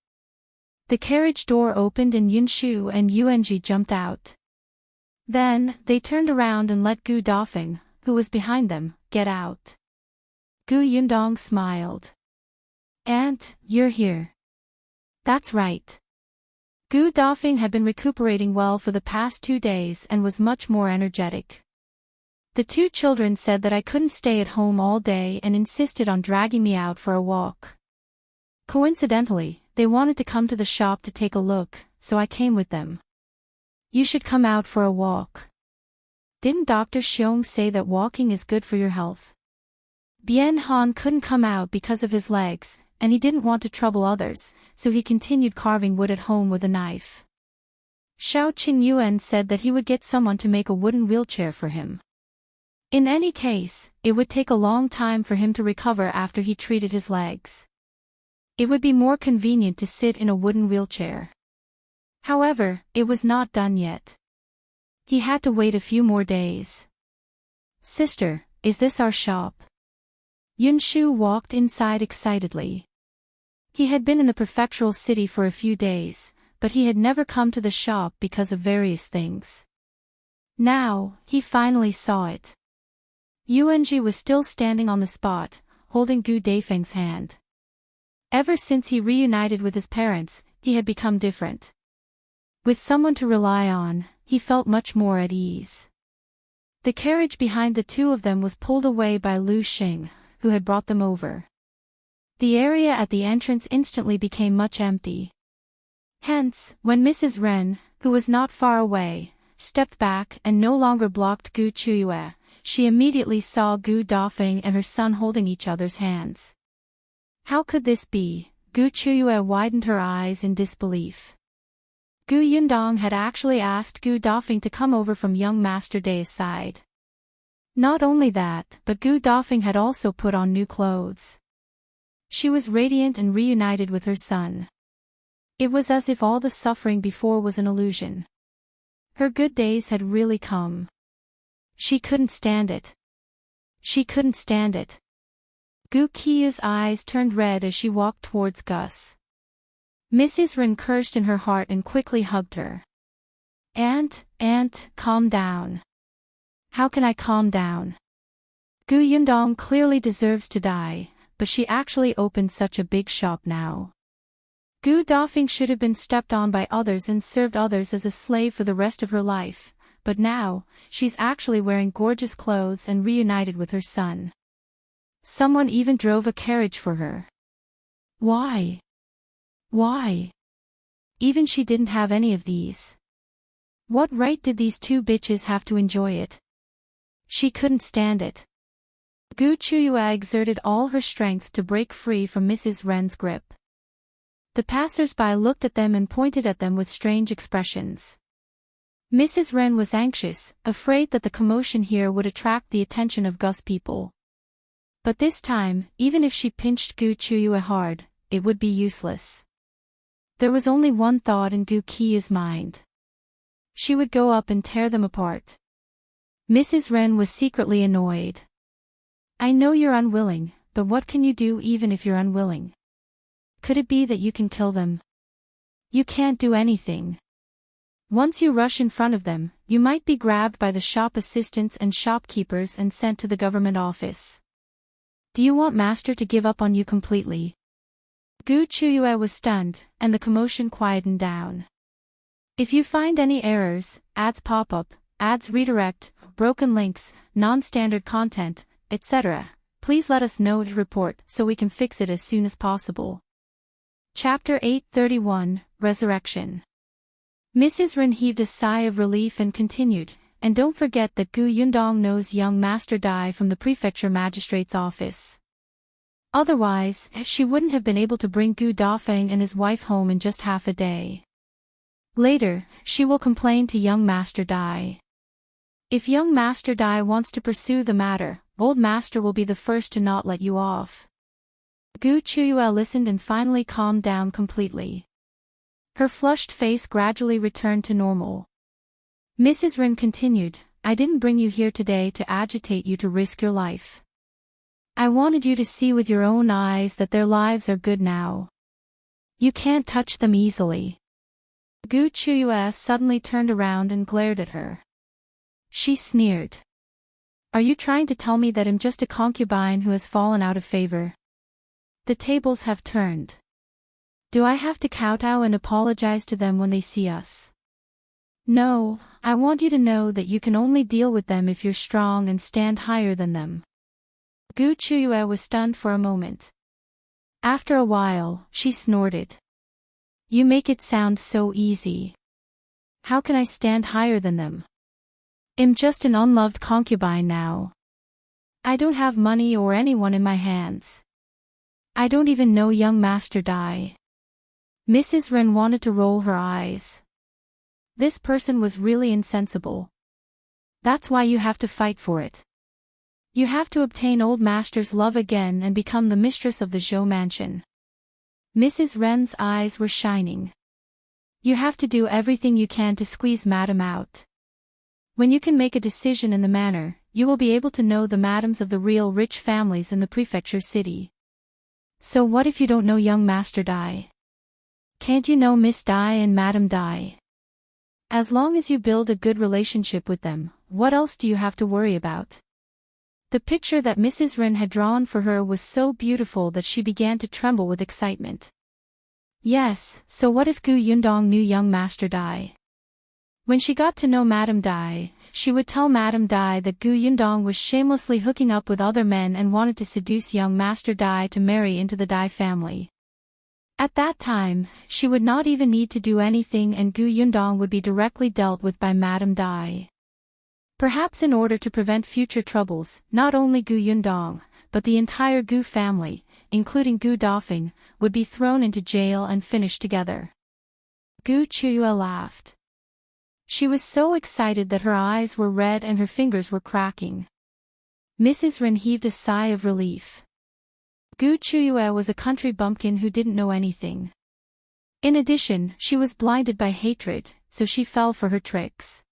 The carriage door opened and Yunshu and Yuanzhi jumped out. Then, they turned around and let Gu Dafeng, who was behind them, get out. Gu Yundong smiled. Aunt, you're here. That's right. Gu Dafeng had been recuperating well for the past 2 days and was much more energetic. The 2 children said that I couldn't stay at home all day and insisted on dragging me out for a walk. Coincidentally, they wanted to come to the shop to take a look, so I came with them. You should come out for a walk. Didn't Dr. Xiong say that walking is good for your health? Bian couldn't come out because of his legs, and he didn't want to trouble others, so he continued carving wood at home with a knife. Shao Qingyuan said that he would get someone to make a wooden wheelchair for him. In any case, it would take a long time for him to recover after he treated his legs. It would be more convenient to sit in a wooden wheelchair. However, it was not done yet. He had to wait a few more days. Sister, is this our shop? Yunshu walked inside excitedly. He had been in the prefectural city for a few days, but he had never come to the shop because of various things. Now, he finally saw it. Yuanzhi was still standing on the spot, holding Gu Dafeng's hand. Ever since he reunited with his parents, he had become different. With someone to rely on, he felt much more at ease. The carriage behind the 2 of them was pulled away by Lu Xing, who had brought them over. The area at the entrance instantly became much empty. Hence, when Mrs. Ren, who was not far away, stepped back and no longer blocked Gu Qiuyue, she immediately saw Gu Dafeng and her son holding each other's hands. How could this be? Gu Qiuyue widened her eyes in disbelief. Gu Yundong had actually asked Gu Dafeng to come over from young Master Dai's side. Not only that, but Gu Dafeng had also put on new clothes. She was radiant and reunited with her son. It was as if all the suffering before was an illusion. Her good days had really come. She couldn't stand it. She couldn't stand it. Gu Qiuyue's eyes turned red as she walked towards Gus. Mrs. Ren cursed in her heart and quickly hugged her. Aunt, calm down. How can I calm down? Gu Yundong clearly deserves to die, but she actually opened such a big shop now. Gu Dafeng should have been stepped on by others and served others as a slave for the rest of her life, but now, she's actually wearing gorgeous clothes and reunited with her son. Someone even drove a carriage for her. Why? Why? Even she didn't have any of these. What right did these 2 bitches have to enjoy it? She couldn't stand it. Gu Qiuyue exerted all her strength to break free from Mrs. Ren's grip. The passers-by looked at them and pointed at them with strange expressions. Mrs. Ren was anxious, afraid that the commotion here would attract the attention of Gus people. But this time, even if she pinched Gu Qiuyue hard, it would be useless. There was only one thought in Gu Qiuyue's mind. She would go up and tear them apart. Mrs. Ren was secretly annoyed. I know you're unwilling, but what can you do even if you're unwilling? Could it be that you can kill them? You can't do anything. Once you rush in front of them, you might be grabbed by the shop assistants and shopkeepers and sent to the government office. Do you want Master to give up on you completely? Gu Qiuyue was stunned, and the commotion quietened down. If you find any errors, ads pop up, ads redirect, broken links, non-standard content, etc., please let us know to report so we can fix it as soon as possible. Chapter 831, Resurrection. Mrs. Ren heaved a sigh of relief and continued, and don't forget that Gu Yundong knows young Master Dai from the prefecture magistrate's office. Otherwise, she wouldn't have been able to bring Gu Dafeng and his wife home in just half a day. Later, she will complain to young Master Dai. If young Master Dai wants to pursue the matter, old Master will be the first to not let you off. Gu Qiuyue listened and finally calmed down completely. Her flushed face gradually returned to normal. Mrs. Rin continued, I didn't bring you here today to agitate you to risk your life. I wanted you to see with your own eyes that their lives are good now. You can't touch them easily. Qiuyue suddenly turned around and glared at her. She sneered. Are you trying to tell me that I'm just a concubine who has fallen out of favor? The tables have turned. Do I have to kowtow and apologize to them when they see us? No, I want you to know that you can only deal with them if you're strong and stand higher than them. Qiuyue was stunned for a moment. After a while, she snorted. You make it sound so easy. How can I stand higher than them? I'm just an unloved concubine now. I don't have money or anyone in my hands. I don't even know young Master Dai. Mrs. Ren wanted to roll her eyes. This person was really insensible. That's why you have to fight for it. You have to obtain old master's love again and become the mistress of the Zhou mansion. Mrs. Ren's eyes were shining. You have to do everything you can to squeeze Madame out. When you can make a decision in the manner, you will be able to know the madams of the real rich families in the prefecture city. So what if you don't know young Master Dai? Can't you know Miss Dai and Madame Dai? As long as you build a good relationship with them, what else do you have to worry about? The picture that Mrs. Ren had drawn for her was so beautiful that she began to tremble with excitement. Yes, so what if Yundong knew young Master Dai? When she got to know Madame Dai, she would tell Madame Dai that Yundong was shamelessly hooking up with other men and wanted to seduce young Master Dai to marry into the Dai family. At that time, she would not even need to do anything and Yundong would be directly dealt with by Madame Dai. Perhaps in order to prevent future troubles, not only Yundong, but the entire Gu family, including Gu Dafeng, would be thrown into jail and finished together. Qiuyue laughed. She was so excited that her eyes were red and her fingers were cracking. Mrs. Ren heaved a sigh of relief. Qiuyue was a country bumpkin who didn't know anything. In addition, she was blinded by hatred, so she fell for her tricks.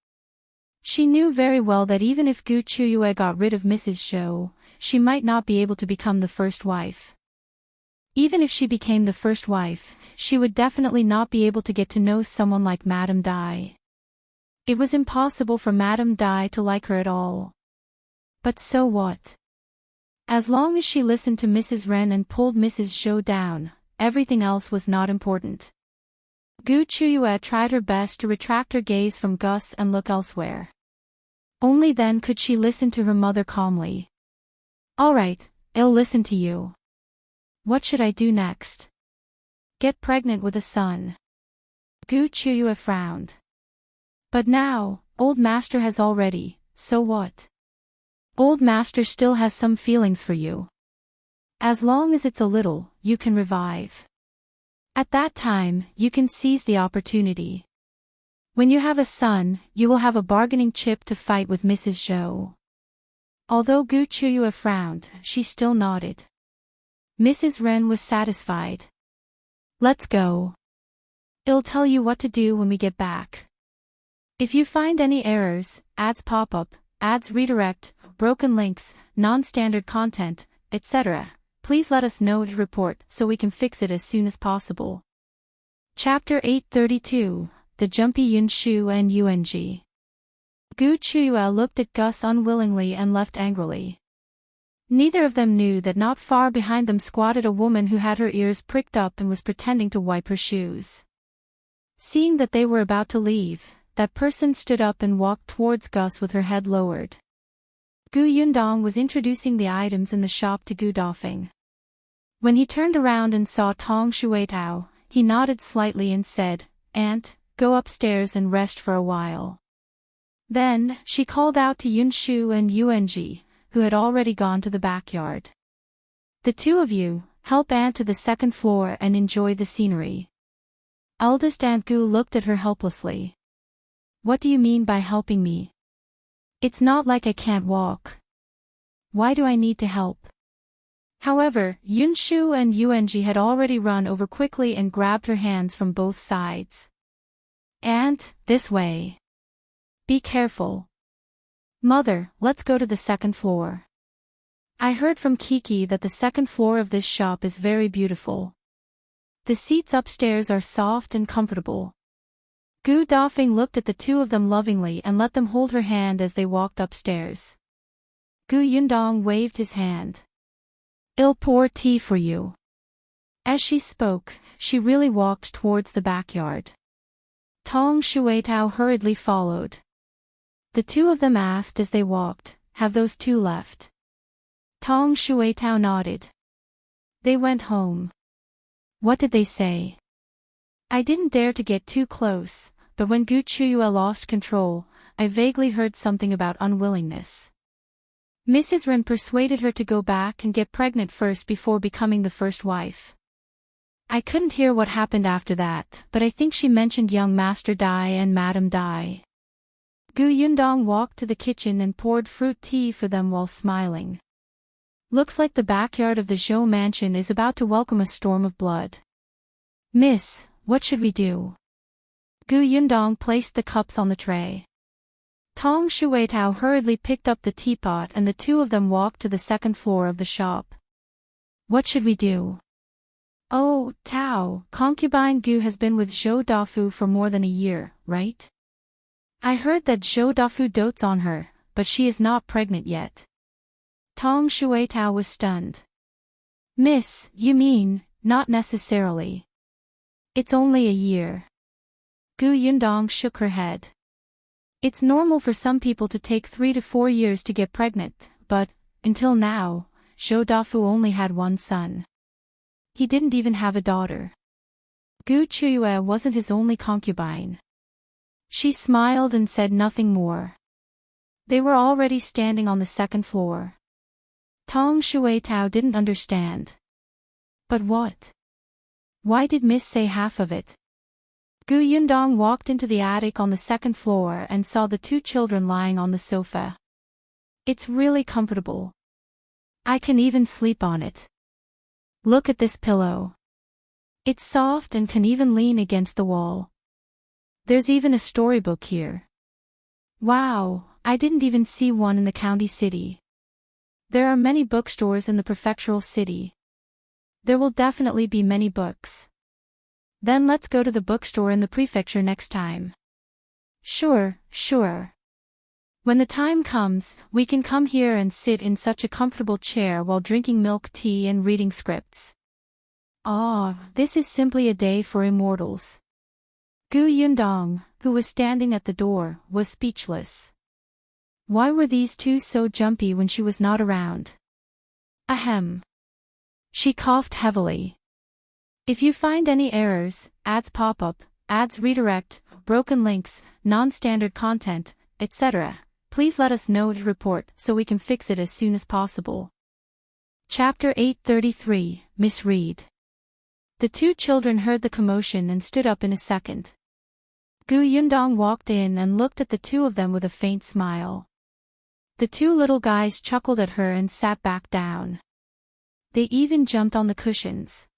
She knew very well that even if Qiuyue got rid of Mrs. Shao, she might not be able to become the first wife. Even if she became the first wife, she would definitely not be able to get to know someone like Madame Dai. It was impossible for Madame Dai to like her at all. But so what? As long as she listened to Mrs. Ren and pulled Mrs. Shao down, everything else was not important. Qiuyue tried her best to retract her gaze from Gus and look elsewhere. Only then could she listen to her mother calmly. All right, I'll listen to you. What should I do next? Get pregnant with a son. Qiuyue frowned. But now, old master has already, so what? Old master still has some feelings for you. As long as it's a little, you can revive. At that time, you can seize the opportunity. When you have a son, you will have a bargaining chip to fight with Mrs. Zhou. Although Qiuyue frowned, she still nodded. Mrs. Ren was satisfied. Let's go. I'll tell you what to do when we get back. If you find any errors, ads pop up, ads redirect, broken links, non-standard content, etc., please let us know to report so we can fix it as soon as possible. Chapter 832, The Jumpy Yunshu and Yuanzhi. Qiuyue looked at Gus unwillingly and left angrily. Neither of them knew that not far behind them squatted a woman who had her ears pricked up and was pretending to wipe her shoes. Seeing that they were about to leave, that person stood up and walked towards Gus with her head lowered. Yundong was introducing the items in the shop to Gu Dafeng. When he turned around and saw Tong Shuitao, he nodded slightly and said, "Aunt, go upstairs and rest for a while." Then, she called out to Yunshu and Yuanzhi, who had already gone to the backyard. "The two of you, help Aunt to the second floor and enjoy the scenery." Eldest Aunt Gu looked at her helplessly. "What do you mean by helping me? It's not like I can't walk. Why do I need to help?" However, Yunshu and Yuanzhi had already run over quickly and grabbed her hands from both sides. "Aunt, this way. Be careful. Mother, let's go to the second floor. I heard from Kiki that the second floor of this shop is very beautiful. The seats upstairs are soft and comfortable." Gu Dafeng looked at the two of them lovingly and let them hold her hand as they walked upstairs. Gu Yundong waved his hand. "I'll pour tea for you." As she spoke, she really walked towards the backyard. Tong Shuetao hurriedly followed. The two of them asked as they walked, "Have those two left?" Tong Shuetao nodded. "They went home." "What did they say?" "I didn't dare to get too close, but when Qiuyue lost control, I vaguely heard something about unwillingness. Mrs. Ren persuaded her to go back and get pregnant first before becoming the first wife. I couldn't hear what happened after that, but I think she mentioned young Master Dai and Madame Dai." Gu Yundong walked to the kitchen and poured fruit tea for them while smiling. "Looks like the backyard of the Zhou mansion is about to welcome a storm of blood. Miss, what should we do?" Gu Yundong placed the cups on the tray. Tong Shuetao hurriedly picked up the teapot and the two of them walked to the second floor of the shop. "What should we do?" "Oh, Tao, concubine Gu has been with Zhou Dafu for more than a year, right? I heard that Zhou Dafu dotes on her, but she is not pregnant yet." Tong Shuetao was stunned. "Miss, you mean, not necessarily. It's only a year." Gu Yundong shook her head. "It's normal for some people to take 3 to 4 years to get pregnant, but, until now, Zhou Dafu only had one son. He didn't even have a daughter. Gu Qiuyue wasn't his only concubine." She smiled and said nothing more. They were already standing on the second floor. Tong Shuetao didn't understand. "But what? Why did Miss say half of it?" Gu Yundong walked into the attic on the second floor and saw the two children lying on the sofa. "It's really comfortable. I can even sleep on it. Look at this pillow. It's soft and can even lean against the wall. There's even a storybook here. Wow, I didn't even see one in the county city. There are many bookstores in the prefectural city. There will definitely be many books. Then let's go to the bookstore in the prefecture next time." Sure. When the time comes, we can come here and sit in such a comfortable chair while drinking milk tea and reading scripts. This is simply a day for immortals." Gu Yundong, who was standing at the door, was speechless. Why were these two so jumpy when she was not around? Ahem. She coughed heavily. "If you find any errors, ads pop up, ads redirect, broken links, non-standard content, etc., please let us know to report so we can fix it as soon as possible." Chapter 833, Misread. The two children heard the commotion and stood up in a second. Gu Yundong walked in and looked at the two of them with a faint smile. The two little guys chuckled at her and sat back down. They even jumped on the cushions.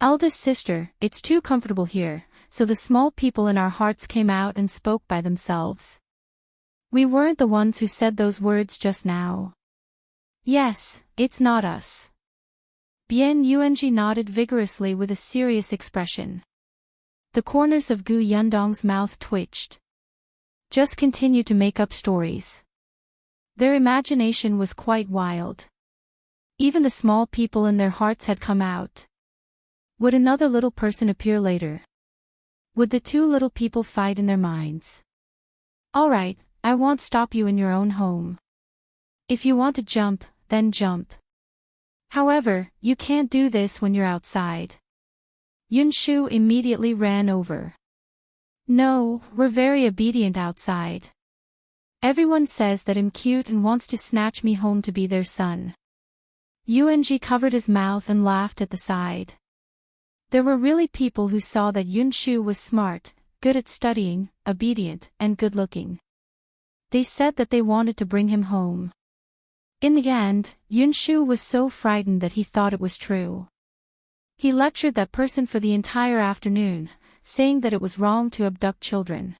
"Eldest sister, it's too comfortable here, so the small people in our hearts came out and spoke by themselves. We weren't the ones who said those words just now." "Yes, it's not us." Bian Yuanzhi nodded vigorously with a serious expression. The corners of Gu Yundong's mouth twitched. Just continue to make up stories. Their imagination was quite wild. Even the small people in their hearts had come out. Would another little person appear later? Would the two little people fight in their minds? "All right, I won't stop you in your own home. If you want to jump, then jump. However, you can't do this when you're outside." Yunshu immediately ran over. "No, we're very obedient outside. Everyone says that I'm cute and wants to snatch me home to be their son." Yuanzhi covered his mouth and laughed at the side. There were really people who saw that Yunshu was smart, good at studying, obedient, and good-looking. They said that they wanted to bring him home. In the end, Yunshu was so frightened that he thought it was true. He lectured that person for the entire afternoon, saying that it was wrong to abduct children.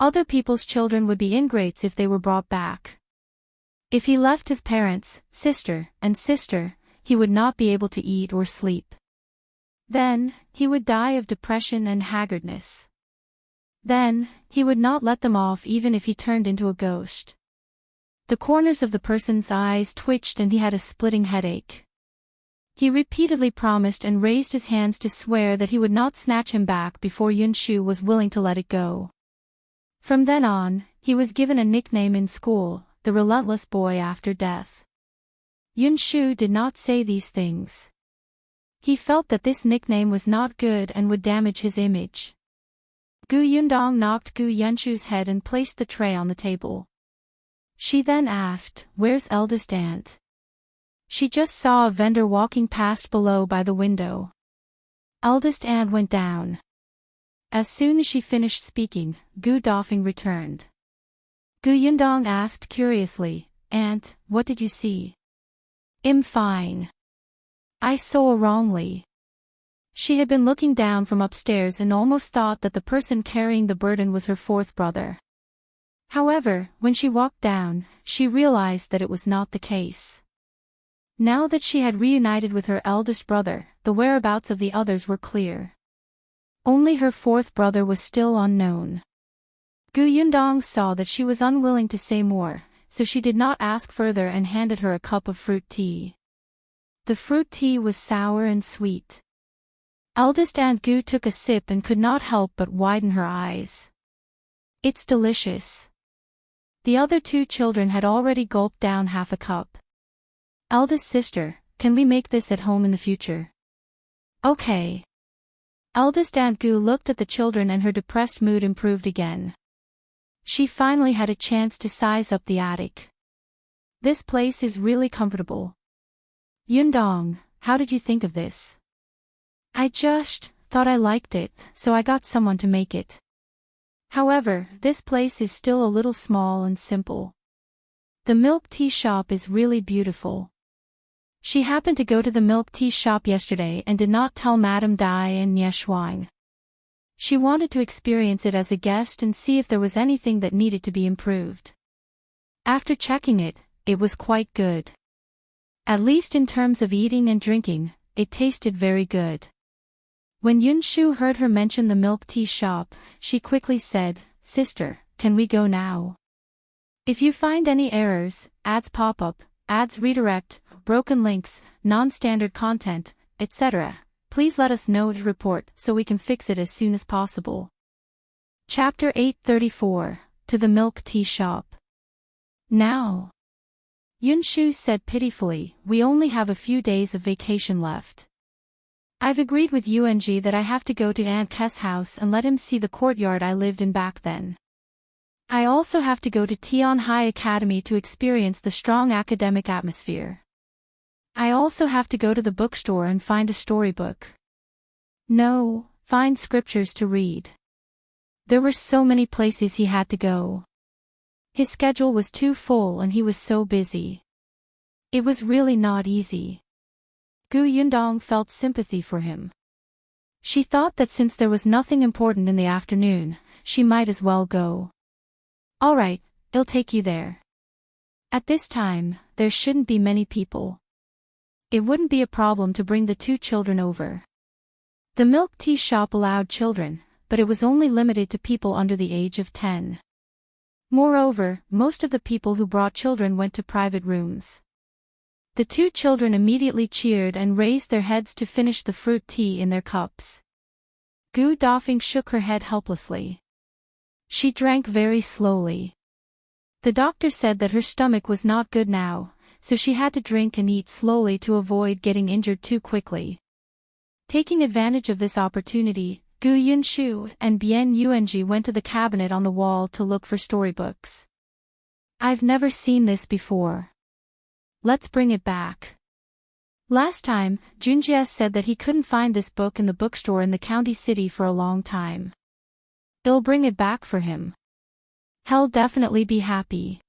Other people's children would be ingrates if they were brought back. If he left his parents, sister, he would not be able to eat or sleep. Then, he would die of depression and haggardness. Then, he would not let them off even if he turned into a ghost. The corners of the person's eyes twitched and he had a splitting headache. He repeatedly promised and raised his hands to swear that he would not snatch him back before Yunshu was willing to let it go. From then on, he was given a nickname in school, the relentless boy after death. Yunshu did not say these things. He felt that this nickname was not good and would damage his image. Yundong knocked Yunshu's head and placed the tray on the table. She then asked, "Where's eldest aunt?" She just saw a vendor walking past below by the window. Eldest aunt went down. As soon as she finished speaking, Gu Dafeng returned. Yundong asked curiously, "Aunt, what did you see?" "I'm fine. I saw wrongly." She had been looking down from upstairs and almost thought that the person carrying the burden was her fourth brother. However, when she walked down, she realized that it was not the case. Now that she had reunited with her eldest brother, the whereabouts of the others were clear. Only her fourth brother was still unknown. Yundong saw that she was unwilling to say more, so she did not ask further and handed her a cup of fruit tea. The fruit tea was sour and sweet. Eldest Aunt Gu took a sip and could not help but widen her eyes. "It's delicious." The other two children had already gulped down half a cup. "Eldest sister, can we make this at home in the future?" "Okay." Eldest Aunt Gu looked at the children and her depressed mood improved again. She finally had a chance to size up the attic. "This place is really comfortable." "Yundong, how did you think of this?" "I just thought I liked it, so I got someone to make it. However, this place is still a little small and simple. The milk tea shop is really beautiful." She happened to go to the milk tea shop yesterday and did not tell Madame Dai and Nie Shuang. She wanted to experience it as a guest and see if there was anything that needed to be improved. After checking it, it was quite good. At least in terms of eating and drinking, it tasted very good. When Yunshu heard her mention the milk tea shop, she quickly said, "Sister, can we go now? If you find any errors, ads pop up, ads redirect, broken links, non-standard content, etc., please let us know to report so we can fix it as soon as possible." Chapter 834, To the Milk Tea Shop. "Now," Yunshu said pitifully, "we only have a few days of vacation left. I've agreed with Yuanzhi that I have to go to Aunt Ke's house and let him see the courtyard I lived in back then. I also have to go to Tian High Academy to experience the strong academic atmosphere. I also have to go to the bookstore and find a storybook. No, find scriptures to read." There were so many places he had to go. His schedule was too full and he was so busy. It was really not easy. Yundong felt sympathy for him. She thought that since there was nothing important in the afternoon, she might as well go. "All right, I'll take you there. At this time, there shouldn't be many people. It wouldn't be a problem to bring the two children over." The milk tea shop allowed children, but it was only limited to people under the age of 10. Moreover, most of the people who brought children went to private rooms. The two children immediately cheered and raised their heads to finish the fruit tea in their cups. Gu Dafeng shook her head helplessly. She drank very slowly. The doctor said that her stomach was not good now, so she had to drink and eat slowly to avoid getting injured too quickly. Taking advantage of this opportunity, Gu Yunshu and Bian Yuanzhi went to the cabinet on the wall to look for storybooks. "I've never seen this before. Let's bring it back." Last time, Junjie said that he couldn't find this book in the bookstore in the county city for a long time. I'll bring it back for him. He'll definitely be happy.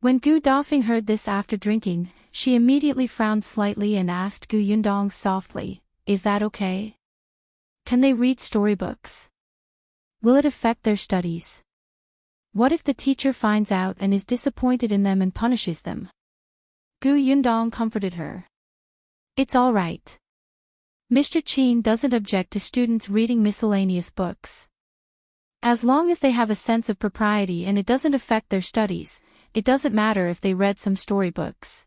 When Gu Dafeng heard this after drinking, she immediately frowned slightly and asked Gu Yundong softly, "Is that okay? Can they read storybooks? Will it affect their studies? What if the teacher finds out and is disappointed in them and punishes them?" Gu Yundong comforted her. "It's all right. Mr. Qin doesn't object to students reading miscellaneous books. As long as they have a sense of propriety and it doesn't affect their studies, it doesn't matter if they read some storybooks.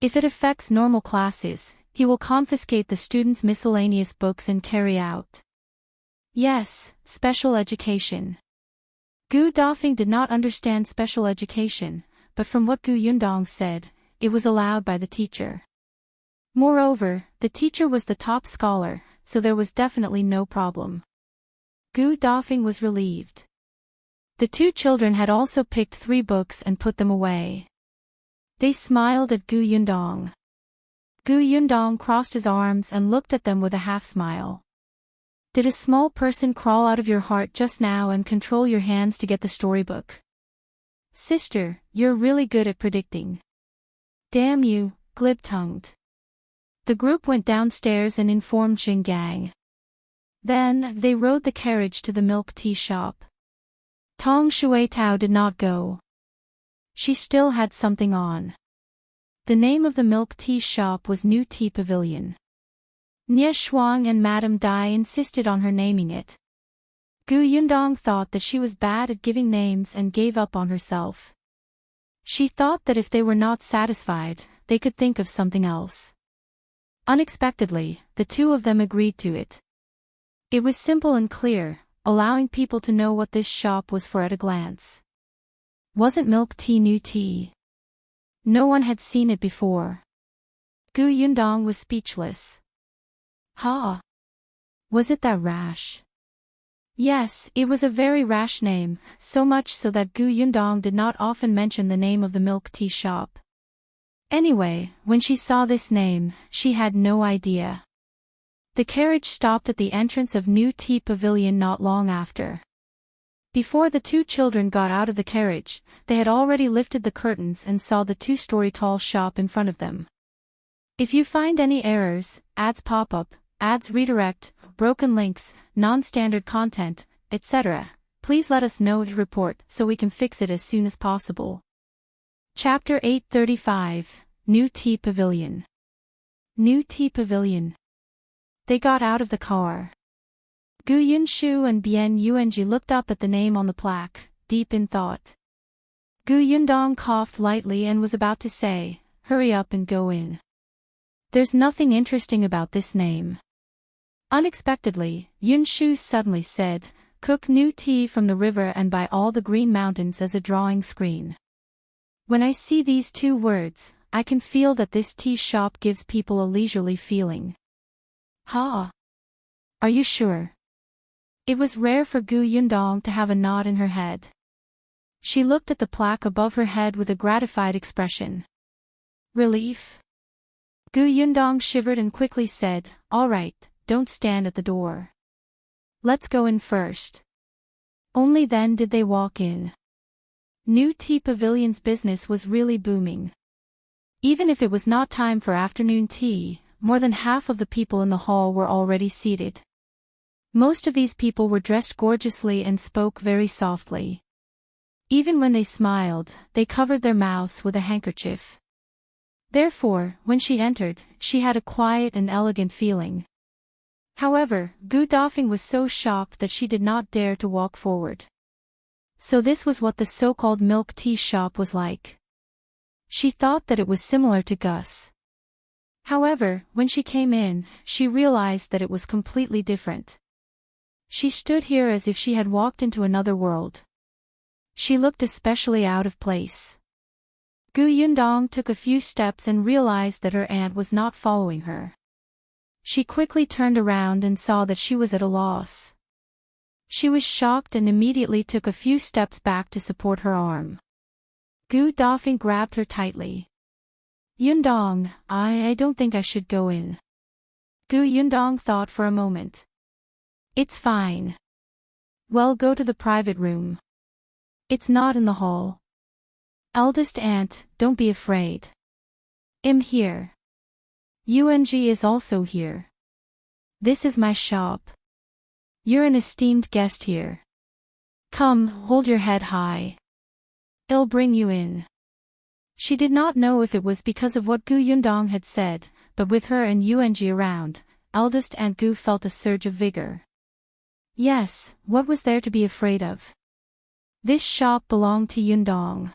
If it affects normal classes, he will confiscate the students' miscellaneous books and carry out." Yes, special education. Gu Dafeng did not understand special education, but from what Gu Yundong said, it was allowed by the teacher. Moreover, the teacher was the top scholar, so there was definitely no problem. Gu Dafeng was relieved. The two children had also picked 3 books and put them away. They smiled at Gu Yundong. Gu Yundong crossed his arms and looked at them with a half-smile. "Did a small person crawl out of your heart just now and control your hands to get the storybook? Sister, you're really good at predicting. Damn you, glib-tongued." The group went downstairs and informed Xingang. Then, they rode the carriage to the milk tea shop. Tong Shuitao did not go. She still had something on. The name of the milk tea shop was New Tea Pavilion. Nie Shuang and Madame Dai insisted on her naming it. Gu Yundong thought that she was bad at giving names and gave up on herself. She thought that if they were not satisfied, they could think of something else. Unexpectedly, the two of them agreed to it. It was simple and clear, allowing people to know what this shop was for at a glance. Wasn't milk tea new tea? No one had seen it before. Gu Yundong was speechless. Ha! Was it that rash? Yes, it was a very rash name, so much so that Gu Yundong did not often mention the name of the milk tea shop. Anyway, when she saw this name, she had no idea. The carriage stopped at the entrance of New Tea Pavilion not long after. Before the two children got out of the carriage, they had already lifted the curtains and saw the 2-story tall shop in front of them. If you find any errors, ads pop up, ads redirect, broken links, non-standard content, etc., please let us know to report so we can fix it as soon as possible. Chapter 835, New Tea Pavilion. New Tea Pavilion. They got out of the car. Gu Yunshu and Bian Yuanzhi looked up at the name on the plaque, deep in thought. Gu Yundong coughed lightly and was about to say, "Hurry up and go in. There's nothing interesting about this name." Unexpectedly, Yunshu suddenly said, "Cook new tea from the river and by all the green mountains as a drawing screen." When I see these 2 words, I can feel that this tea shop gives people a leisurely feeling. Ha! Are you sure? It was rare for Gu Yundong to have a nod in her head. She looked at the plaque above her head with a gratified expression. Relief? Gu Yundong shivered and quickly said, "All right, don't stand at the door. Let's go in first." Only then did they walk in. New Tea Pavilion's business was really booming. Even if it was not time for afternoon tea, more than half of the people in the hall were already seated. Most of these people were dressed gorgeously and spoke very softly. Even when they smiled, they covered their mouths with a handkerchief. Therefore, when she entered, she had a quiet and elegant feeling. However, Gu Dafeng was so shocked that she did not dare to walk forward. So this was what the so-called milk tea shop was like. She thought that it was similar to Gus. However, when she came in, she realized that it was completely different. She stood here as if she had walked into another world. She looked especially out of place. Gu Yundong took a few steps and realized that her aunt was not following her. She quickly turned around and saw that she was at a loss. She was shocked and immediately took a few steps back to support her arm. Gu Dafeng grabbed her tightly. "Yundong, I don't think I should go in." Gu Yundong thought for a moment. "It's fine. Well, go to the private room. It's not in the hall." Eldest aunt, don't be afraid. I'm here. Yuanzhi is also here. This is my shop. You're an esteemed guest here. Come, hold your head high. I'll bring you in. She did not know if it was because of what Yundong had said, but with her and Yuanzhi around, Eldest Aunt Gu felt a surge of vigor. Yes, what was there to be afraid of? This shop belonged to Yundong.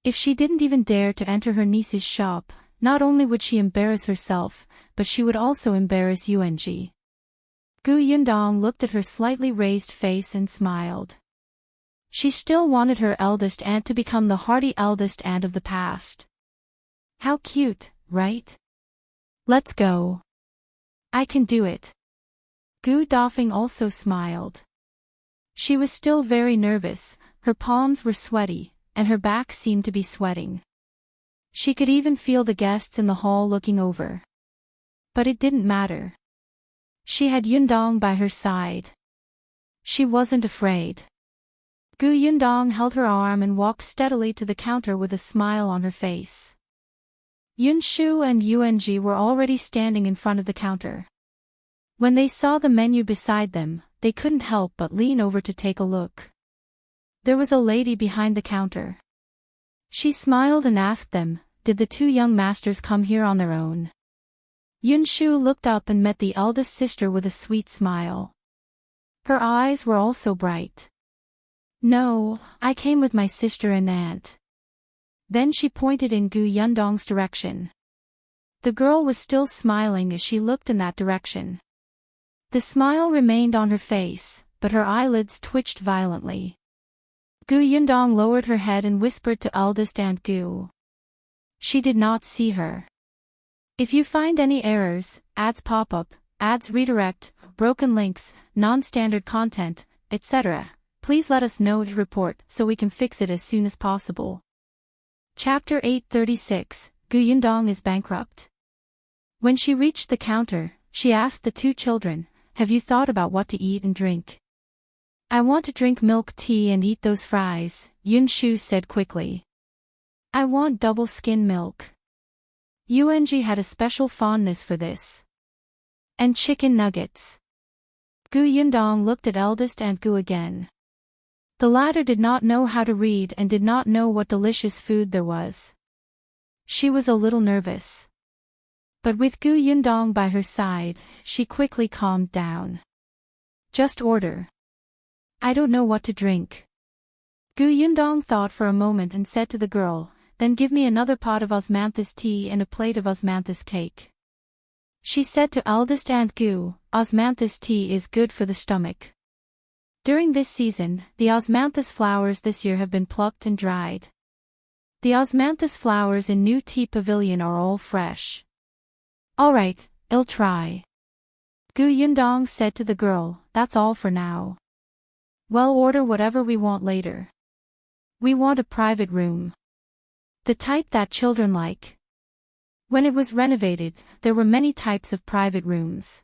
If she didn't even dare to enter her niece's shop, not only would she embarrass herself, but she would also embarrass Yuanzhi. Yundong looked at her slightly raised face and smiled. She still wanted her eldest aunt to become the hearty eldest aunt of the past. How cute, right? Let's go. I can do it. Gu Dafeng also smiled. She was still very nervous, her palms were sweaty, and her back seemed to be sweating. She could even feel the guests in the hall looking over. But it didn't matter. She had Yundong by her side. She wasn't afraid. Yundong held her arm and walked steadily to the counter with a smile on her face. Yunshu and Yuanzhi were already standing in front of the counter. When they saw the menu beside them, they couldn't help but lean over to take a look. There was a lady behind the counter. She smiled and asked them, "Did the two young masters come here on their own?" Yunshu looked up and met the eldest sister with a sweet smile. Her eyes were also bright. "No, I came with my sister and aunt." Then she pointed in Yundong's direction. The girl was still smiling as she looked in that direction. The smile remained on her face, but her eyelids twitched violently. Yundong lowered her head and whispered to eldest Aunt Gu. She did not see her. "If you find any errors, ads pop up, ads redirect, broken links, non-standard content, etc., please let us know to report so we can fix it as soon as possible." Chapter 836, Yundong is bankrupt. When she reached the counter, she asked the two children, "Have you thought about what to eat and drink?" "I want to drink milk tea and eat those fries," Yunshu said quickly. "I want double skim milk." Yuanzhi had a special fondness for this. "And chicken nuggets." Yundong looked at eldest Aunt Gu again. The latter did not know how to read and did not know what delicious food there was. She was a little nervous. But with Yundong by her side, she quickly calmed down. "Just order. I don't know what to drink." Yundong thought for a moment and said to the girl, "Then give me another pot of osmanthus tea and a plate of osmanthus cake." She said to eldest Aunt Gu, "Osmanthus tea is good for the stomach. During this season, the osmanthus flowers this year have been plucked and dried. The osmanthus flowers in new Tea Pavilion are all fresh." "All right, I'll try." Yundong said to the girl, "That's all for now. We'll order whatever we want later. We want a private room. The type that children like." When it was renovated, there were many types of private rooms.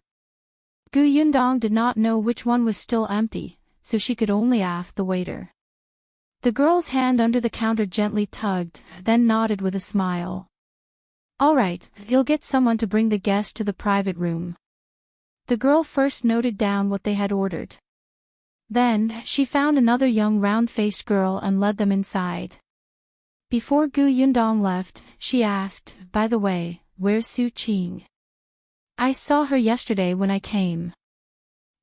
Yundong did not know which one was still empty, so she could only ask the waiter. The girl's hand under the counter gently tugged, then nodded with a smile. "All right, you'll get someone to bring the guest to the private room." The girl first noted down what they had ordered. Then, she found another young round-faced girl and led them inside. Before Yundong left, she asked, "By the way, where's Su Qing? I saw her yesterday when I came."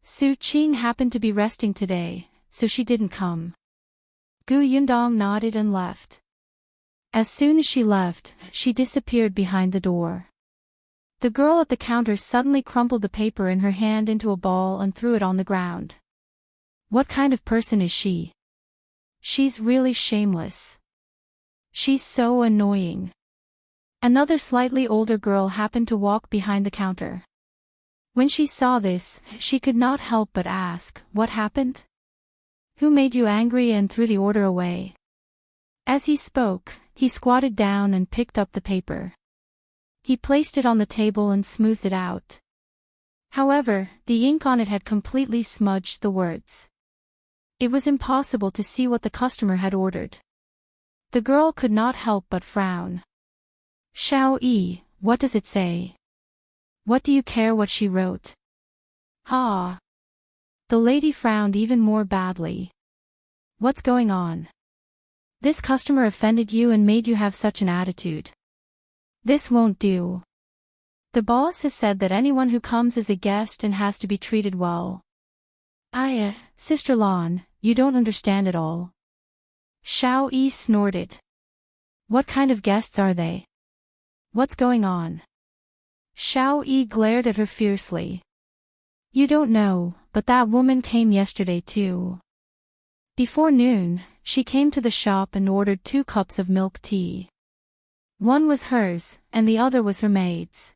"Su Qing happened to be resting today, so she didn't come." Yundong nodded and left. As soon as she left, she disappeared behind the door. The girl at the counter suddenly crumpled the paper in her hand into a ball and threw it on the ground. What kind of person is she? She's really shameless. She's so annoying. Another slightly older girl happened to walk behind the counter. When she saw this, she could not help but ask, "What happened? Who made you angry and threw the order away?" As he spoke, he squatted down and picked up the paper. He placed it on the table and smoothed it out. However, the ink on it had completely smudged the words. It was impossible to see what the customer had ordered. The girl could not help but frown. Shao Yi, what does it say? What do you care what she wrote? Ha! The lady frowned even more badly. What's going on? This customer offended you and made you have such an attitude. This won't do. The boss has said that anyone who comes is a guest and has to be treated well. Sister Lan, you don't understand at all. Shao Yi snorted. What kind of guests are they? What's going on? Shao Yi glared at her fiercely. You don't know, but that woman came yesterday too. Before noon, she came to the shop and ordered 2 cups of milk tea. One was hers, and the other was her maid's.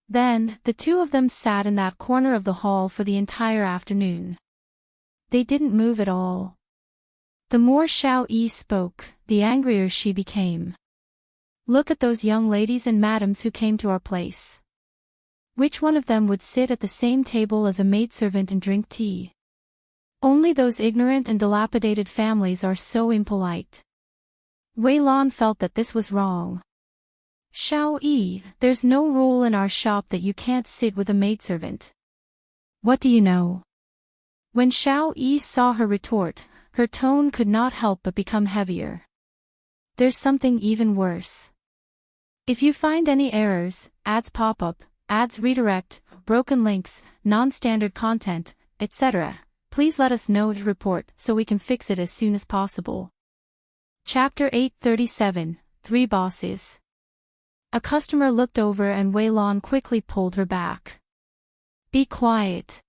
Then, the 2 of them sat in that corner of the hall for the entire afternoon. They didn't move at all. The more Shao Yi spoke, the angrier she became. Look at those young ladies and madams who came to our place. Which one of them would sit at the same table as a maidservant and drink tea? Only those ignorant and dilapidated families are so impolite. Wei Lan felt that this was wrong. Shao Yi, there's no rule in our shop that you can't sit with a maidservant. What do you know? When Shao Yi saw her retort, her tone could not help but become heavier. There's something even worse. If you find any errors, ads pop up, ads redirect, broken links, non-standard content, etc., please let us know to report so we can fix it as soon as possible. Chapter 837, 3 Bosses. A customer looked over and Wei Lan quickly pulled her back. Be quiet.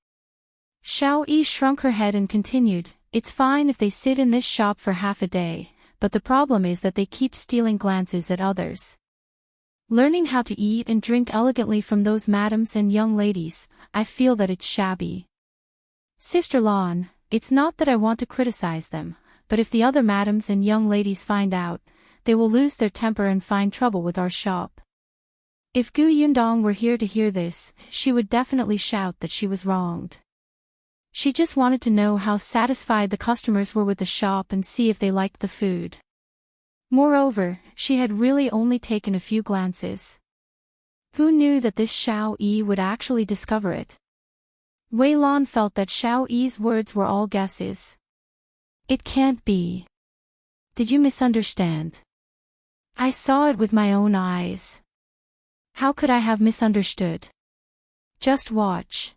Shao Yi shrunk her head and continued, it's fine if they sit in this shop for half a day, but the problem is that they keep stealing glances at others. Learning how to eat and drink elegantly from those madams and young ladies, I feel that it's shabby. Sister Lan, it's not that I want to criticize them, but if the other madams and young ladies find out, they will lose their temper and find trouble with our shop. If Gu Yundong were here to hear this, she would definitely shout that she was wronged. She just wanted to know how satisfied the customers were with the shop and see if they liked the food. Moreover, she had really only taken a few glances. Who knew that this Shao Yi would actually discover it? Wei Lan felt that Shao Yi's words were all guesses. It can't be. Did you misunderstand? I saw it with my own eyes. How could I have misunderstood? Just watch.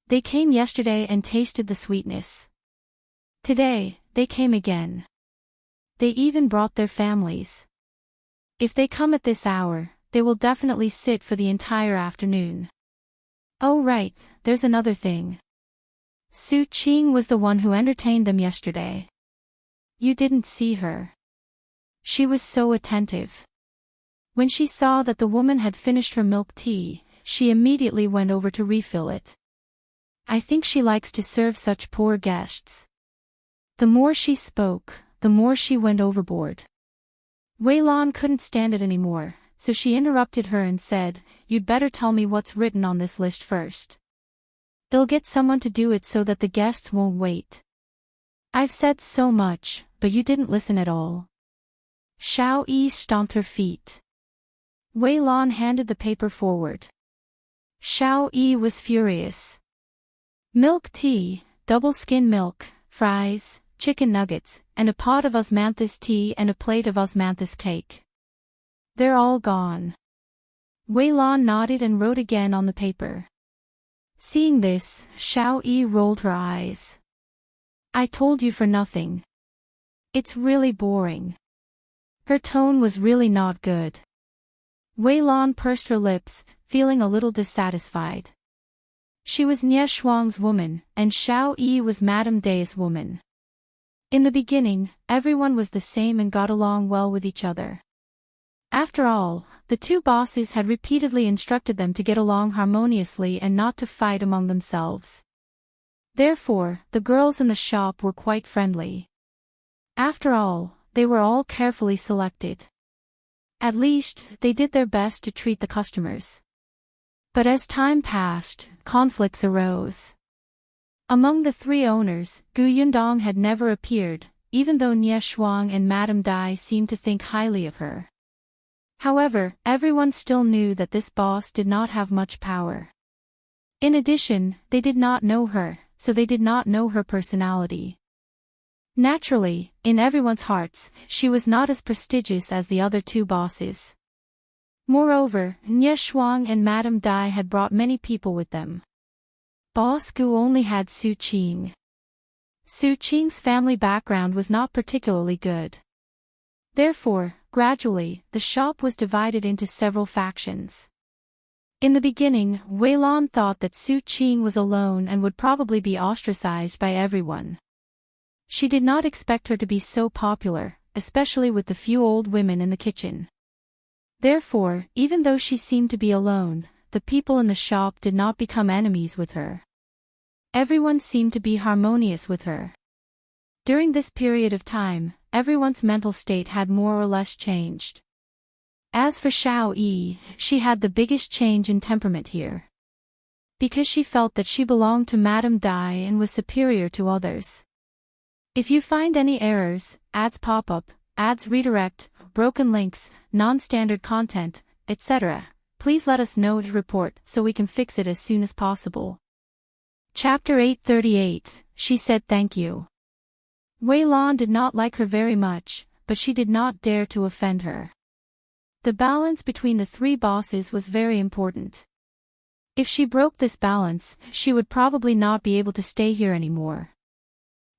They came yesterday and tasted the sweetness. Today, they came again. They even brought their families. If they come at this hour, they will definitely sit for the entire afternoon. Oh right, there's another thing. Su Qing was the one who entertained them yesterday. You didn't see her. She was so attentive. When she saw that the woman had finished her milk tea, she immediately went over to refill it. I think she likes to serve such poor guests. The more she spoke, the more she went overboard. Wei Lan couldn't stand it anymore, so she interrupted her and said, You'd better tell me what's written on this list first. I'll get someone to do it so that the guests won't wait. I've said so much, but you didn't listen at all. Shao Yi stomped her feet. Wei Lan handed the paper forward. Shao Yi was furious. Milk tea, double skim milk, fries, chicken nuggets, and a pot of osmanthus tea and a plate of osmanthus cake. They're all gone. Wei Lan nodded and wrote again on the paper. Seeing this, Shao Yi rolled her eyes. I told you for nothing. It's really boring. Her tone was really not good. Wei Lan pursed her lips, feeling a little dissatisfied. She was Nie Shuang's woman, and Shao Yi was Madame Day's woman. In the beginning, everyone was the same and got along well with each other. After all, the 2 bosses had repeatedly instructed them to get along harmoniously and not to fight among themselves. Therefore, the girls in the shop were quite friendly. After all, they were all carefully selected. At least, they did their best to treat the customers. But as time passed, conflicts arose. Among the 3 owners, Gu Yundong had never appeared, even though Nie Shuang and Madame Dai seemed to think highly of her. However, everyone still knew that this boss did not have much power. In addition, they did not know her, so they did not know her personality. Naturally, in everyone's hearts, she was not as prestigious as the other two bosses. Moreover, Nie Shuang and Madame Dai had brought many people with them. Boss Gu only had Su Qing. Su Qing's family background was not particularly good. Therefore, gradually, the shop was divided into several factions. In the beginning, Wei Lan thought that Su Qing was alone and would probably be ostracized by everyone. She did not expect her to be so popular, especially with the few old women in the kitchen. Therefore, even though she seemed to be alone, the people in the shop did not become enemies with her. Everyone seemed to be harmonious with her. During this period of time, everyone's mental state had more or less changed. As for Shao Yi, she had the biggest change in temperament here. Because she felt that she belonged to Madame Dai and was superior to others. If you find any errors, ads pop up, ads redirect, broken links, non-standard content, etc., please let us know to report so we can fix it as soon as possible. Chapter 838, She said thank you. Wei Lan did not like her very much, but she did not dare to offend her. The balance between the three bosses was very important. If she broke this balance, she would probably not be able to stay here anymore.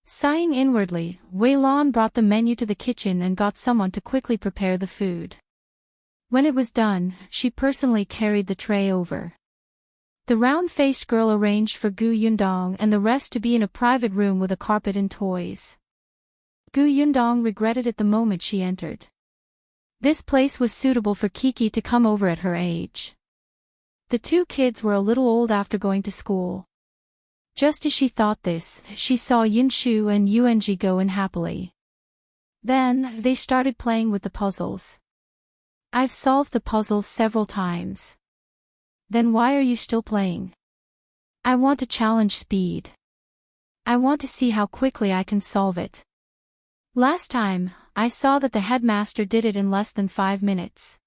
Sighing inwardly, Wei Lan brought the menu to the kitchen and got someone to quickly prepare the food. When it was done, she personally carried the tray over. The round-faced girl arranged for Gu Yundong and the rest to be in a private room with a carpet and toys. Gu Yundong regretted it the moment she entered. This place was suitable for Kiki to come over at her age. The two kids were a little old after going to school. Just as she thought this, she saw Yunshu and Yuanzhi go in happily. Then, they started playing with the puzzles. I've solved the puzzles several times. Then why are you still playing? I want to challenge speed. I want to see how quickly I can solve it. Last time, I saw that the headmaster did it in less than 5 minutes.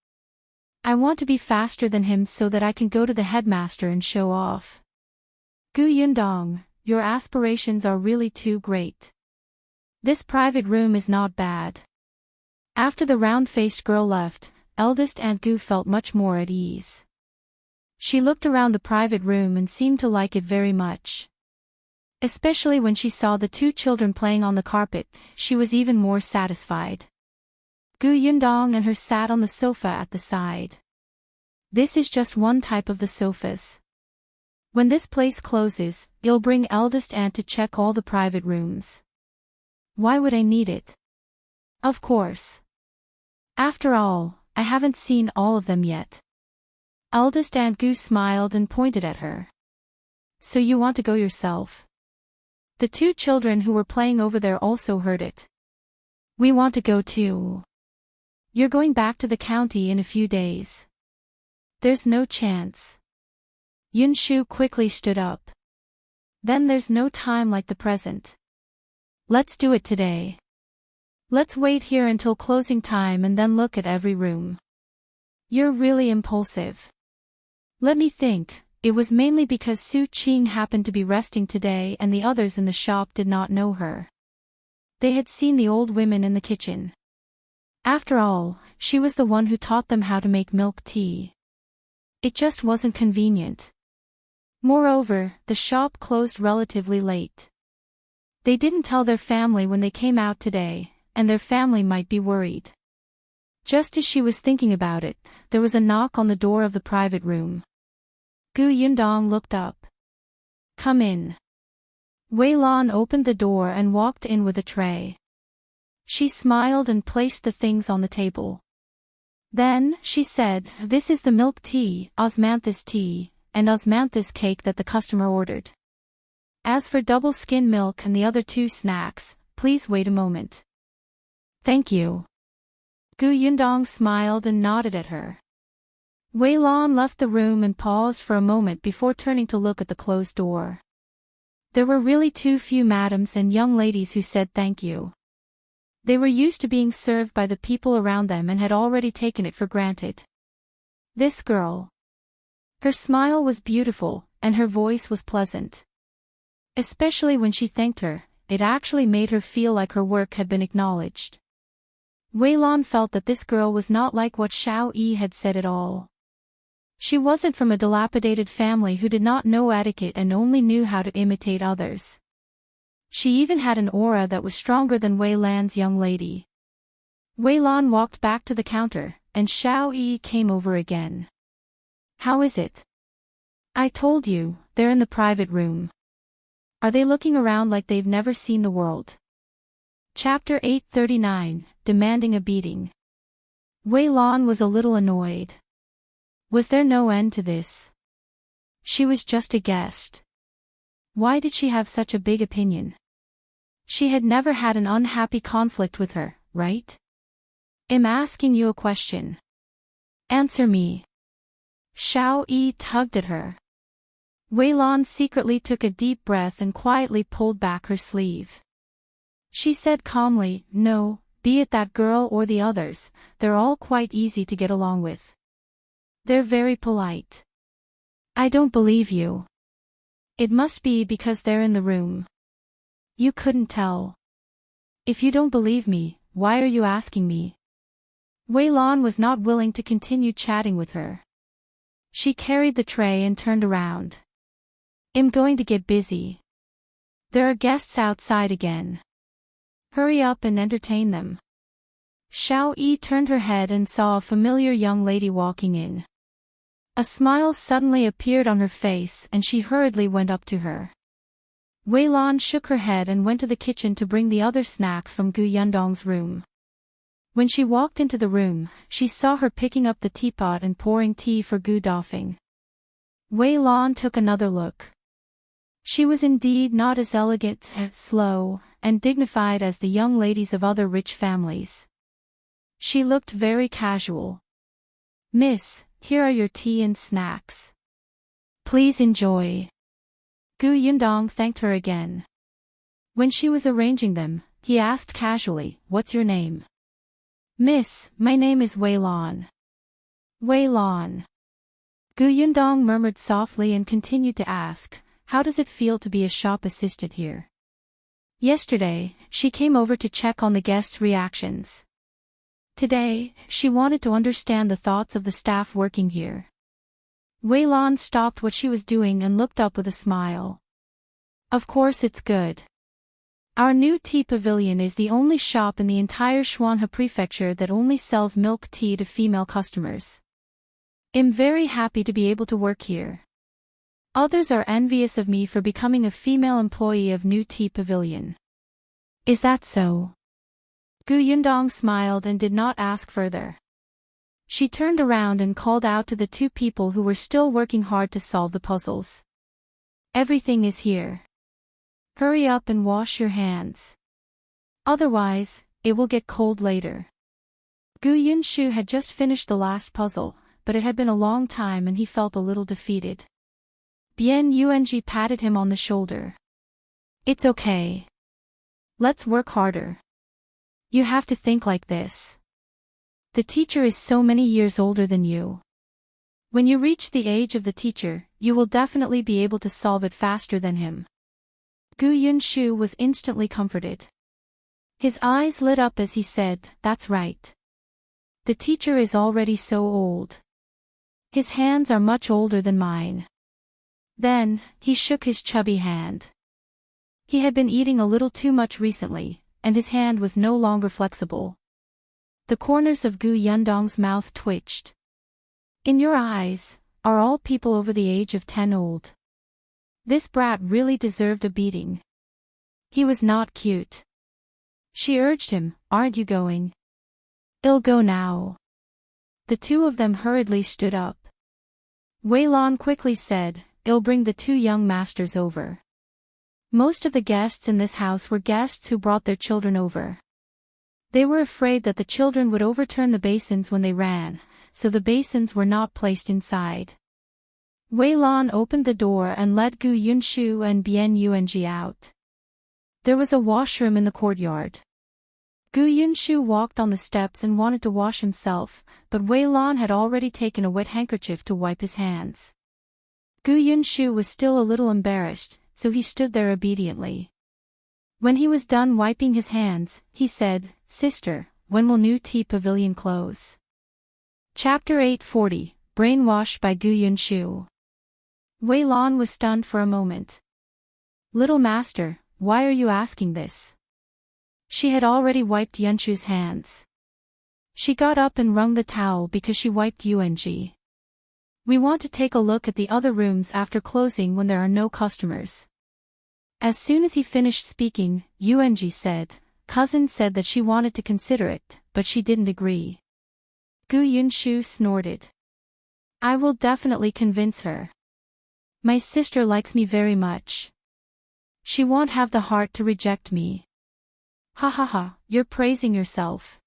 I want to be faster than him so that I can go to the headmaster and show off. Gu Yundong, your aspirations are really too great. This private room is not bad. After the round-faced girl left, Eldest and Gu felt much more at ease. She looked around the private room and seemed to like it very much. Especially when she saw the two children playing on the carpet, she was even more satisfied. Gu Yundong and her sat on the sofa at the side. This is just one type of the sofas. When this place closes, you'll bring Eldest Aunt to check all the private rooms. Why would I need it? Of course. After all, I haven't seen all of them yet. Eldest Aunt Gu smiled and pointed at her. So you want to go yourself? The two children who were playing over there also heard it. We want to go too. You're going back to the county in a few days. There's no chance. Yunshu quickly stood up. Then there's no time like the present. Let's do it today. Let's wait here until closing time and then look at every room. You're really impulsive. Let me think, it was mainly because Su Qing happened to be resting today and the others in the shop did not know her. They had seen the old women in the kitchen. After all, she was the one who taught them how to make milk tea. It just wasn't convenient. Moreover, the shop closed relatively late. They didn't tell their family when they came out today, and their family might be worried. Just as she was thinking about it, there was a knock on the door of the private room. Gu Yundong looked up. Come in. Wei Lan opened the door and walked in with a tray. She smiled and placed the things on the table. Then, she said, this is the milk tea, osmanthus tea, and osmanthus cake that the customer ordered. As for double skim milk and the other two snacks, please wait a moment. Thank you. Gu Yundong smiled and nodded at her. Wei Lan left the room and paused for a moment before turning to look at the closed door. There were really too few madams and young ladies who said thank you. They were used to being served by the people around them and had already taken it for granted. This girl. Her smile was beautiful, and her voice was pleasant. Especially when she thanked her, it actually made her feel like her work had been acknowledged. Weilon felt that this girl was not like what Shao had said at all. She wasn't from a dilapidated family who did not know etiquette and only knew how to imitate others. She even had an aura that was stronger than Wei Lan's young lady. Wei Lan walked back to the counter, and Shao came over again. How is it? I told you, they're in the private room. Are they looking around like they've never seen the world? Chapter 839, Demanding a Beating. Wei Lan was a little annoyed. Was there no end to this? She was just a guest. Why did she have such a big opinion? She had never had an unhappy conflict with her, right? I'm asking you a question. Answer me. Shao tugged at her. Wei Lan secretly took a deep breath and quietly pulled back her sleeve. She said calmly, no, be it that girl or the others, they're all quite easy to get along with. They're very polite. I don't believe you. It must be because they're in the room. You couldn't tell. If you don't believe me, why are you asking me? Wei Lan was not willing to continue chatting with her. She carried the tray and turned around. I'm going to get busy. There are guests outside again. Hurry up and entertain them. Shao turned her head and saw a familiar young lady walking in. A smile suddenly appeared on her face and she hurriedly went up to her. Wei Lan shook her head and went to the kitchen to bring the other snacks from Gu Yundong's room. When she walked into the room, she saw her picking up the teapot and pouring tea for Gu doffing. Wei Lan took another look. She was indeed not as elegant, slow, and dignified as the young ladies of other rich families. She looked very casual. Miss, here are your tea and snacks. Please enjoy. Gu Yundong thanked her again. When she was arranging them, he asked casually, what's your name? Miss, my name is Wei Lan. Wei Lan. Gu Yundong murmured softly and continued to ask, how does it feel to be a shop assistant here? Yesterday, she came over to check on the guests' reactions. Today, she wanted to understand the thoughts of the staff working here. Wei Lan stopped what she was doing and looked up with a smile. Of course it's good. Our new Tea Pavilion is the only shop in the entire Xuanhe prefecture that only sells milk tea to female customers. I'm very happy to be able to work here. Others are envious of me for becoming a female employee of new Tea Pavilion. Is that so? Gu Yundong smiled and did not ask further. She turned around and called out to the two people who were still working hard to solve the puzzles. Everything is here. Hurry up and wash your hands. Otherwise, it will get cold later. Gu Yunshu had just finished the last puzzle, but it had been a long time and he felt a little defeated. Bian Yuanzhi patted him on the shoulder. It's okay. Let's work harder. You have to think like this. The teacher is so many years older than you. When you reach the age of the teacher, you will definitely be able to solve it faster than him. Gu Yunshu was instantly comforted. His eyes lit up as he said, that's right. The teacher is already so old. His hands are much older than mine. Then, he shook his chubby hand. He had been eating a little too much recently, and his hand was no longer flexible. The corners of Gu Yundong's mouth twitched. In your eyes, are all people over the age of 10 old? This brat really deserved a beating. He was not cute. She urged him, aren't you going? I'll go now. The two of them hurriedly stood up. Wei Lan quickly said, I'll bring the two young masters over. Most of the guests in this house were guests who brought their children over. They were afraid that the children would overturn the basins when they ran, so the basins were not placed inside. Wei Lan opened the door and let Gu Yunshu and Bian Yuanzhi out. There was a washroom in the courtyard. Gu Yunshu walked on the steps and wanted to wash himself, but Wei Lan had already taken a wet handkerchief to wipe his hands. Yunshu was still a little embarrassed, so he stood there obediently. When he was done wiping his hands, he said, "Sister, when will new Tea Pavilion close?" Chapter 840, Brainwashed by Yunshu. Wei Lan was stunned for a moment. "Little master, why are you asking this?" She had already wiped Yunshu's hands. She got up and wrung the towel because she wiped Yuanzhi. "We want to take a look at the other rooms after closing when there are no customers." As soon as he finished speaking, Yuanzhi said, "Cousin said that she wanted to consider it, but she didn't agree." Yunshu snorted. "I will definitely convince her. My sister likes me very much. She won't have the heart to reject me." "Ha ha ha, you're praising yourself.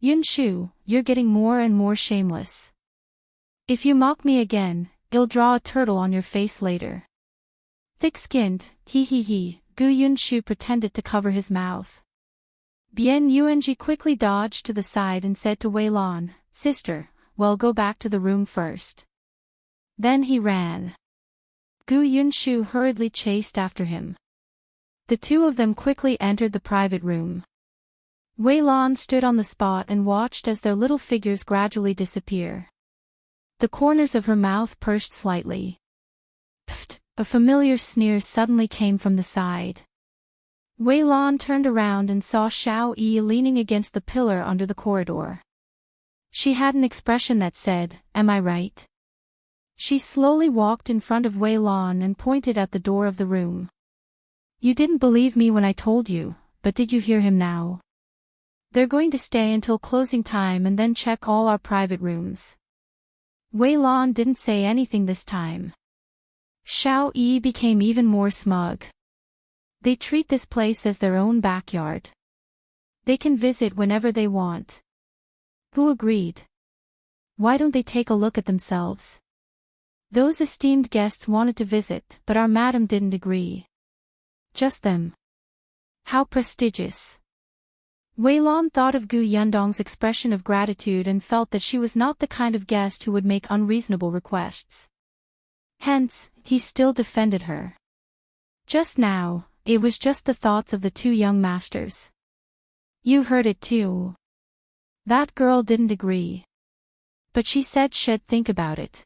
Yunshu, you're getting more and more shameless. If you mock me again, I'll draw a turtle on your face later." Thick-skinned, he, Yunshu pretended to cover his mouth. Bian Yuanzhi quickly dodged to the side and said to Wei Lan, "Sister, well, go back to the room first." Then he ran. Yunshu hurriedly chased after him. The two of them quickly entered the private room. Wei Lan stood on the spot and watched as their little figures gradually disappear. The corners of her mouth pursed slightly. Pfft, a familiar sneer suddenly came from the side. Wei Lan turned around and saw Shao leaning against the pillar under the corridor. She had an expression that said, "Am I right?" She slowly walked in front of Wei Lan and pointed at the door of the room. "You didn't believe me when I told you, but did you hear him now? They're going to stay until closing time and then check all our private rooms." Wei Lan didn't say anything this time. Shao became even more smug. They treat this place as their own backyard. They can visit whenever they want. Who agreed? Why don't they take a look at themselves? Those esteemed guests wanted to visit, but our madam didn't agree. Just them. How prestigious. Wei Lan thought of Yundong's expression of gratitude and felt that she was not the kind of guest who would make unreasonable requests. Hence, he still defended her. Just now, it was just the thoughts of the two young masters. "You heard it too. That girl didn't agree. But she said she'd think about it.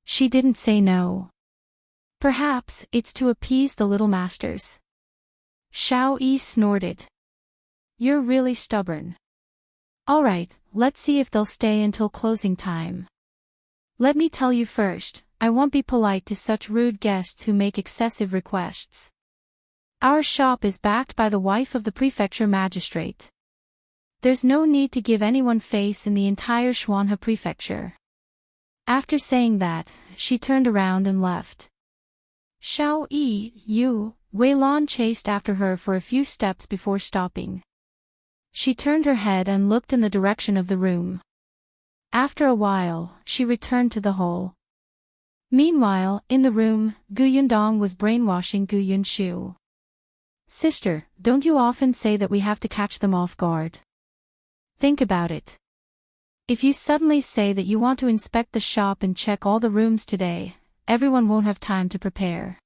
She didn't say no. Perhaps it's to appease the little masters." Shao snorted. "You're really stubborn. All right, let's see if they'll stay until closing time. Let me tell you first, I won't be polite to such rude guests who make excessive requests. Our shop is backed by the wife of the prefecture magistrate. There's no need to give anyone face in the entire Shuanhe prefecture." After saying that, she turned around and left. "Shao Wei Lan chased after her for a few steps before stopping. She turned her head and looked in the direction of the room. After a while, she returned to the hall. Meanwhile, in the room, Yundong was brainwashing Yunshu. "Sister, don't you often say that we have to catch them off guard? Think about it. If you suddenly say that you want to inspect the shop and check all the rooms today, everyone won't have time to prepare.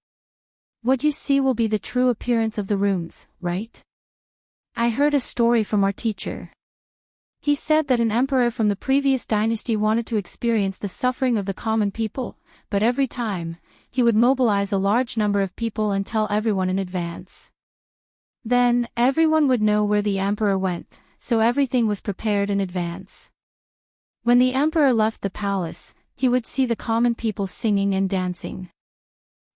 What you see will be the true appearance of the rooms, right? I heard a story from our teacher. He said that an emperor from the previous dynasty wanted to experience the suffering of the common people, but every time, he would mobilize a large number of people and tell everyone in advance. Then, everyone would know where the emperor went, so everything was prepared in advance. When the emperor left the palace, he would see the common people singing and dancing.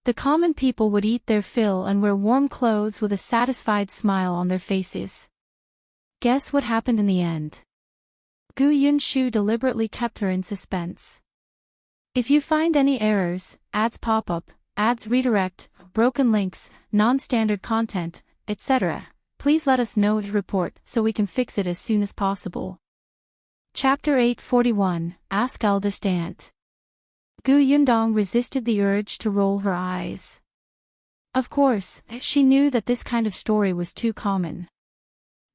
The common people would eat their fill and wear warm clothes with a satisfied smile on their faces. Guess what happened in the end? Yunshu deliberately kept her in suspense. If you find any errors, ads pop up, ads redirect, broken links, non-standard content, etc., please let us know to report so we can fix it as soon as possible. Chapter 841, Ask Eldest Aunt. Yundong resisted the urge to roll her eyes. Of course, she knew that this kind of story was too common.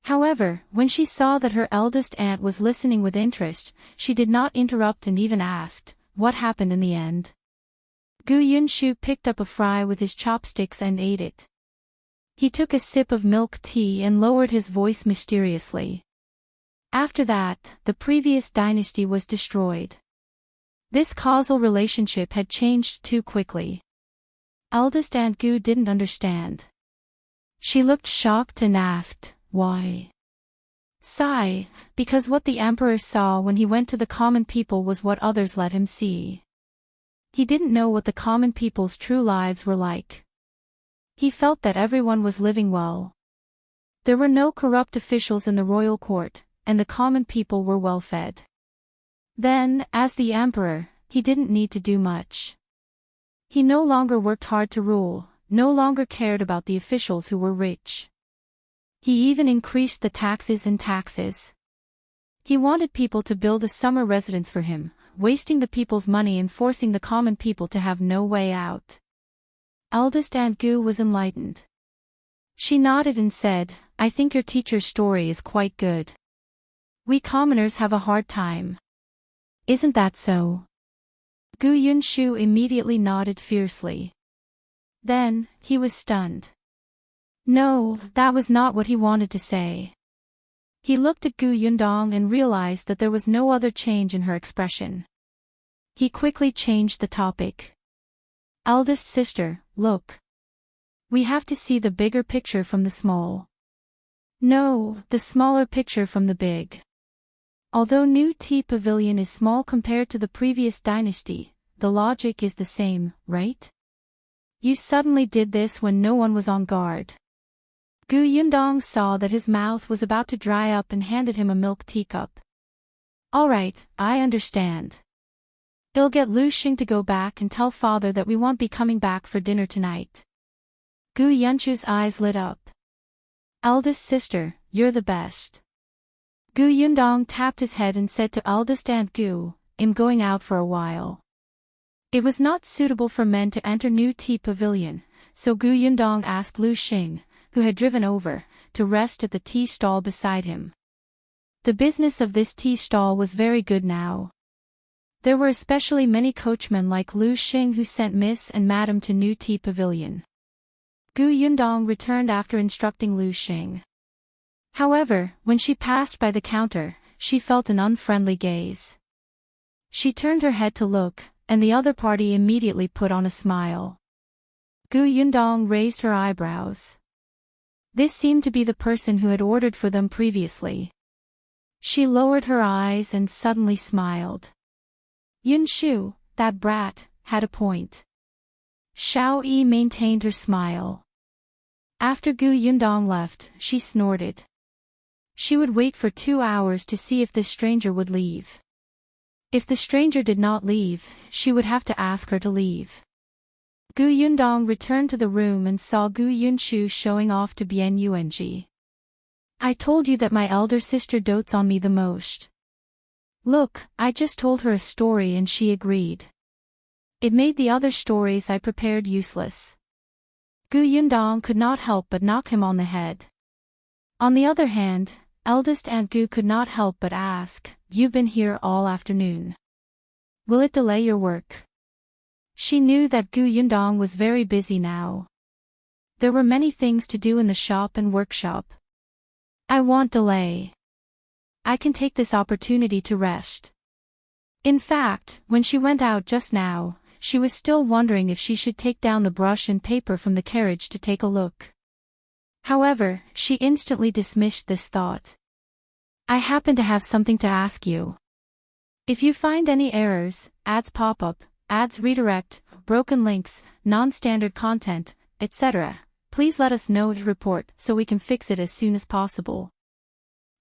However, when she saw that her eldest aunt was listening with interest, she did not interrupt and even asked, "What happened in the end?" Yunshu picked up a fry with his chopsticks and ate it. He took a sip of milk tea and lowered his voice mysteriously. After that, the previous dynasty was destroyed. This causal relationship had changed too quickly. Eldest Aunt Gu didn't understand. She looked shocked and asked, "Why?" Sigh, because what the emperor saw when he went to the common people was what others let him see. He didn't know what the common people's true lives were like. He felt that everyone was living well. There were no corrupt officials in the royal court, and the common people were well fed. Then, as the emperor, he didn't need to do much. He no longer worked hard to rule, no longer cared about the officials who were rich. He even increased the taxes and taxes. He wanted people to build a summer residence for him, wasting the people's money and forcing the common people to have no way out. Eldest Aunt Gu was enlightened. She nodded and said, "I think your teacher's story is quite good. We commoners have a hard time. Isn't that so?" Yunshu immediately nodded fiercely. Then, he was stunned. No, that was not what he wanted to say. He looked at Yundong and realized that there was no other change in her expression. He quickly changed the topic. "Eldest sister, look. We have to see the bigger picture from the small." "No, the smaller picture from the big. Although new Tea Pavilion is small compared to the previous dynasty, the logic is the same, right? You suddenly did this when no one was on guard." Yundong saw that his mouth was about to dry up and handed him a milk teacup. "All right, I understand. I'll get Xiong to go back and tell father that we won't be coming back for dinner tonight." Yunshu's eyes lit up. "Eldest sister, you're the best." Yundong tapped his head and said to Eldest Aunt Gu, "I'm going out for a while." It was not suitable for men to enter new Tea Pavilion, so Yundong asked Xiong, who had driven over, to rest at the tea stall beside him. The business of this tea stall was very good now. There were especially many coachmen like Xiong who sent Miss and Madam to new Tea Pavilion. Yundong returned after instructing Xiong. However, when she passed by the counter, she felt an unfriendly gaze. She turned her head to look, and the other party immediately put on a smile. Yundong raised her eyebrows. This seemed to be the person who had ordered for them previously. She lowered her eyes and suddenly smiled. Yunshu, that brat, had a point. Shao maintained her smile. After Yundong left, she snorted. She would wait for 2 hours to see if this stranger would leave. If the stranger did not leave, she would have to ask her to leave. Yundong returned to the room and saw Yunshu showing off to Bian Yuanzhi. "I told you that my elder sister dotes on me the most. Look, I just told her a story and she agreed. It made the other stories I prepared useless." Yundong could not help but knock him on the head. On the other hand, Eldest Aunt Gu could not help but ask, "You've been here all afternoon. Will it delay your work?" She knew that Yundong was very busy now. There were many things to do in the shop and workshop. "I won't delay. I can take this opportunity to rest." In fact, when she went out just now, she was still wondering if she should take down the brush and paper from the carriage to take a look. However, she instantly dismissed this thought. "I happen to have something to ask you. If you find any errors, ads pop up, ads redirect, broken links, non-standard content, etc., please let us know to report so we can fix it as soon as possible."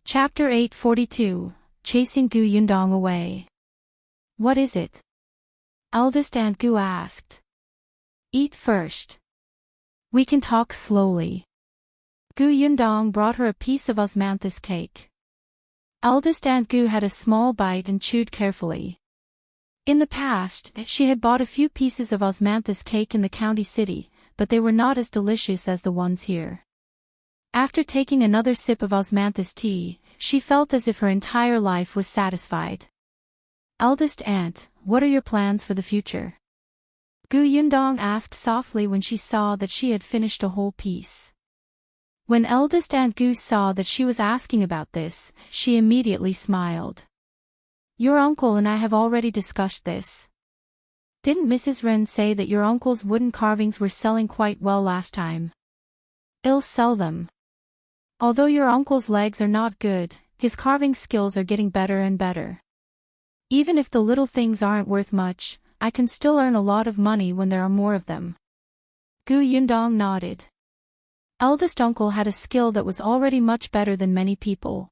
Chapter 842, Chasing Yundong Away. "What is it?" Eldest Aunt Gu asked. "Eat first. We can talk slowly." Yundong brought her a piece of osmanthus cake. Eldest Aunt Gu had a small bite and chewed carefully. In the past, she had bought a few pieces of osmanthus cake in the county city, but they were not as delicious as the ones here. After taking another sip of osmanthus tea, she felt as if her entire life was satisfied. Eldest aunt, what are your plans for the future? Yundong asked softly when she saw that she had finished a whole piece. When eldest Aunt Gu saw that she was asking about this, she immediately smiled. Your uncle and I have already discussed this. Didn't Mrs. Ren say that your uncle's wooden carvings were selling quite well last time? I'll sell them. Although your uncle's legs are not good, his carving skills are getting better and better. Even if the little things aren't worth much, I can still earn a lot of money when there are more of them. Yundong nodded. Eldest uncle had a skill that was already much better than many people.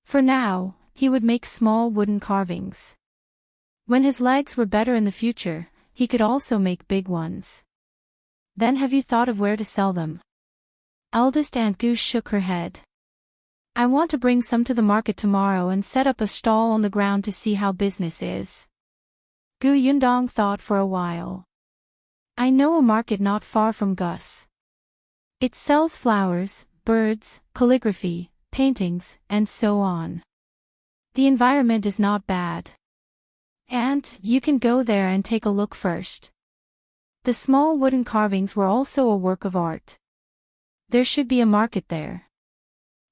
For now, he would make small wooden carvings. When his legs were better in the future, he could also make big ones. Then have you thought of where to sell them? Eldest Aunt Gu shook her head. I want to bring some to the market tomorrow and set up a stall on the ground to see how business is. Yundong thought for a while. I know a market not far from Gus. It sells flowers, birds, calligraphy, paintings, and so on. The environment is not bad. And you can go there and take a look first. The small wooden carvings were also a work of art. There should be a market there.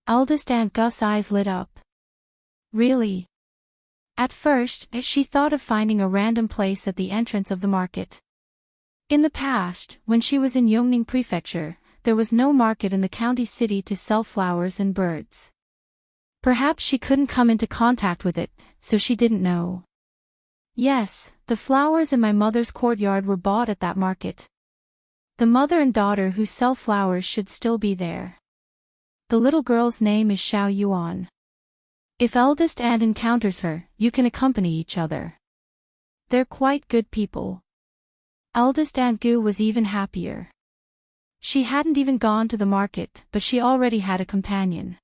Eldest Aunt Gus' eyes lit up. Really? At first, she thought of finding a random place at the entrance of the market. In the past, when she was in Yongning Prefecture, there was no market in the county city to sell flowers and birds. Perhaps she couldn't come into contact with it, so she didn't know. Yes, the flowers in my mother's courtyard were bought at that market. The mother and daughter who sell flowers should still be there. The little girl's name is Shao Yuan. If eldest aunt encounters her, you can accompany each other. They're quite good people. Eldest Aunt Gu was even happier. She hadn't even gone to the market, but she already had a companion.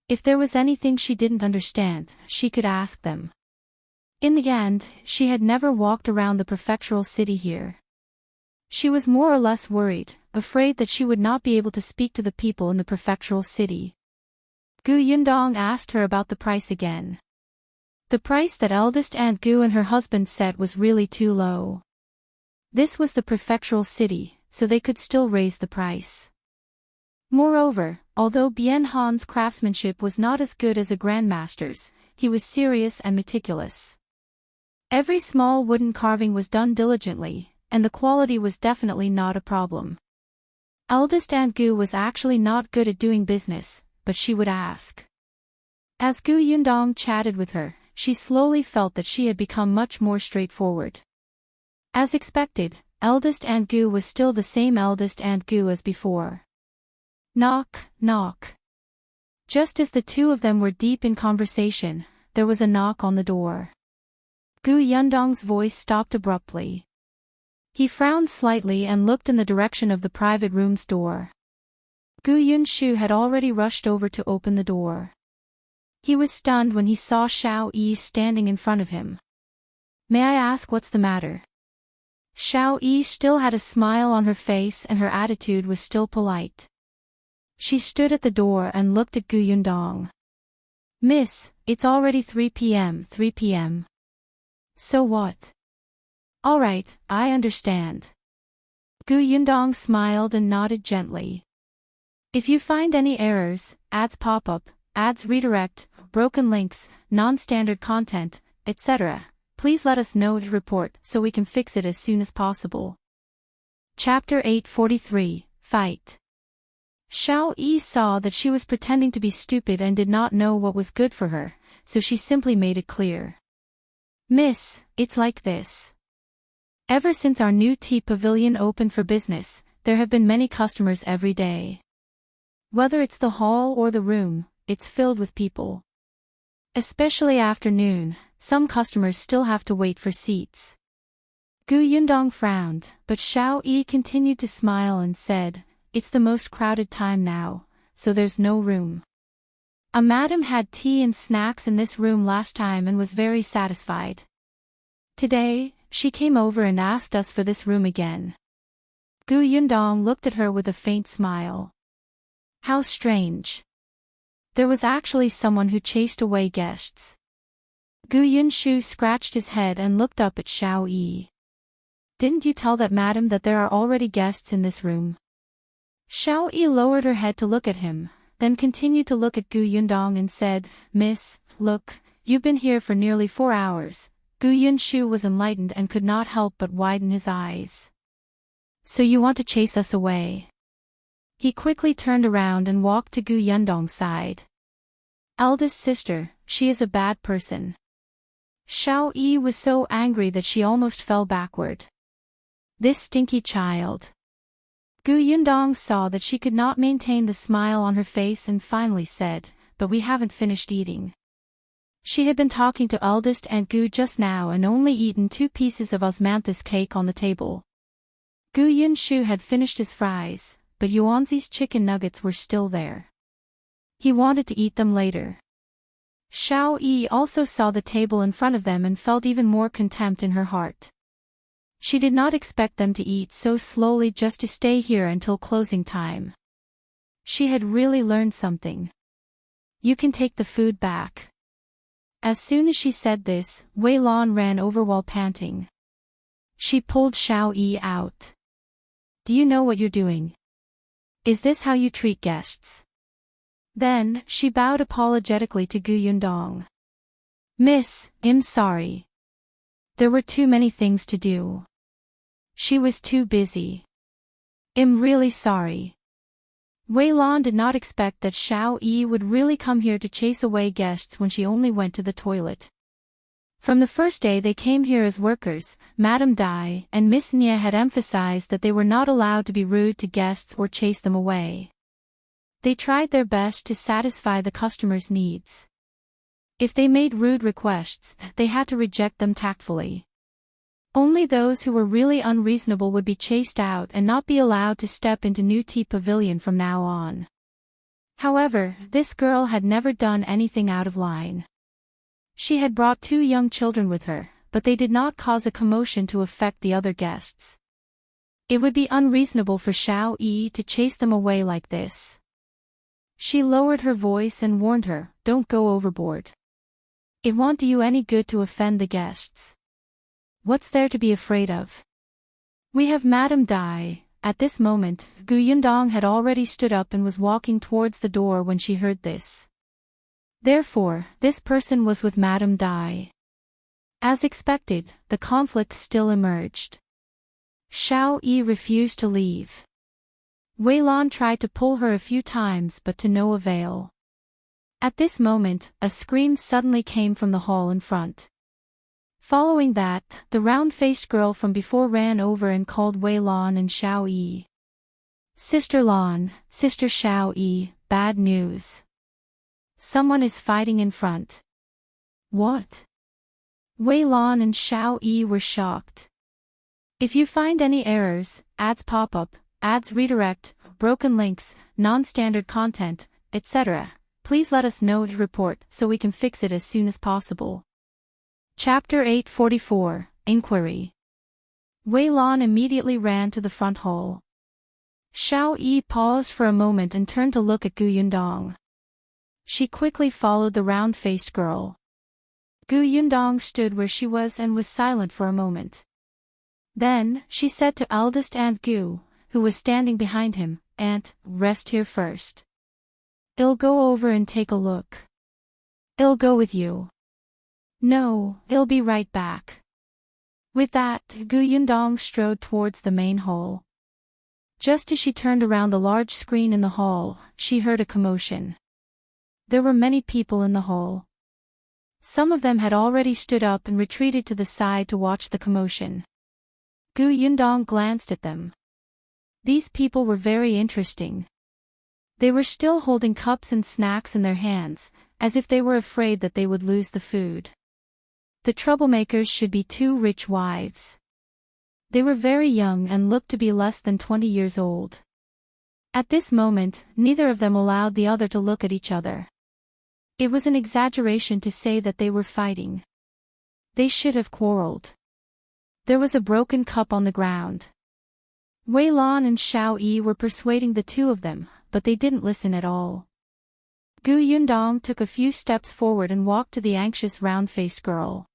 If there was anything she didn't understand, she could ask them. In the end, she had never walked around the prefectural city here. She was more or less worried, afraid that she would not be able to speak to the people in the prefectural city. Yundong asked her about the price again. The price that eldest Aunt Gu and her husband set was really too low. This was the prefectural city, so they could still raise the price. Moreover, although Bian Han's craftsmanship was not as good as a grandmaster's, he was serious and meticulous. Every small wooden carving was done diligently, and the quality was definitely not a problem. Eldest Aunt Gu was actually not good at doing business, but she would ask. As Yundong chatted with her, she slowly felt that she had become much more straightforward. As expected, eldest Aunt Gu was still the same eldest Aunt Gu as before. Knock, knock. Just as the two of them were deep in conversation, there was a knock on the door. Yundong's voice stopped abruptly. He frowned slightly and looked in the direction of the private room's door. Yunshu had already rushed over to open the door. He was stunned when he saw Shao Yi standing in front of him. May I ask what's the matter? Shao Yi still had a smile on her face and her attitude was still polite. She stood at the door and looked at Yundong. Miss, it's already 3 p.m. 3 p.m. So what? All right, I understand. Yundong smiled and nodded gently. If you find any errors, ads pop up, ads redirect, broken links, non-standard content, etc., please let us know to report so we can fix it as soon as possible. Chapter 843, Fight. Shao Yi saw that she was pretending to be stupid and did not know what was good for her, so she simply made it clear. Miss, it's like this. Ever since our new Tea Pavilion opened for business, there have been many customers every day. Whether it's the hall or the room, it's filled with people. Especially afternoon, some customers still have to wait for seats. Yundong frowned, but Shao Yi continued to smile and said, it's the most crowded time now, so there's no room. A madam had tea and snacks in this room last time and was very satisfied. Today, she came over and asked us for this room again. Yundong looked at her with a faint smile. How strange. There was actually someone who chased away guests. Yunshu scratched his head and looked up at Shao. Didn't you tell that madam that there are already guests in this room? Shao lowered her head to look at him, then continued to look at Yundong and said, Miss, look, you've been here for nearly 4 hours. Yunshu was enlightened and could not help but widen his eyes. So you want to chase us away? He quickly turned around and walked to Yundong's side. Eldest sister, she is a bad person. Shao was so angry that she almost fell backward. This stinky child. Yundong saw that she could not maintain the smile on her face and finally said, but we haven't finished eating. She had been talking to Eldest and Gu just now and only eaten 2 pieces of osmanthus cake on the table. Yunshu had finished his fries, but Yuanzhi's chicken nuggets were still there. He wanted to eat them later. Shao also saw the table in front of them and felt even more contempt in her heart. She did not expect them to eat so slowly just to stay here until closing time. She had really learned something. You can take the food back. As soon as she said this, Wei Lan ran over while panting. She pulled Shao out. Do you know what you're doing? Is this how you treat guests? Then, she bowed apologetically to Yundong. Miss, I'm sorry. There were too many things to do. She was too busy. I'm really sorry. Wei Lan did not expect that Shao would really come here to chase away guests when she only went to the toilet. From the first day they came here as workers, Madame Dai and Miss Nia had emphasized that they were not allowed to be rude to guests or chase them away. They tried their best to satisfy the customers' needs. If they made rude requests, they had to reject them tactfully. Only those who were really unreasonable would be chased out and not be allowed to step into new Tea Pavilion from now on. However, this girl had never done anything out of line. She had brought 2 young children with her, but they did not cause a commotion to affect the other guests. It would be unreasonable for Shao to chase them away like this. She lowered her voice and warned her, don't go overboard. It won't do you any good to offend the guests. What's there to be afraid of? We have Madame Dai. At this moment, Yundong had already stood up and was walking towards the door when she heard this. Therefore, this person was with Madame Dai. As expected, the conflict still emerged. Shao refused to leave. Wei Lan tried to pull her a few times but to no avail. At this moment, a scream suddenly came from the hall in front. Following that, the round-faced girl from before ran over and called Wei Lan and Shao. Sister Lan, Sister Shao, bad news. Someone is fighting in front. What? Wei Lan and Shao were shocked. If you find any errors, ads pop up, ads redirect, broken links, non-standard content, etc., please let us know to report so we can fix it as soon as possible. Chapter 844, Inquiry. Wei Lan immediately ran to the front hall. Shao paused for a moment and turned to look at Yundong. She quickly followed the round-faced girl. Yundong stood where she was and was silent for a moment. Then, she said to Eldest Aunt Gu, who was standing behind him, Aunt, rest here first. I'll go over and take a look. I'll go with you. No, I'll be right back. With that, Yundong strode towards the main hall. Just as she turned around the large screen in the hall, she heard a commotion. There were many people in the hall. Some of them had already stood up and retreated to the side to watch the commotion. Yundong glanced at them. These people were very interesting. They were still holding cups and snacks in their hands, as if they were afraid that they would lose the food. The troublemakers should be 2 rich wives. They were very young and looked to be less than 20 years old. At this moment, neither of them allowed the other to look at each other. It was an exaggeration to say that they were fighting. They should have quarreled. There was a broken cup on the ground. Wei Lan and Shao Yi were persuading the two of them, but they didn't listen at all. Yundong took a few steps forward and walked to the anxious round-faced girl.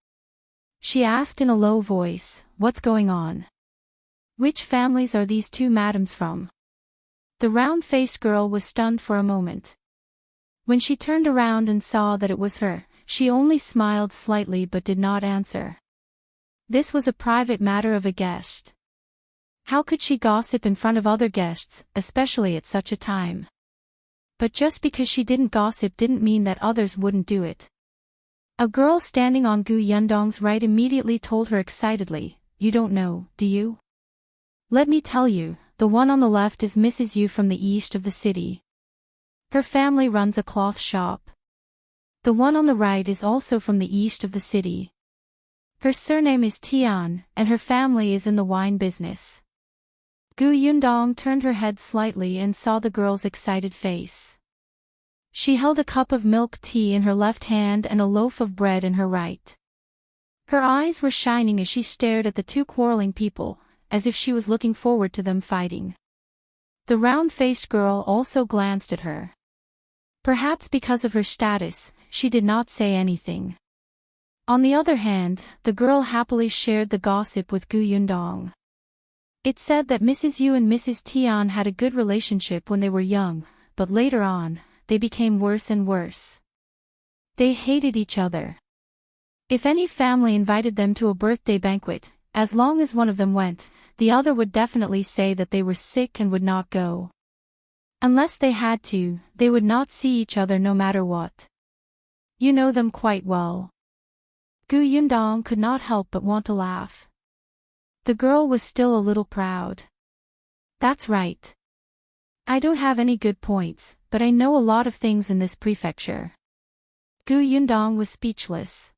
She asked in a low voice, "What's going on? Which families are these two madams from?" The round-faced girl was stunned for a moment. When she turned around and saw that it was her, she only smiled slightly but did not answer. This was a private matter of a guest. How could she gossip in front of other guests, especially at such a time? But just because she didn't gossip didn't mean that others wouldn't do it. A girl standing on Yundong's right immediately told her excitedly, "You don't know, do you? Let me tell you, the one on the left is Mrs. Yu from the east of the city. Her family runs a cloth shop. The one on the right is also from the east of the city. Her surname is Tian, and her family is in the wine business." Yundong turned her head slightly and saw the girl's excited face. She held a cup of milk tea in her left hand and a loaf of bread in her right. Her eyes were shining as she stared at the two quarreling people, as if she was looking forward to them fighting. The round-faced girl also glanced at her. Perhaps because of her status, she did not say anything. On the other hand, the girl happily shared the gossip with Yundong. It said that Mrs. Yu and Mrs. Tian had a good relationship when they were young, but later on, they became worse and worse. They hated each other. If any family invited them to a birthday banquet, as long as one of them went, the other would definitely say that they were sick and would not go. Unless they had to, they would not see each other no matter what. "You know them quite well." Yundong could not help but want to laugh. The girl was still a little proud. "That's right. I don't have any good points, but I know a lot of things in this prefecture." Yundong was speechless.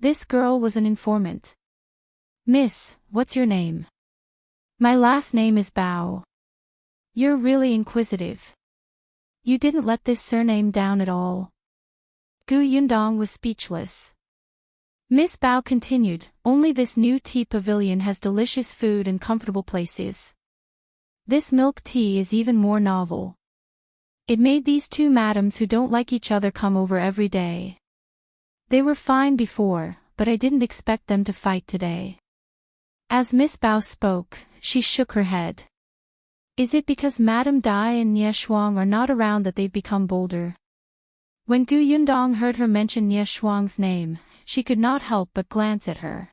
This girl was an informant. "Miss, what's your name?" "My last name is Bao." "You're really inquisitive. You didn't let this surname down at all." Yundong was speechless. Miss Bao continued, "Only this new tea pavilion has delicious food and comfortable places. This milk tea is even more novel. It made these two madams who don't like each other come over every day. They were fine before, but I didn't expect them to fight today." As Miss Bao spoke, she shook her head. "Is it because Madame Dai and Nie Shuang are not around that they've become bolder?" When Yundong heard her mention Nie Shuang's name, she could not help but glance at her.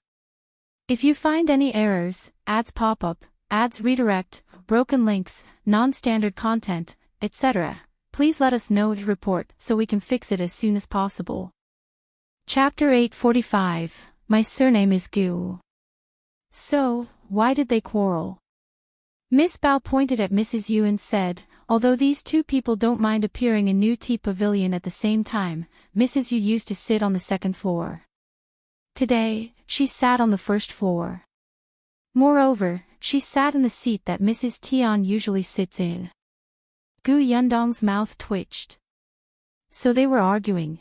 "If you find any errors, ads pop up, ads redirect, broken links, non-standard content, etc., please let us know to report so we can fix it as soon as possible." Chapter 845, My Surname Is Gu. So, why did they quarrel? Miss Bao pointed at Mrs. Yu and said, "Although these two people don't mind appearing in New Tea Pavilion at the same time, Mrs. Yu used to sit on the second floor. Today, she sat on the first floor. Moreover, she sat in the seat that Mrs. Tian usually sits in." Yundong's mouth twitched. So they were arguing.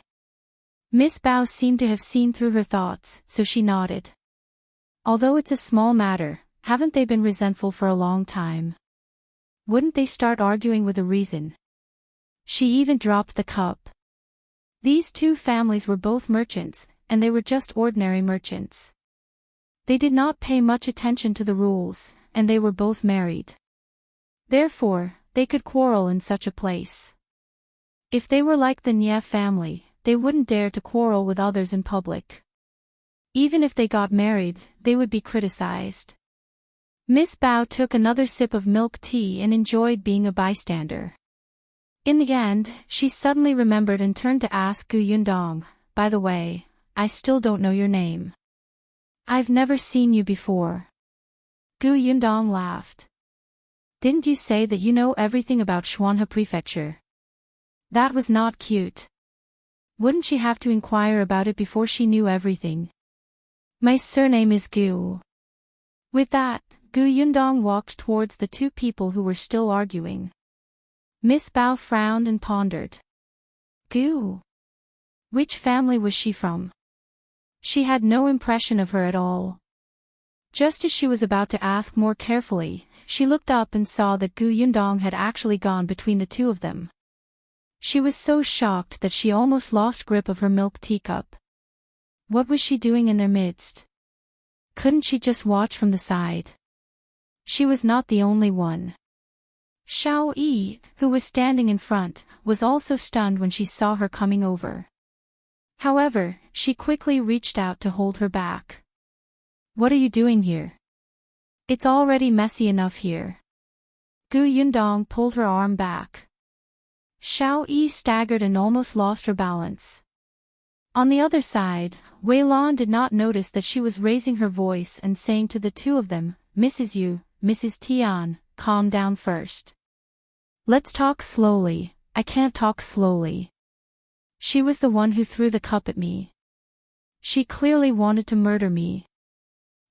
Miss Bao seemed to have seen through her thoughts, so she nodded. "Although it's a small matter, haven't they been resentful for a long time? Wouldn't they start arguing with a reason?" She even dropped the cup. These two families were both merchants, and they were just ordinary merchants. They did not pay much attention to the rules, and they were both married. Therefore, they could quarrel in such a place. If they were like the Nie family, they wouldn't dare to quarrel with others in public. Even if they got married, they would be criticized. Miss Bao took another sip of milk tea and enjoyed being a bystander. In the end, she suddenly remembered and turned to ask Yundong, "By the way, I still don't know your name. I've never seen you before." Yundong laughed. "Didn't you say that you know everything about Shuanhe Prefecture?" That was not cute. Wouldn't she have to inquire about it before she knew everything? "My surname is Gu." With that, Yundong walked towards the two people who were still arguing. Miss Bao frowned and pondered. Gu? Which family was she from? She had no impression of her at all. Just as she was about to ask more carefully, she looked up and saw that Yundong had actually gone between the two of them. She was so shocked that she almost lost grip of her milk teacup. What was she doing in their midst? Couldn't she just watch from the side? She was not the only one. Shao, who was standing in front, was also stunned when she saw her coming over. However, she quickly reached out to hold her back. What are you doing here? It's already messy enough here. Yundong pulled her arm back. Shao staggered and almost lost her balance. On the other side, Weilan did not notice that she was raising her voice and saying to the two of them, Mrs. Yu, Mrs. Tian, calm down first. Let's talk slowly. I can't talk slowly. She was the one who threw the cup at me. She clearly wanted to murder me.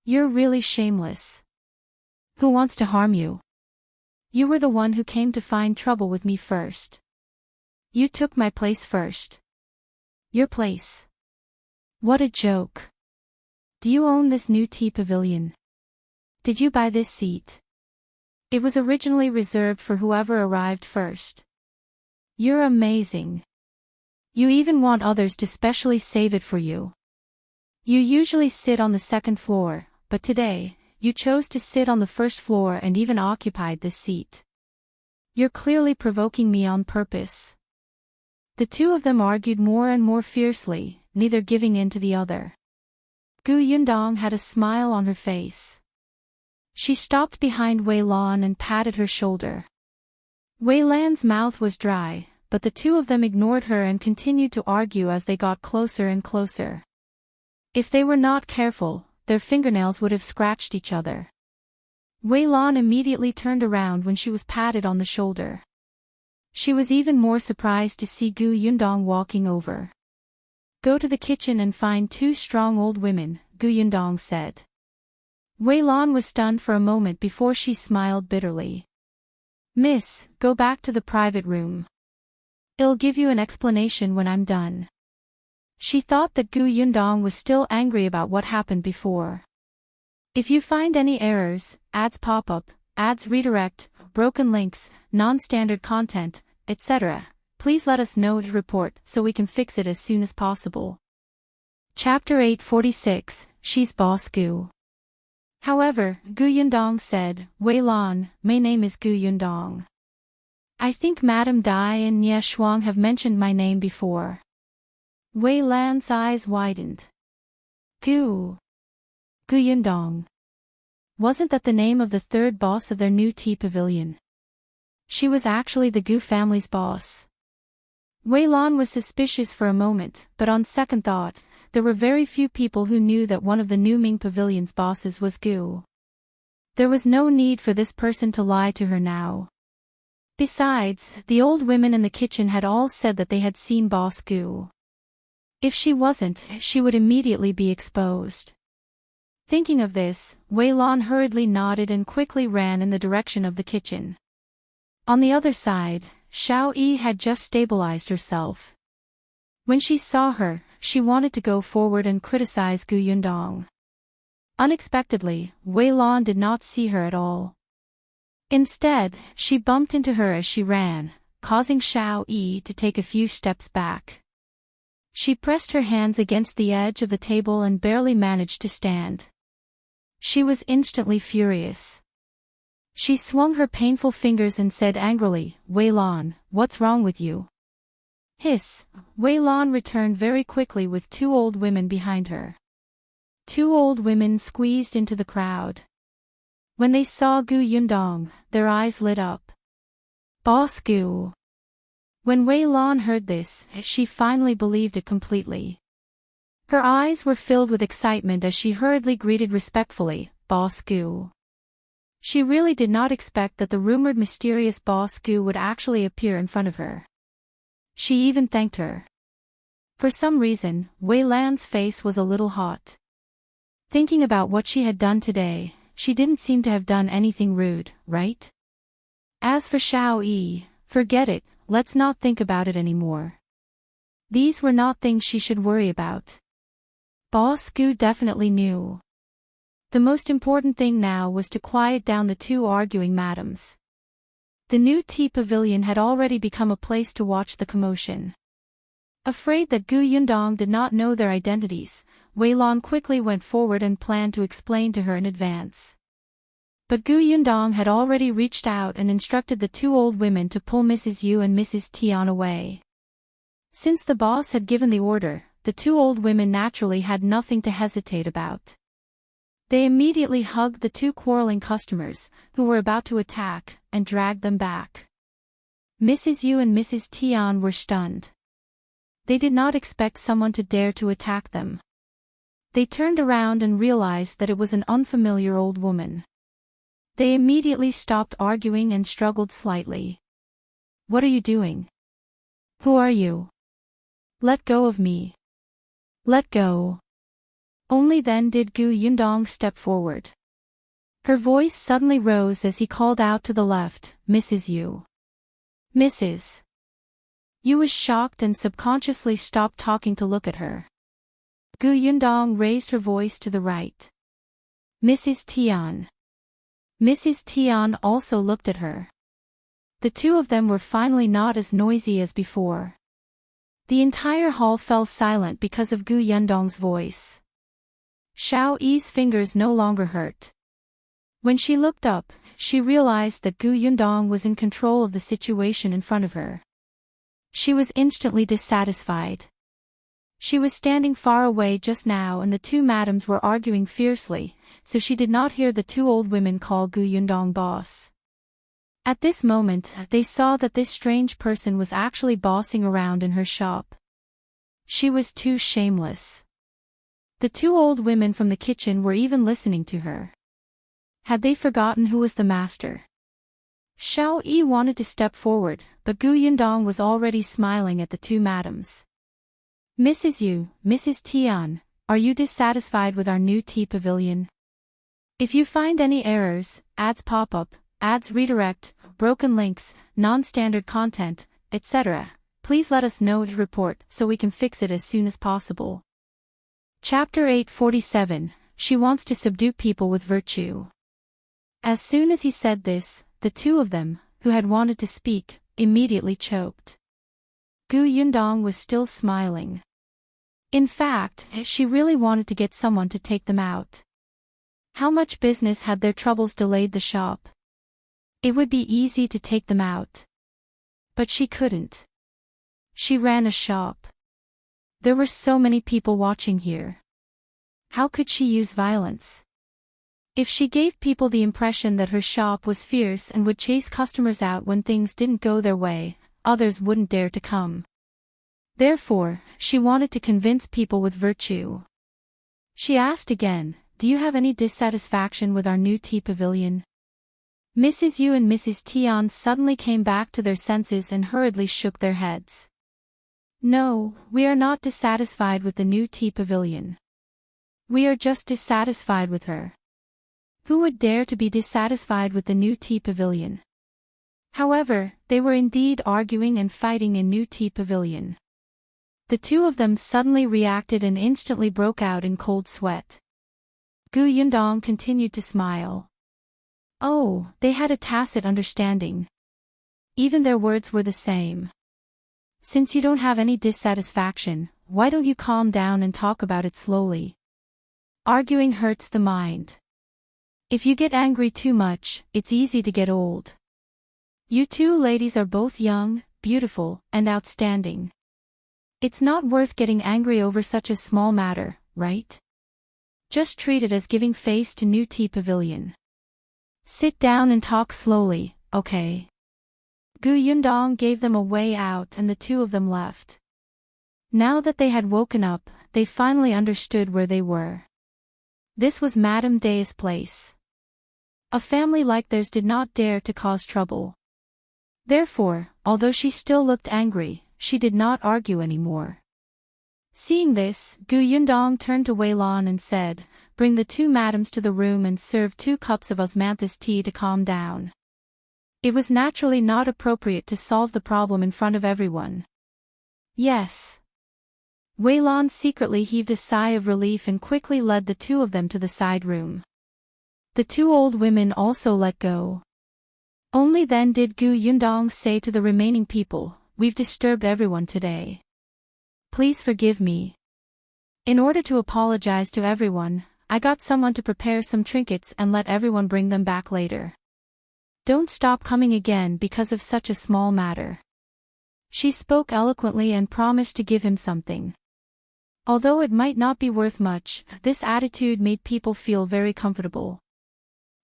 You're really shameless. Who wants to harm you? You were the one who came to find trouble with me first. You took my place first. Your place. What a joke. Do you own this new Tea Pavilion? Did you buy this seat? It was originally reserved for whoever arrived first. You're amazing. You even want others to specially save it for you. You usually sit on the second floor, but today, you chose to sit on the first floor and even occupied this seat. You're clearly provoking me on purpose. The two of them argued more and more fiercely, neither giving in to the other. Yundong had a smile on her face. She stopped behind Weilan and patted her shoulder. Weilan's mouth was dry, but the two of them ignored her and continued to argue as they got closer and closer. If they were not careful, their fingernails would have scratched each other. Weilan immediately turned around when she was patted on the shoulder. She was even more surprised to see Yundong walking over. Go to the kitchen and find two strong old women, Yundong said. Weilan was stunned for a moment before she smiled bitterly. Miss, go back to the private room. I'll give you an explanation when I'm done. She thought that Yundong was still angry about what happened before. If you find any errors, ads pop up, ads redirect, broken links, non-standard content, etc., please let us know to report so we can fix it as soon as possible. Chapter 846, She's Boss Gu. However, Yundong said, Weilan, my name is Yundong. I think Madame Dai and Nie Shuang have mentioned my name before. Weilan's eyes widened. Yundong. Wasn't that the name of the third boss of their new Tea Pavilion? She was actually the Gu family's boss. Weilan was suspicious for a moment, but on second thought, there were very few people who knew that one of the new Ming Pavilion's bosses was Gu. There was no need for this person to lie to her now. Besides, the old women in the kitchen had all said that they had seen Boss Gu. If she wasn't, she would immediately be exposed. Thinking of this, Weilan hurriedly nodded and quickly ran in the direction of the kitchen. On the other side, Shao had just stabilized herself. When she saw her, she wanted to go forward and criticize Yundong. Unexpectedly, Weilan did not see her at all. Instead, she bumped into her as she ran, causing Shao to take a few steps back. She pressed her hands against the edge of the table and barely managed to stand. She was instantly furious. She swung her painful fingers and said angrily, Weilan, what's wrong with you? Hiss, Weilan returned very quickly with two old women behind her. Two old women squeezed into the crowd. When they saw Yundong, their eyes lit up. Boss Gu. When Weilan heard this, she finally believed it completely. Her eyes were filled with excitement as she hurriedly greeted respectfully, Boss Gu. She really did not expect that the rumored mysterious Boss Gu would actually appear in front of her. She even thanked her. For some reason, Weilan's face was a little hot. Thinking about what she had done today, she didn't seem to have done anything rude, right? As for Shao, forget it, let's not think about it anymore. These were not things she should worry about. Boss Gu definitely knew. The most important thing now was to quiet down the two arguing madams. The new Tea Pavilion had already become a place to watch the commotion. Afraid that Yundong did not know their identities, Weilong quickly went forward and planned to explain to her in advance. But Yundong had already reached out and instructed the two old women to pull Mrs. Yu and Mrs. Tian away. Since the boss had given the order, the two old women naturally had nothing to hesitate about. They immediately hugged the two quarreling customers, who were about to attack, and dragged them back. Mrs. Yu and Mrs. Tian were stunned. They did not expect someone to dare to attack them. They turned around and realized that it was an unfamiliar old woman. They immediately stopped arguing and struggled slightly. "What are you doing? Who are you? Let go of me. Let go." Only then did Yundong step forward. Her voice suddenly rose as he called out to the left, "Mrs. Yu." "Mrs. Yu" was shocked and subconsciously stopped talking to look at her. Yundong raised her voice to the right. "Mrs. Tian." Mrs. Tian also looked at her. The two of them were finally not as noisy as before. The entire hall fell silent because of Yundong's voice. Shao's fingers no longer hurt. When she looked up, she realized that Yundong was in control of the situation in front of her. She was instantly dissatisfied. She was standing far away just now and the two madams were arguing fiercely, so she did not hear the two old women call Yundong boss. At this moment, they saw that this strange person was actually bossing around in her shop. She was too shameless. The two old women from the kitchen were even listening to her. Had they forgotten who was the master? Shao wanted to step forward, but Yundong was already smiling at the two madams. "Mrs. Yu, Mrs. Tian, are you dissatisfied with our new Tea Pavilion? If you find any errors, ads pop up, ads redirect, broken links, non-standard content, etc., please let us know to report so we can fix it as soon as possible." Chapter 847, She Wants to Subdue People with Virtue. As soon as he said this, the two of them, who had wanted to speak, immediately choked. Yundong was still smiling. In fact, she really wanted to get someone to take them out. How much business had their troubles delayed the shop? It would be easy to take them out. But she couldn't. She ran a shop. There were so many people watching here. How could she use violence? If she gave people the impression that her shop was fierce and would chase customers out when things didn't go their way, others wouldn't dare to come. Therefore, she wanted to convince people with virtue. She asked again, "Do you have any dissatisfaction with our new Tea Pavilion?" Mrs. Yu and Mrs. Tian suddenly came back to their senses and hurriedly shook their heads. "No, we are not dissatisfied with the new Tea Pavilion. We are just dissatisfied with her." Who would dare to be dissatisfied with the new Tea Pavilion? However, they were indeed arguing and fighting in new Tea Pavilion. The two of them suddenly reacted and instantly broke out in cold sweat. Yundong continued to smile. Oh, they had a tacit understanding. Even their words were the same. "Since you don't have any dissatisfaction, why don't you calm down and talk about it slowly? Arguing hurts the mind. If you get angry too much, it's easy to get old. You two ladies are both young, beautiful, and outstanding. It's not worth getting angry over such a small matter, right? Just treat it as giving face to new Tea Pavilion. Sit down and talk slowly, okay?" Yundong gave them a way out and the two of them left. Now that they had woken up, they finally understood where they were. This was Madame Day's place. A family like theirs did not dare to cause trouble. Therefore, although she still looked angry, she did not argue anymore. Seeing this, Yundong turned to Weilong and said, "Bring the two madams to the room and serve 2 cups of osmanthus tea to calm down." It was naturally not appropriate to solve the problem in front of everyone. "Yes." Weilong secretly heaved a sigh of relief and quickly led the two of them to the side room. The two old women also let go. Only then did Yundong say to the remaining people, "We've disturbed everyone today. Please forgive me. In order to apologize to everyone, I got someone to prepare some trinkets and let everyone bring them back later. Don't stop coming again because of such a small matter." She spoke eloquently and promised to give him something. Although it might not be worth much, this attitude made people feel very comfortable.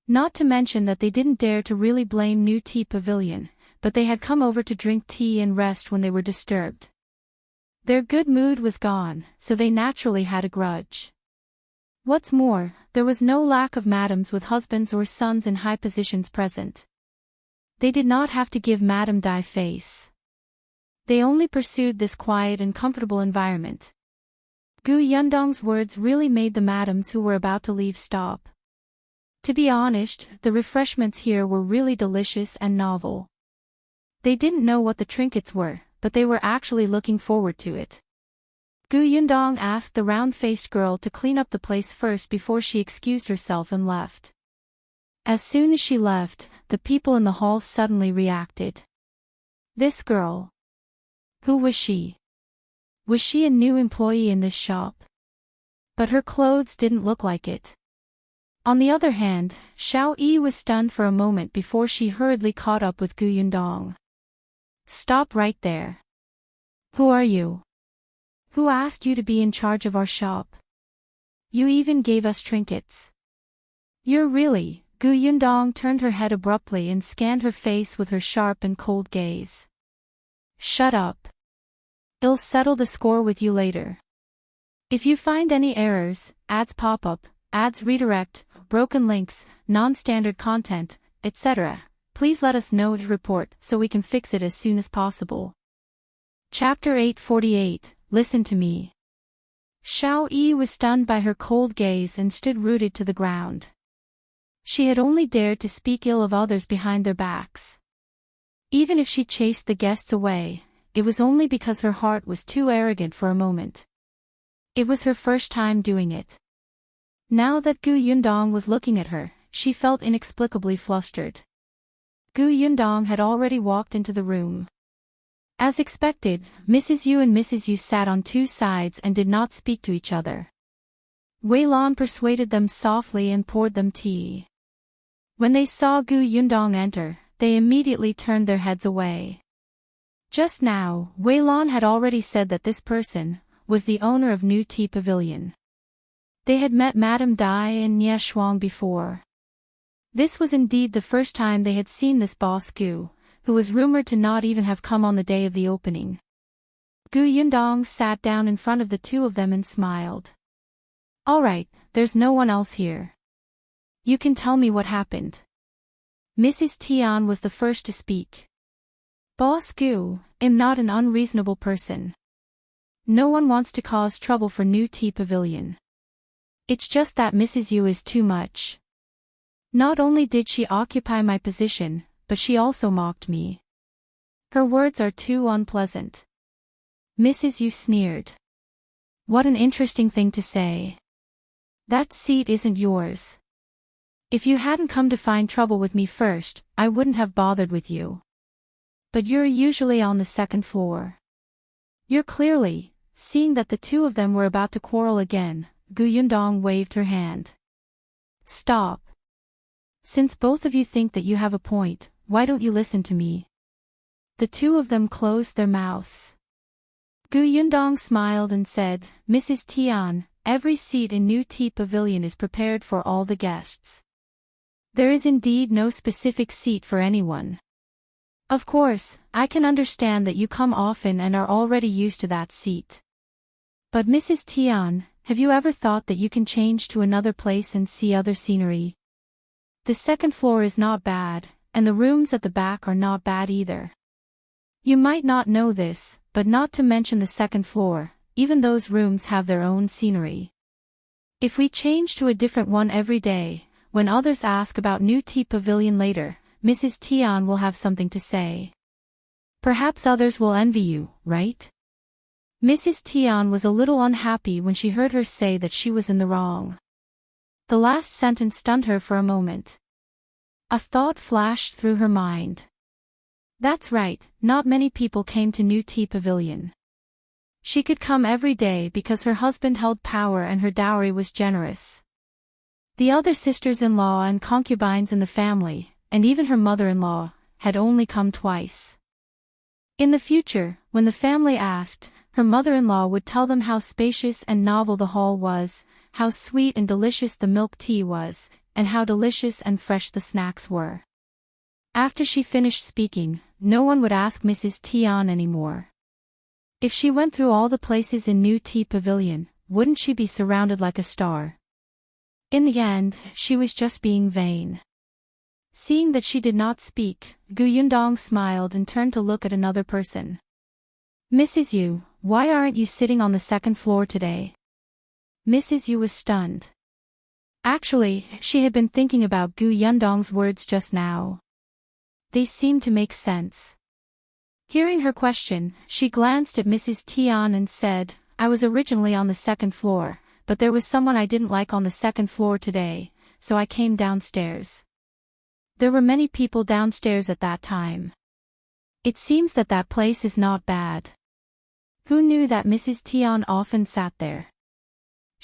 Not to mention that they didn't dare to really blame New Tea Pavilion, but they had come over to drink tea and rest when they were disturbed. Their good mood was gone, so they naturally had a grudge. What's more, there was no lack of madams with husbands or sons in high positions present. They did not have to give Madame Dai face. They only pursued this quiet and comfortable environment. Yundong's words really made the madams who were about to leave stop. To be honest, the refreshments here were really delicious and novel. They didn't know what the trinkets were, but they were actually looking forward to it. Yundong asked the round-faced girl to clean up the place first before she excused herself and left. As soon as she left, the people in the hall suddenly reacted. This girl. Who was she? Was she a new employee in this shop? But her clothes didn't look like it. On the other hand, Shao was stunned for a moment before she hurriedly caught up with Yundong. "Stop right there. Who are you? Who asked you to be in charge of our shop? You even gave us trinkets. You're really..." Yundong turned her head abruptly and scanned her face with her sharp and cold gaze. "Shut up. I'll settle the score with you later. If you find any errors, ads pop up, ads redirect, broken links, non-standard content, etc., please let us know to report so we can fix it as soon as possible." Chapter 848, Listen to Me. Shao was stunned by her cold gaze and stood rooted to the ground. She had only dared to speak ill of others behind their backs. Even if she chased the guests away, it was only because her heart was too arrogant for a moment. It was her first time doing it. Now that Yundong was looking at her, she felt inexplicably flustered. Yundong had already walked into the room. As expected, Mrs. Yu and Mrs. Yu sat on two sides and did not speak to each other. Weilon persuaded them softly and poured them tea. When they saw Yundong enter, they immediately turned their heads away. Just now, Weilon had already said that this person was the owner of New Tea Pavilion. They had met Madame Dai and Xiong before. This was indeed the first time they had seen this boss Gu, who was rumored to not even have come on the day of the opening. Yundong sat down in front of the two of them and smiled. "All right, there's no one else here. You can tell me what happened." Mrs. Tian was the first to speak. "Boss Gu, I'm not an unreasonable person. No one wants to cause trouble for New Tea Pavilion. It's just that Mrs. Yu is too much. Not only did she occupy my position, but she also mocked me. Her words are too unpleasant." Mrs. Yu sneered. "What an interesting thing to say. That seat isn't yours. If you hadn't come to find trouble with me first, I wouldn't have bothered with you. But you're usually on the second floor. You're clearly..." Seeing that the two of them were about to quarrel again, Yundong waved her hand. "Stop. Since both of you think that you have a point, why don't you listen to me?" The two of them closed their mouths. Yundong smiled and said, "Mrs. Tian, every seat in New Tea Pavilion is prepared for all the guests. There is indeed no specific seat for anyone. Of course, I can understand that you come often and are already used to that seat. But Mrs. Tian, have you ever thought that you can change to another place and see other scenery? The second floor is not bad, and the rooms at the back are not bad either. You might not know this, but not to mention the second floor, even those rooms have their own scenery. If we change to a different one every day, when others ask about New Tea Pavilion later, Mrs. Tian will have something to say. Perhaps others will envy you, right?" Mrs. Tian was a little unhappy when she heard her say that she was in the wrong. The last sentence stunned her for a moment. A thought flashed through her mind. That's right, not many people came to New Tea Pavilion. She could come every day because her husband held power and her dowry was generous. The other sisters-in-law and concubines in the family, and even her mother-in-law, had only come twice. In the future, when the family asked, her mother-in-law would tell them how spacious and novel the hall was, how sweet and delicious the milk tea was, and how delicious and fresh the snacks were. After she finished speaking, no one would ask Mrs. Tian anymore. If she went through all the places in New Tea Pavilion, wouldn't she be surrounded like a star? In the end, she was just being vain. Seeing that she did not speak, Yundong smiled and turned to look at another person. Mrs. Yu, why aren't you sitting on the second floor today? Mrs. Yu was stunned. Actually, she had been thinking about Yundong's words just now. They seemed to make sense. Hearing her question, she glanced at Mrs. Tian and said, I was originally on the second floor, but there was someone I didn't like on the second floor today, so I came downstairs. There were many people downstairs at that time. It seems that that place is not bad. Who knew that Mrs. Tian often sat there?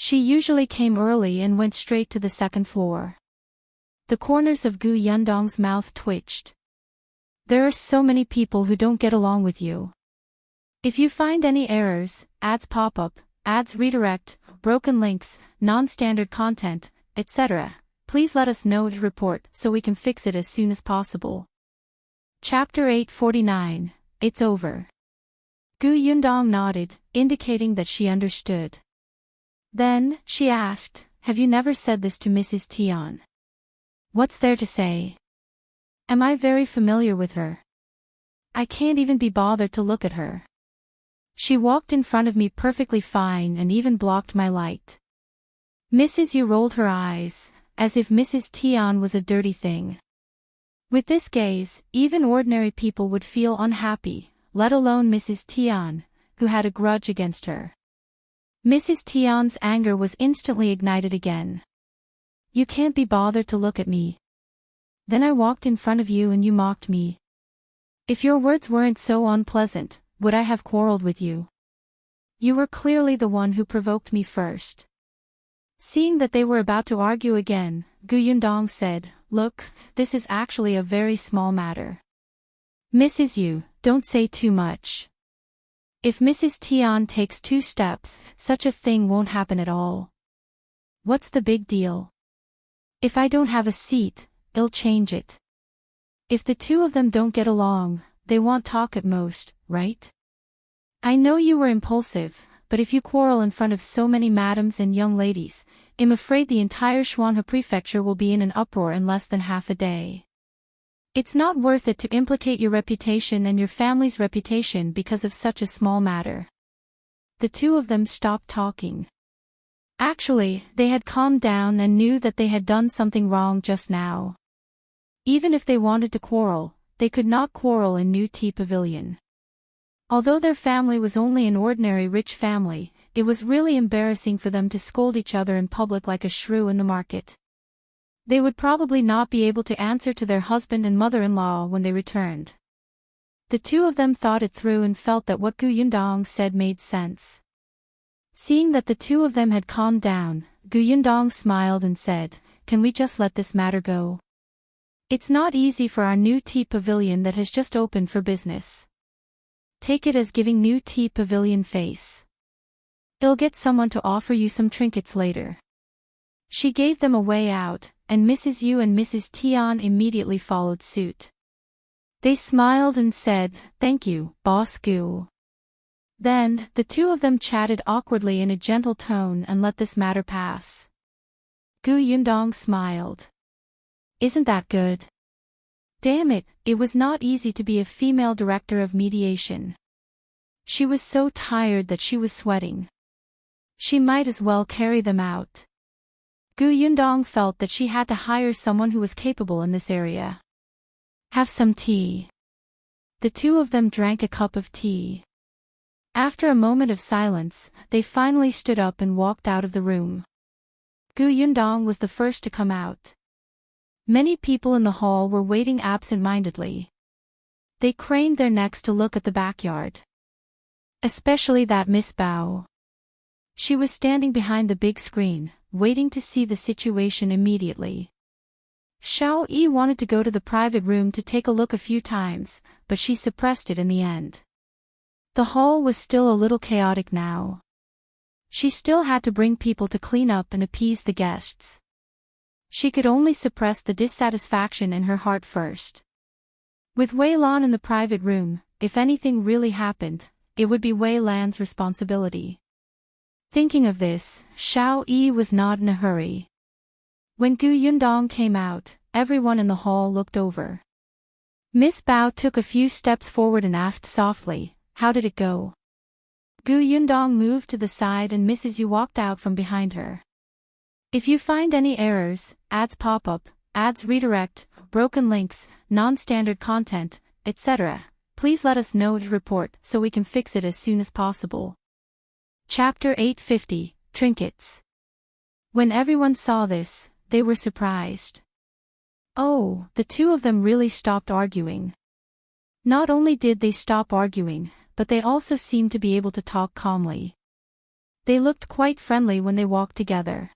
She usually came early and went straight to the second floor. The corners of Yundong's mouth twitched. There are so many people who don't get along with you. If you find any errors, ads pop up, ads redirect, broken links, non-standard content, etc., please let us know to report so we can fix it as soon as possible. Chapter 849, It's Over. Yundong nodded, indicating that she understood. Then, she asked, Have you never said this to Mrs. Tian? What's there to say? Am I very familiar with her? I can't even be bothered to look at her. She walked in front of me perfectly fine and even blocked my light. Mrs. Yu rolled her eyes, as if Mrs. Tian was a dirty thing. With this gaze, even ordinary people would feel unhappy, let alone Mrs. Tian, who had a grudge against her. Mrs. Tian's anger was instantly ignited again. You can't be bothered to look at me. Then I walked in front of you and you mocked me. If your words weren't so unpleasant, would I have quarreled with you? You were clearly the one who provoked me first. Seeing that they were about to argue again, Yundong said, Look, this is actually a very small matter. Mrs. Yu, don't say too much. If Mrs. Tian takes 2 steps, such a thing won't happen at all. What's the big deal? If I don't have a seat, I'll change it. If the two of them don't get along, they won't talk at most, right? I know you were impulsive, but if you quarrel in front of so many madams and young ladies, I'm afraid the entire Shuanhe prefecture will be in an uproar in less than half a day. It's not worth it to implicate your reputation and your family's reputation because of such a small matter. The two of them stopped talking. Actually, they had calmed down and knew that they had done something wrong just now. Even if they wanted to quarrel, they could not quarrel in New Tea Pavilion. Although their family was only an ordinary rich family, it was really embarrassing for them to scold each other in public like a shrew in the market. They would probably not be able to answer to their husband and mother-in-law when they returned. The two of them thought it through and felt that what Yundong said made sense. Seeing that the two of them had calmed down, Yundong smiled and said, Can we just let this matter go? It's not easy for our New Tea Pavilion that has just opened for business. Take it as giving New Tea Pavilion face. I'll get someone to offer you some trinkets later. She gave them a way out, and Mrs. Yu and Mrs. Tian immediately followed suit. They smiled and said, Thank you, Boss Gu. Then, the two of them chatted awkwardly in a gentle tone and let this matter pass. Yundong smiled. Isn't that good? Damn it, it was not easy to be a female director of mediation. She was so tired that she was sweating. She might as well carry them out. Yundong felt that she had to hire someone who was capable in this area. Have some tea. The two of them drank a cup of tea. After a moment of silence, they finally stood up and walked out of the room. Gu Yundong was the first to come out. Many people in the hall were waiting absent-mindedly. They craned their necks to look at the backyard. Especially that Miss Bao. She was standing behind the big screen, waiting to see the situation immediately. Shao wanted to go to the private room to take a look a few times, but she suppressed it in the end. The hall was still a little chaotic now. She still had to bring people to clean up and appease the guests. She could only suppress the dissatisfaction in her heart first. With Wei Lan in the private room, if anything really happened, it would be Wei Lan's responsibility. Thinking of this, Shao was not in a hurry. When Gu Yundong came out, everyone in the hall looked over. Miss Bao took a few steps forward and asked softly, "How did it go?" Gu Yundong moved to the side and Mrs. Yu walked out from behind her. "If you find any errors, ads pop up, ads redirect, broken links, non-standard content, etc., please let us know to report so we can fix it as soon as possible." Chapter 850, Trinkets. When everyone saw this, they were surprised. Oh, the two of them really stopped arguing. Not only did they stop arguing, but they also seemed to be able to talk calmly. They looked quite friendly when they walked together.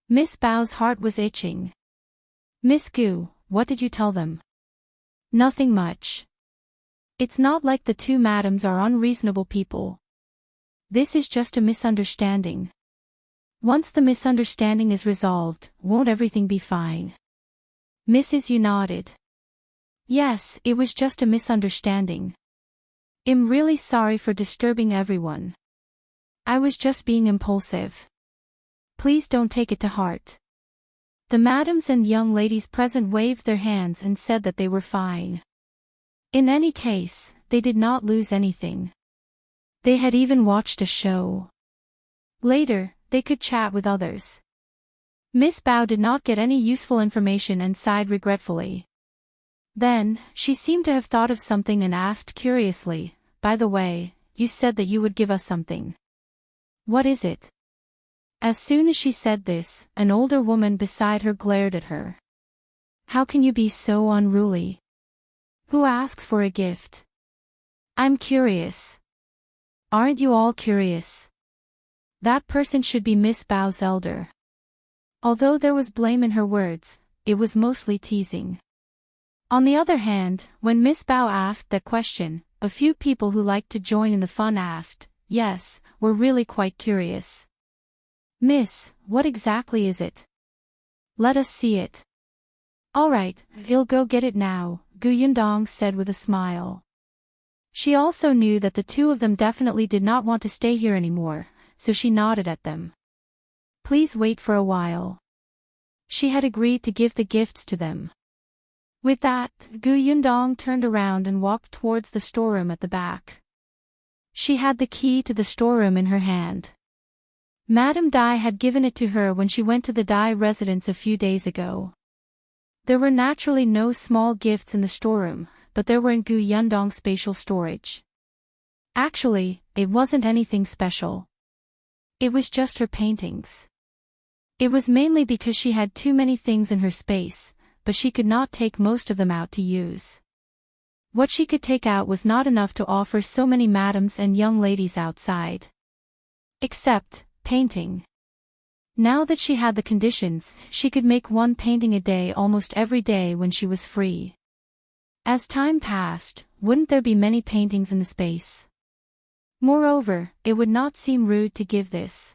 Miss Bao's heart was itching. "Miss Gu, what did you tell them?" "Nothing much. It's not like the two madams are unreasonable people. This is just a misunderstanding. Once the misunderstanding is resolved, won't everything be fine?" Mrs. Yu nodded. "Yes, it was just a misunderstanding. I'm really sorry for disturbing everyone. I was just being impulsive. Please don't take it to heart." The madams and young ladies present waved their hands and said that they were fine. In any case, they did not lose anything. They had even watched a show. Later, they could chat with others. Miss Bao did not get any useful information and sighed regretfully. Then, she seemed to have thought of something and asked curiously, "By the way, you said that you would give us something. What is it?" As soon as she said this, an older woman beside her glared at her. "How can you be so unruly? Who asks for a gift? I'm curious." "Aren't you all curious?" That person should be Miss Bao's elder. Although there was blame in her words, it was mostly teasing. On the other hand, when Miss Bao asked that question, a few people who liked to join in the fun asked, "Yes, we're really quite curious." "Miss, what exactly is it? Let us see it." "All right, he'll go get it now," Gu Yundong said with a smile. She also knew that the two of them definitely did not want to stay here anymore, so she nodded at them. "Please wait for a while." She had agreed to give the gifts to them. With that, Gu Yundong turned around and walked towards the storeroom at the back. She had the key to the storeroom in her hand. Madame Dai had given it to her when she went to the Dai residence a few days ago. There were naturally no small gifts in the storeroom, but there were in Gu Yundong's spatial storage. Actually, it wasn't anything special. It was just her paintings. It was mainly because she had too many things in her space, but she could not take most of them out to use. What she could take out was not enough to offer so many madams and young ladies outside. Except, painting. Now that she had the conditions, she could make one painting a day almost every day when she was free. As time passed, wouldn't there be many paintings in the space? Moreover, it would not seem rude to give this.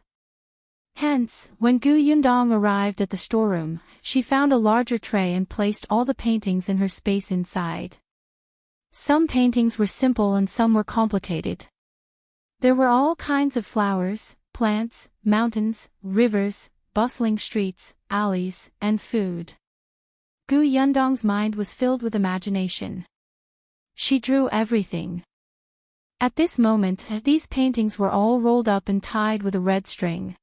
Hence, when Gu Yundong arrived at the storeroom, she found a larger tray and placed all the paintings in her space inside. Some paintings were simple and some were complicated. There were all kinds of flowers, plants, mountains, rivers, bustling streets, alleys, and food. Gu Yundong's mind was filled with imagination. She drew everything. At this moment, these paintings were all rolled up and tied with a red string.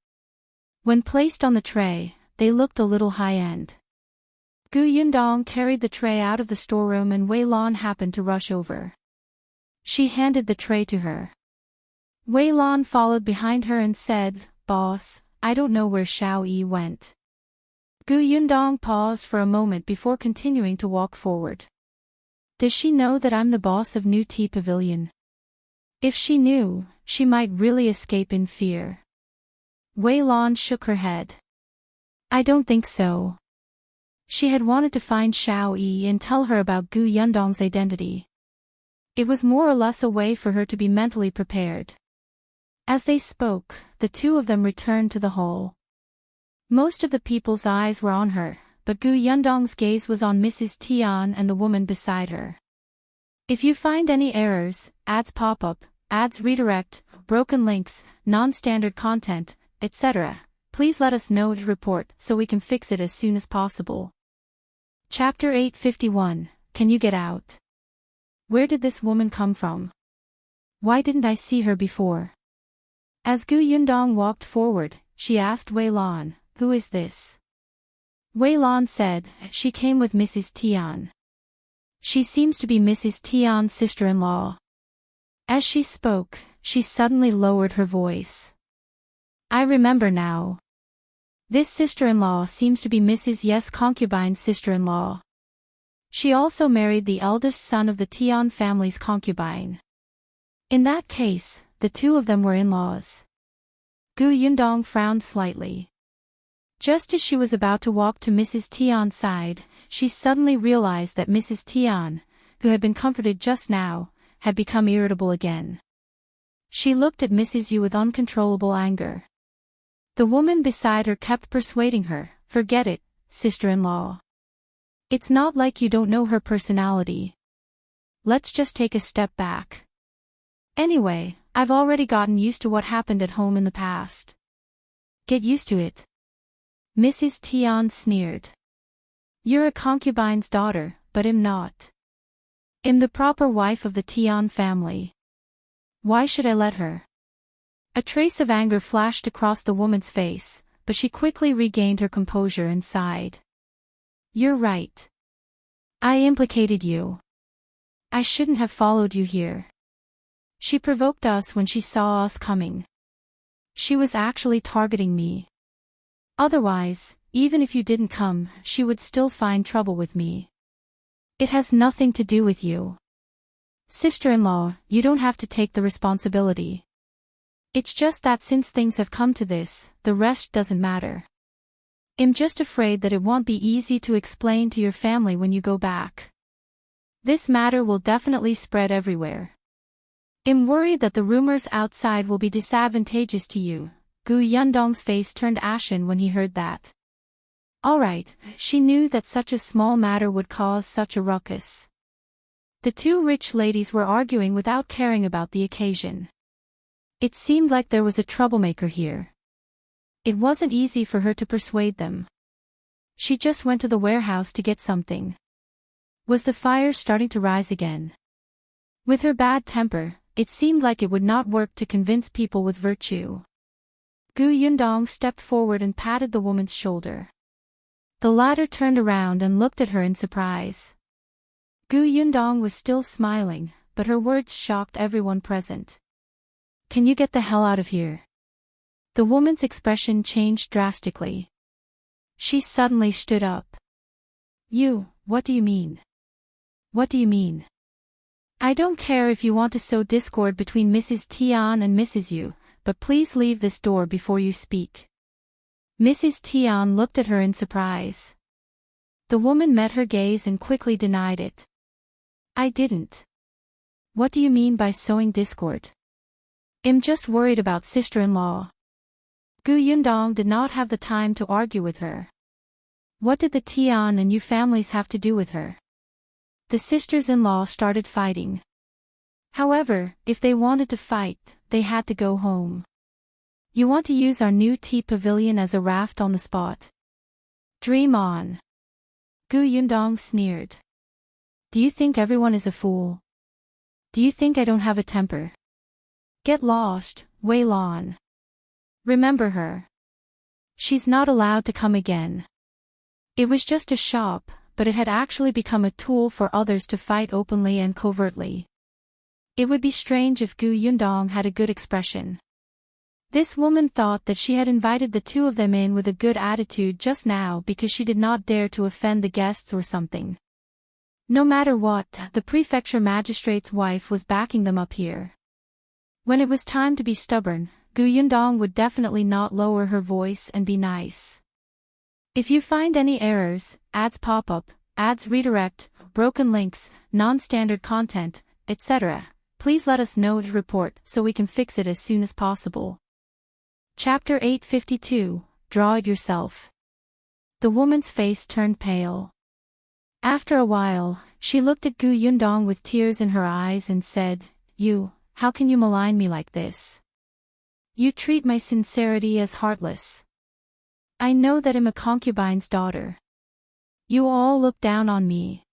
When placed on the tray, they looked a little high-end. Gu Yundong carried the tray out of the storeroom and Wei Lan happened to rush over. She handed the tray to her. Wei Lan followed behind her and said, "Boss, I don't know where Xiao went. Yundong paused for a moment before continuing to walk forward. Does she know that I'm the boss of New Tea Pavilion? If she knew, she might really escape in fear. Wei Lan shook her head. I don't think so. She had wanted to find Xiao and tell her about Gu Yundong's identity. It was more or less a way for her to be mentally prepared. As they spoke, the two of them returned to the hall. Most of the people's eyes were on her, but Gu Yundong's gaze was on Mrs. Tian and the woman beside her. If you find any errors, ads pop up, ads redirect, broken links, non-standard content, etc., please let us know to report so we can fix it as soon as possible. Chapter 851, Can You Get Out? Where did this woman come from? Why didn't I see her before? As Gu Yundong walked forward, she asked Wei Lan, Who is this? Wei Lan said, She came with Mrs. Tian. She seems to be Mrs. Tian's sister-in-law. As she spoke, she suddenly lowered her voice. I remember now. This sister-in-law seems to be Mrs. Ye's concubine's sister-in-law. She also married the eldest son of the Tian family's concubine. In that case, the two of them were in-laws. Gu Yundong frowned slightly. Just as she was about to walk to Mrs. Tian's side, she suddenly realized that Mrs. Tian, who had been comforted just now, had become irritable again. She looked at Mrs. Yu with uncontrollable anger. The woman beside her kept persuading her, Forget it, sister-in-law. It's not like you don't know her personality. Let's just take a step back. Anyway, I've already gotten used to what happened at home in the past. Get used to it. Mrs. Tian sneered. You're a concubine's daughter, but I'm not. I'm the proper wife of the Tian family. Why should I let her? A trace of anger flashed across the woman's face, but she quickly regained her composure and sighed. You're right. I implicated you. I shouldn't have followed you here. She provoked us when she saw us coming. She was actually targeting me. Otherwise, even if you didn't come, she would still find trouble with me. It has nothing to do with you. Sister-in-law, you don't have to take the responsibility. It's just that since things have come to this, the rest doesn't matter. I'm just afraid that it won't be easy to explain to your family when you go back. This matter will definitely spread everywhere. I'm worried that the rumors outside will be disadvantageous to you. Gu Yundong's face turned ashen when he heard that. Alright, she knew that such a small matter would cause such a ruckus. The two rich ladies were arguing without caring about the occasion. It seemed like there was a troublemaker here. It wasn't easy for her to persuade them. She just went to the warehouse to get something. Was the fire starting to rise again? With her bad temper, it seemed like it would not work to convince people with virtue. Gu Yundong stepped forward and patted the woman's shoulder. The latter turned around and looked at her in surprise. Gu Yundong was still smiling, but her words shocked everyone present. Can you get the hell out of here? The woman's expression changed drastically. She suddenly stood up. You, what do you mean? What do you mean? I don't care if you want to sow discord between Mrs. Tian and Mrs. Yu, but please leave this door before you speak. Mrs. Tian looked at her in surprise. The woman met her gaze and quickly denied it. I didn't. What do you mean by sowing discord? I'm just worried about sister-in-law. Gu Yundong did not have the time to argue with her. What did the Tian and Yu families have to do with her? The sisters-in-law started fighting. However, if they wanted to fight, they had to go home. You want to use our new Tea Pavilion as a raft on the spot? Dream on. Gu Yundong sneered. Do you think everyone is a fool? Do you think I don't have a temper? Get lost, Wei Lan. Remember her. She's not allowed to come again. It was just a shop, but it had actually become a tool for others to fight openly and covertly. It would be strange if Gu Yundong had a good expression. This woman thought that she had invited the two of them in with a good attitude just now because she did not dare to offend the guests or something. No matter what, the prefecture magistrate's wife was backing them up here. When it was time to be stubborn, Yundong would definitely not lower her voice and be nice. If you find any errors, ads pop up, ads redirect, broken links, non-standard content, etc., please let us know to report so we can fix it as soon as possible. Chapter 852, Draw It Yourself. The woman's face turned pale. After a while, she looked at Yundong with tears in her eyes and said, How can you malign me like this? You treat my sincerity as heartless. I know that I'm a concubine's daughter. You all look down on me.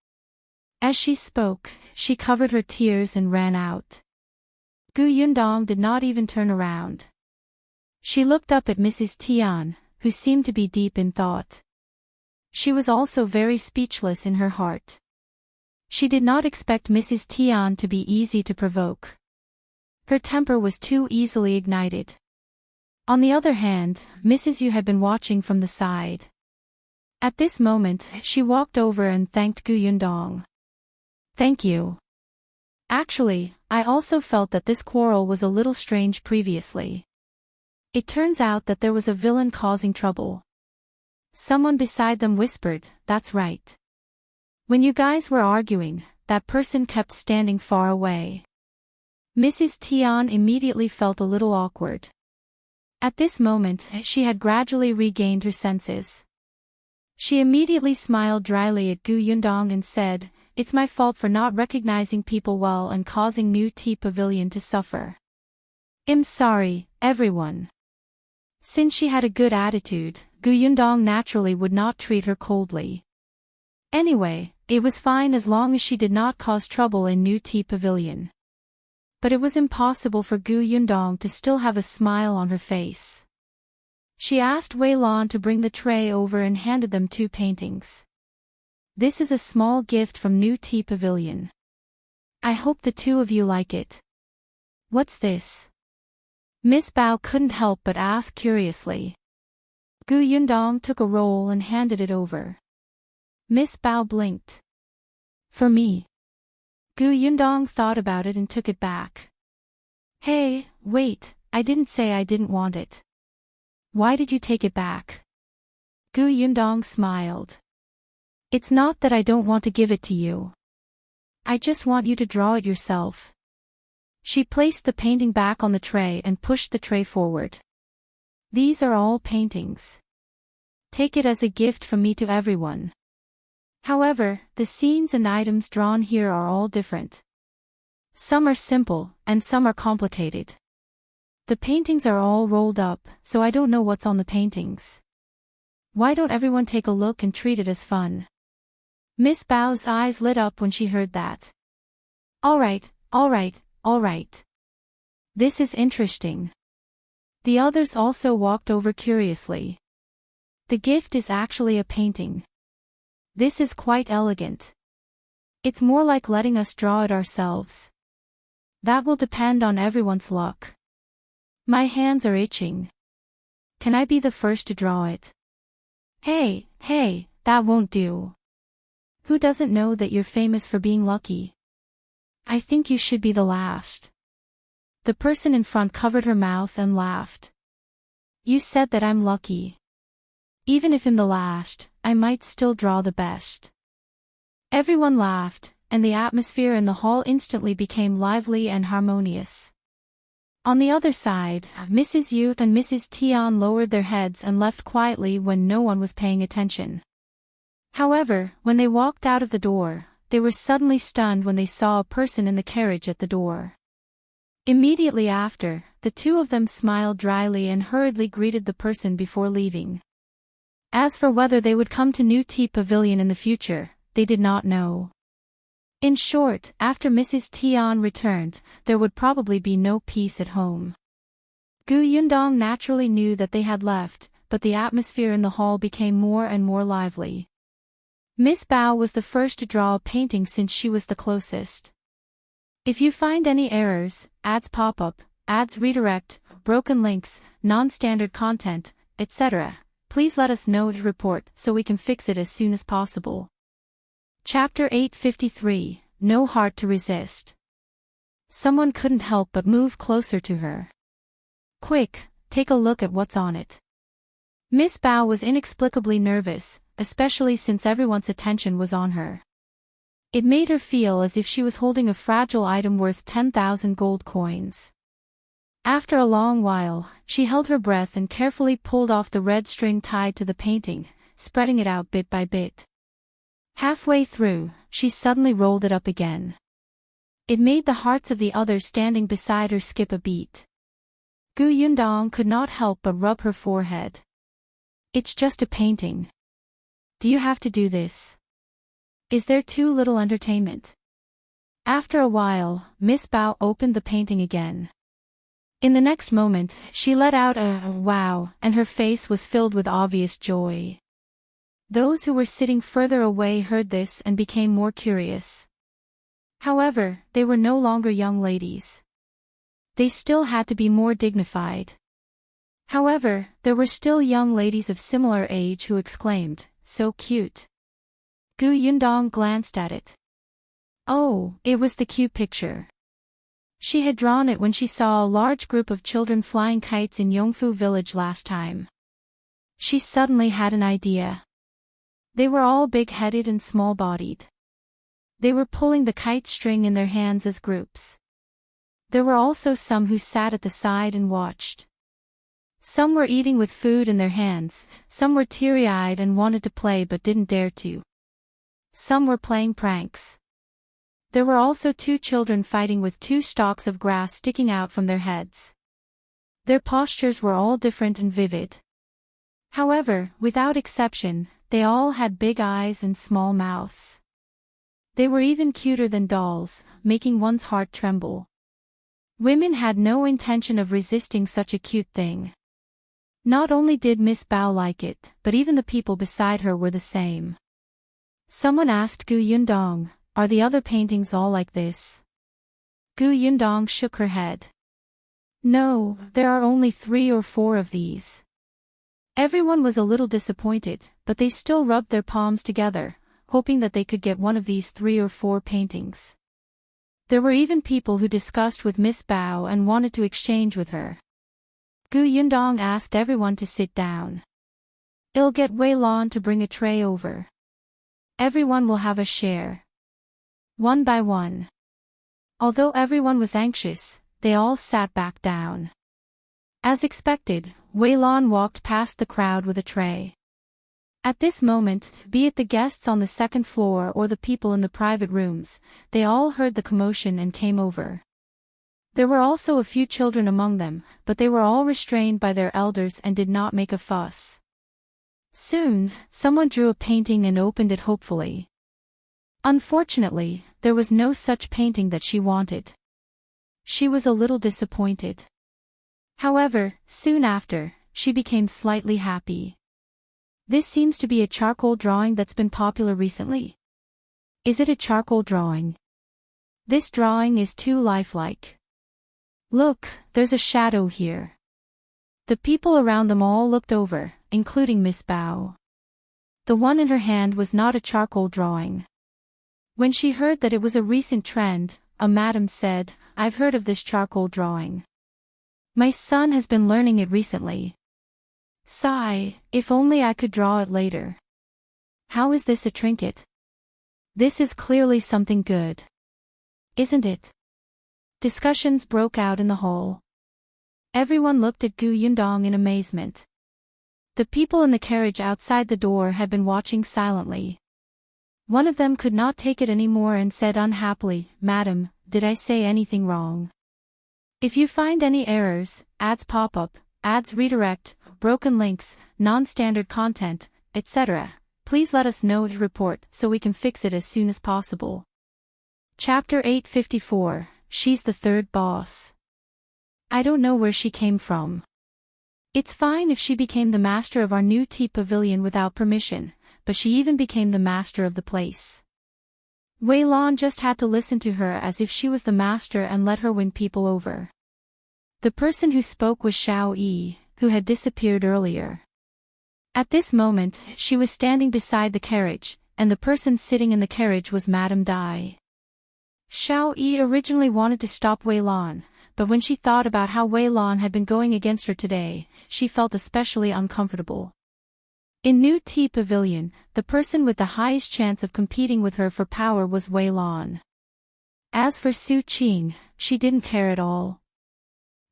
As she spoke, she covered her tears and ran out. Yundong did not even turn around. She looked up at Mrs. Tian, who seemed to be deep in thought. She was also very speechless in her heart. She did not expect Mrs. Tian to be easy to provoke. Her temper was too easily ignited. On the other hand, Mrs. Yu had been watching from the side. At this moment, she walked over and thanked Yundong. Thank you. Actually, I also felt that this quarrel was a little strange previously. It turns out that there was a villain causing trouble. Someone beside them whispered, That's right. When you guys were arguing, that person kept standing far away. Mrs. Tian immediately felt a little awkward. At this moment, she had gradually regained her senses. She immediately smiled dryly at Yundong and said, It's my fault for not recognizing people well and causing new Tea Pavilion to suffer. I'm sorry, everyone. Since she had a good attitude, Yundong naturally would not treat her coldly. Anyway, it was fine as long as she did not cause trouble in new Tea Pavilion. But it was impossible for Yundong to still have a smile on her face. She asked Wei Lan to bring the tray over and handed them 2 paintings. This is a small gift from new Tea Pavilion. I hope the two of you like it. What's this? Miss Bao couldn't help but ask curiously. Yundong took a roll and handed it over. Miss Bao blinked. For me. Yundong thought about it and took it back. Hey, wait, I didn't say I didn't want it. Why did you take it back? Yundong smiled. It's not that I don't want to give it to you. I just want you to draw it yourself. She placed the painting back on the tray and pushed the tray forward. These are all paintings. Take it as a gift from me to everyone. However, the scenes and items drawn here are all different. Some are simple, and some are complicated. The paintings are all rolled up, so I don't know what's on the paintings. Why don't everyone take a look and treat it as fun? Miss Bao's eyes lit up when she heard that. Alright. This is interesting. The others also walked over curiously. The gift is actually a painting. This is quite elegant. It's more like letting us draw it ourselves. That will depend on everyone's luck. My hands are itching. Can I be the first to draw it? Hey, that won't do. Who doesn't know that you're famous for being lucky? I think you should be the last. The person in front covered her mouth and laughed. You said that I'm lucky. Even if I'm the last, I might still draw the best. Everyone laughed, and the atmosphere in the hall instantly became lively and harmonious. On the other side, Mrs. Yu and Mrs. Tian lowered their heads and left quietly when no one was paying attention. However, when they walked out of the door, they were suddenly stunned when they saw a person in the carriage at the door. Immediately after, the two of them smiled dryly and hurriedly greeted the person before leaving. As for whether they would come to New Tea Pavilion in the future, they did not know. In short, after Mrs. Tian returned, there would probably be no peace at home. Yundong naturally knew that they had left, but the atmosphere in the hall became more and more lively. Miss Bao was the first to draw a painting since she was the closest. If you find any errors, ads pop up, ads redirect, broken links, non-standard content, etc. Please let us know to report so we can fix it as soon as possible. Chapter 853, No Heart to Resist. Someone couldn't help but move closer to her. Quick, take a look at what's on it. Miss Bao was inexplicably nervous, especially since everyone's attention was on her. It made her feel as if she was holding a fragile item worth 10,000 gold coins. After a long while, she held her breath and carefully pulled off the red string tied to the painting, spreading it out bit by bit. Halfway through, she suddenly rolled it up again. It made the hearts of the others standing beside her skip a beat. Yundong could not help but rub her forehead. It's just a painting. Do you have to do this? Is there too little entertainment? After a while, Miss Bao opened the painting again. In the next moment, she let out a wow, and her face was filled with obvious joy. Those who were sitting further away heard this and became more curious. However, they were no longer young ladies. They still had to be more dignified. However, there were still young ladies of similar age who exclaimed, "So cute." Yundong glanced at it. Oh, it was the cute picture. She had drawn it when she saw a large group of children flying kites in Yongfu village last time. She suddenly had an idea. They were all big-headed and small-bodied. They were pulling the kite string in their hands as groups. There were also some who sat at the side and watched. Some were eating with food in their hands, some were teary-eyed and wanted to play but didn't dare to. Some were playing pranks. There were also 2 children fighting with 2 stalks of grass sticking out from their heads. Their postures were all different and vivid. However, without exception, they all had big eyes and small mouths. They were even cuter than dolls, making one's heart tremble. Women had no intention of resisting such a cute thing. Not only did Miss Bao like it, but even the people beside her were the same. Someone asked Yundong, "Are the other paintings all like this?" Yundong shook her head. "No, there are only 3 or 4 of these." Everyone was a little disappointed, but they still rubbed their palms together, hoping that they could get one of these 3 or 4 paintings. There were even people who discussed with Miss Bao and wanted to exchange with her. Yundong asked everyone to sit down. "I'll get Weilon to bring a tray over. Everyone will have a share." One by one. Although everyone was anxious, they all sat back down. As expected, Weilon walked past the crowd with a tray. At this moment, be it the guests on the second floor or the people in the private rooms, they all heard the commotion and came over. There were also a few children among them, but they were all restrained by their elders and did not make a fuss. Soon, someone drew a painting and opened it hopefully. Unfortunately, there was no such painting that she wanted. She was a little disappointed. However, soon after, she became slightly happy. This seems to be a charcoal drawing that's been popular recently. Is it a charcoal drawing? This drawing is too lifelike. Look, there's a shadow here. The people around them all looked over, including Miss Bao. The one in her hand was not a charcoal drawing. When she heard that it was a recent trend, a madam said, "I've heard of this charcoal drawing. My son has been learning it recently. Sigh, if only I could draw it later. How is this a trinket? This is clearly something good. Isn't it?" Discussions broke out in the hall. Everyone looked at Yundong in amazement. The people in the carriage outside the door had been watching silently. One of them could not take it anymore and said unhappily, "Madam, did I say anything wrong? If you find any errors, ads pop up, ads redirect, broken links, non-standard content, etc., please let us know to report so we can fix it as soon as possible." Chapter 854, She's the Third Boss. I don't know where she came from. It's fine if she became the master of our new Tea Pavilion without permission, but she even became the master of the place. Weilon just had to listen to her as if she was the master and let her win people over. The person who spoke was Shao, who had disappeared earlier. At this moment, she was standing beside the carriage, and the person sitting in the carriage was Madame Dai. Shao originally wanted to stop Wei Lan, but when she thought about how Wei Lan had been going against her today, she felt especially uncomfortable. In New Tea Pavilion, the person with the highest chance of competing with her for power was Wei Lan. As for Su Qing, she didn't care at all.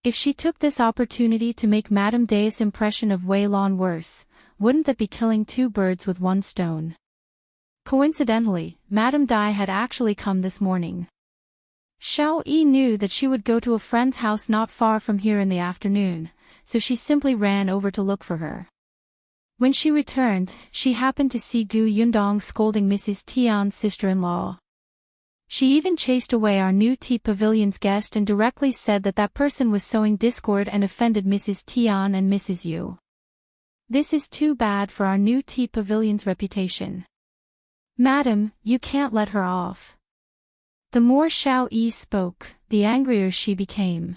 If she took this opportunity to make Madame Dai's impression of Wei Lan worse, wouldn't that be killing two birds with one stone? Coincidentally, Madame Dai had actually come this morning. Shao knew that she would go to a friend's house not far from here in the afternoon, so she simply ran over to look for her. When she returned, she happened to see Gu Yundong scolding Mrs. Tian's sister-in-law. She even chased away our New Tea Pavilion's guest and directly said that that person was sowing discord and offended Mrs. Tian and Mrs. Yu. This is too bad for our New Tea Pavilion's reputation. Madam, you can't let her off. The more Shao spoke, the angrier she became.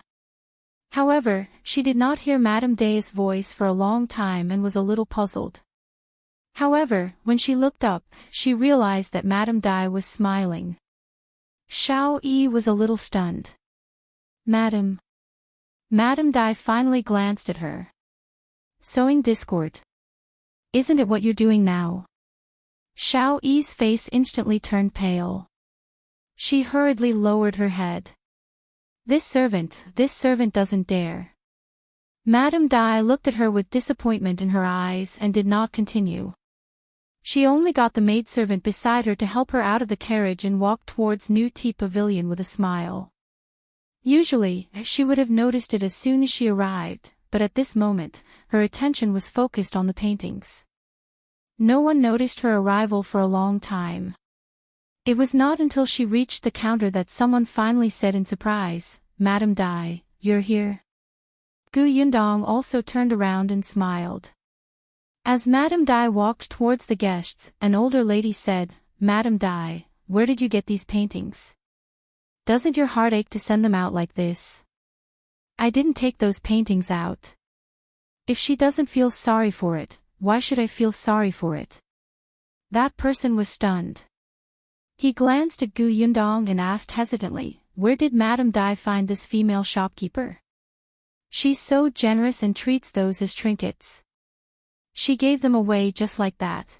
However, she did not hear Madame Dai's voice for a long time and was a little puzzled. However, when she looked up, she realized that Madame Dai was smiling. Shao was a little stunned. Madam. Madame Dai finally glanced at her. Sowing discord. Isn't it what you're doing now? Shao-Yi's face instantly turned pale. She hurriedly lowered her head. This servant doesn't dare. Madame Dai looked at her with disappointment in her eyes and did not continue. She only got the maidservant beside her to help her out of the carriage and walked towards New Tea Pavilion with a smile. Usually, she would have noticed it as soon as she arrived, but at this moment, her attention was focused on the paintings. No one noticed her arrival for a long time. It was not until she reached the counter that someone finally said in surprise, "Madame Dai, you're here?" Gu Yundong also turned around and smiled. As Madame Dai walked towards the guests, an older lady said, "Madame Dai, where did you get these paintings? Doesn't your heart ache to send them out like this?" "I didn't take those paintings out. If she doesn't feel sorry for it, why should I feel sorry for it?" That person was stunned. He glanced at Gu Yundong and asked hesitantly, "Where did Madame Dai find this female shopkeeper? She's so generous and treats those as trinkets. She gave them away just like that."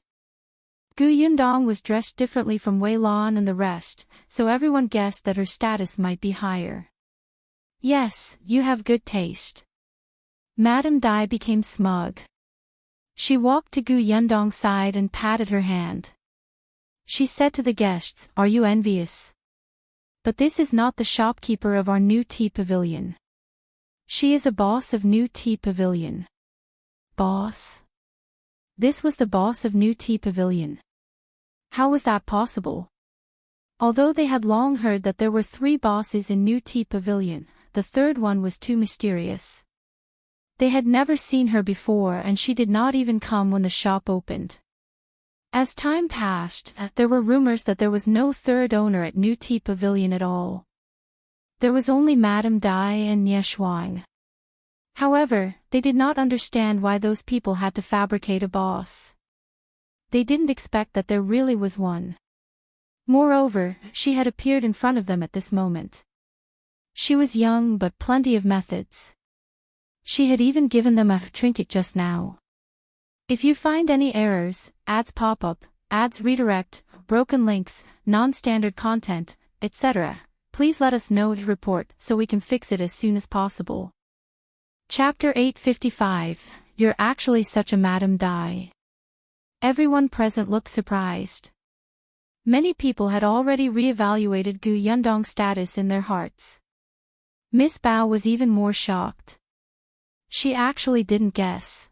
Gu Yundong was dressed differently from Wei Lan and the rest, so everyone guessed that her status might be higher. "Yes, you have good taste." Madame Dai became smug. She walked to Gu Yundong's side and patted her hand. She said to the guests, "Are you envious? But this is not the shopkeeper of our New Tea Pavilion. She is a boss of New Tea Pavilion." Boss? This was the boss of New Tea Pavilion. How was that possible? Although they had long heard that there were 3 bosses in New Tea Pavilion, the third one was too mysterious. They had never seen her before and she did not even come when the shop opened. As time passed, there were rumors that there was no third owner at New Tea Pavilion at all. There was only Madame Dai and Shuang. However, they did not understand why those people had to fabricate a boss. They didn't expect that there really was one. Moreover, she had appeared in front of them at this moment. She was young but plenty of methods. She had even given them a trinket just now. If you find any errors, ads pop up, ads redirect, broken links, non-standard content, etc., please let us know to report so we can fix it as soon as possible. Chapter 855, You're actually such a Madame Dai. Everyone present looked surprised. Many people had already re-evaluated Gu Yundong's status in their hearts. Miss Bao was even more shocked. She actually didn't guess.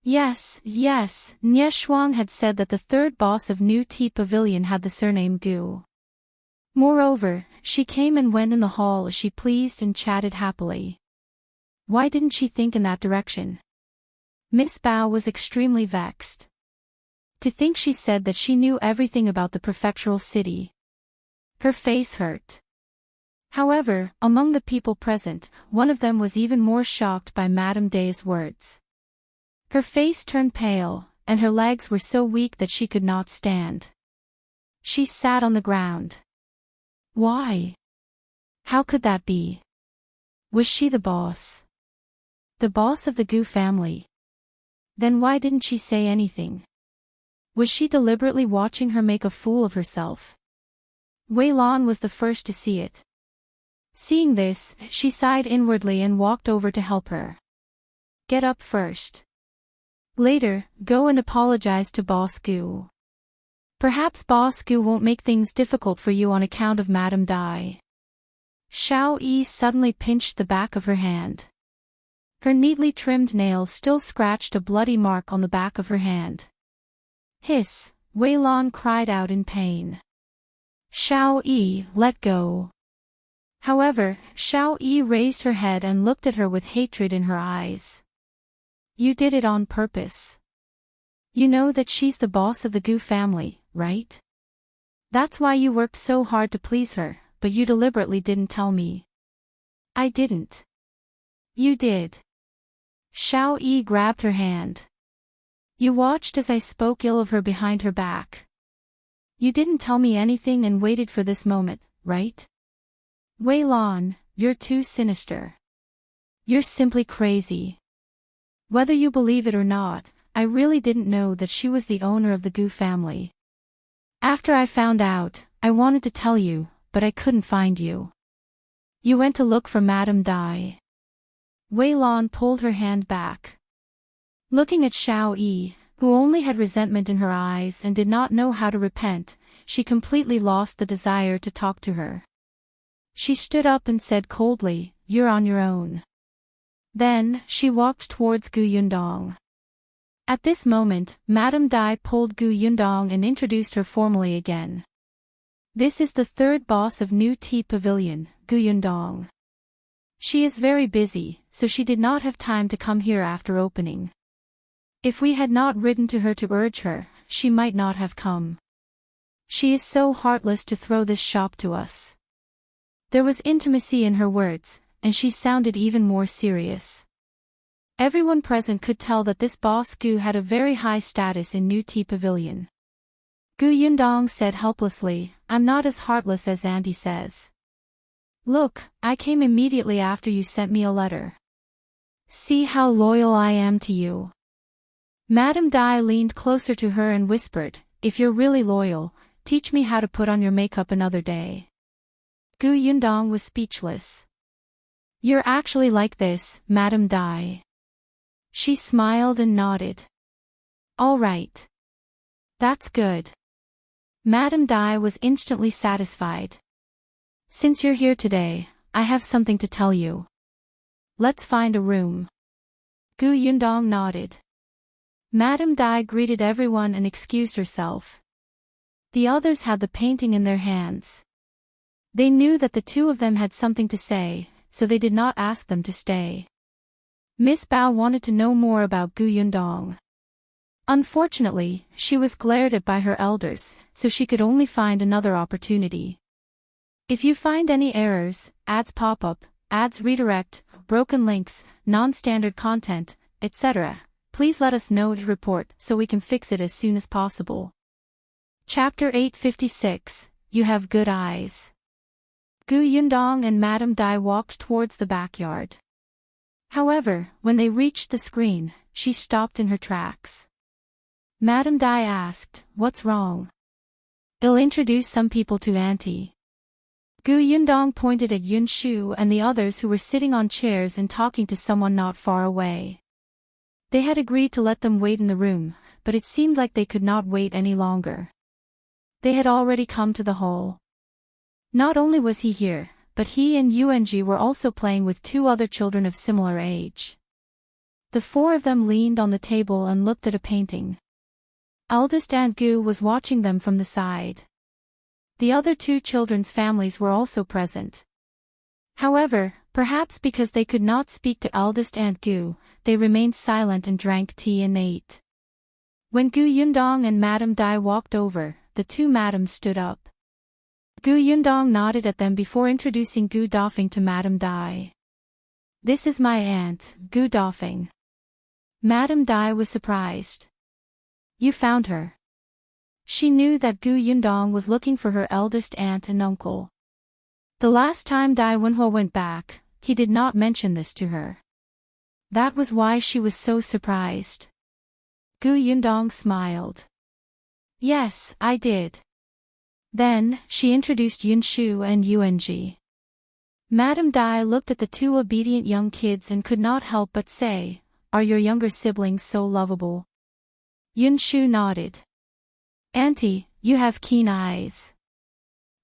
Yes, Shuang had said that the third boss of New Tea Pavilion had the surname Gu. Moreover, she came and went in the hall as she pleased and chatted happily. Why didn't she think in that direction? Miss Bao was extremely vexed. To think she said that she knew everything about the prefectural city. Her face hurt. However, among the people present, one of them was even more shocked by Madame Day's words. Her face turned pale, and her legs were so weak that she could not stand. She sat on the ground. Why? How could that be? Was she the boss? The boss of the Gu family? Then why didn't she say anything? Was she deliberately watching her make a fool of herself? Wei Lan was the first to see it. Seeing this, she sighed inwardly and walked over to help her. Get up first. Later, go and apologize to Boss Gu. Perhaps Boss Gu won't make things difficult for you on account of Madame Dai. Shao Yi suddenly pinched the back of her hand. Her neatly trimmed nails still scratched a bloody mark on the back of her hand. Hiss, Wei Lan cried out in pain. Shao Yi, let go. However, Shao Yi raised her head and looked at her with hatred in her eyes. You did it on purpose. You know that she's the boss of the Gu family, right? That's why you worked so hard to please her, but you deliberately didn't tell me. I didn't. You did. Shao Yi grabbed her hand. You watched as I spoke ill of her behind her back. You didn't tell me anything and waited for this moment, right? Wei Lan, you're too sinister. You're simply crazy. Whether you believe it or not, I really didn't know that she was the owner of the Gu family. After I found out, I wanted to tell you, but I couldn't find you. You went to look for Madame Dai. Wei Lan pulled her hand back. Looking at Shao Yi, who only had resentment in her eyes and did not know how to repent, she completely lost the desire to talk to her. She stood up and said coldly, "You're on your own." Then, she walked towards Gu Yundong. At this moment, Madame Dai pulled Gu Yundong and introduced her formally again. This is the third boss of new Tea Pavilion, Gu Yundong. She is very busy, so she did not have time to come here after opening. If we had not written to her to urge her, she might not have come. She is so heartless to throw this shop to us. There was intimacy in her words, and she sounded even more serious. Everyone present could tell that this boss Gu had a very high status in New Tea Pavilion. Gu Yundong said helplessly, "I'm not as heartless as Auntie says. Look, I came immediately after you sent me a letter. See how loyal I am to you." Madame Dai leaned closer to her and whispered, "If you're really loyal, teach me how to put on your makeup another day." Gu Yundong was speechless. "You're actually like this, Madame Dai." She smiled and nodded. "All right. That's good." Madame Dai was instantly satisfied. "Since you're here today, I have something to tell you. Let's find a room." Gu Yundong nodded. Madame Dai greeted everyone and excused herself. The others had the painting in their hands. They knew that the two of them had something to say, so they did not ask them to stay. Miss Bao wanted to know more about Gu Yundong. Unfortunately, she was glared at by her elders, so she could only find another opportunity. If you find any errors, ads pop up, ads redirect, broken links, non-standard content, etc., please let us know to report so we can fix it as soon as possible. Chapter 856, You Have Good Eyes. Gu Yundong and Madame Dai walked towards the backyard. However, when they reached the screen, she stopped in her tracks. Madame Dai asked, "What's wrong?" "I'll introduce some people to Auntie." Gu Yundong pointed at Yunshu and the others who were sitting on chairs and talking to someone not far away. They had agreed to let them wait in the room, but it seemed like they could not wait any longer. They had already come to the hall. Not only was he here, but he and Yuanzhi were also playing with two other children of similar age. The four of them leaned on the table and looked at a painting. Eldest Aunt Gu was watching them from the side. The other two children's families were also present. However, perhaps because they could not speak to Eldest Aunt Gu, they remained silent and drank tea and ate. When Gu Yundong and Madame Dai walked over, the two madams stood up. Gu Yundong nodded at them before introducing Gu Dofeng to Madame Dai. This is my aunt, Gu Dofeng. Madame Dai was surprised. You found her. She knew that Gu Yundong was looking for her eldest aunt and uncle. The last time Dai Wenhua went back, he did not mention this to her. That was why she was so surprised. Gu Yundong smiled. Yes, I did. Then, she introduced Yunshu and Yuanzhi. Madame Dai looked at the two obedient young kids and could not help but say, Are your younger siblings so lovable? Yunshu nodded. Auntie, you have keen eyes.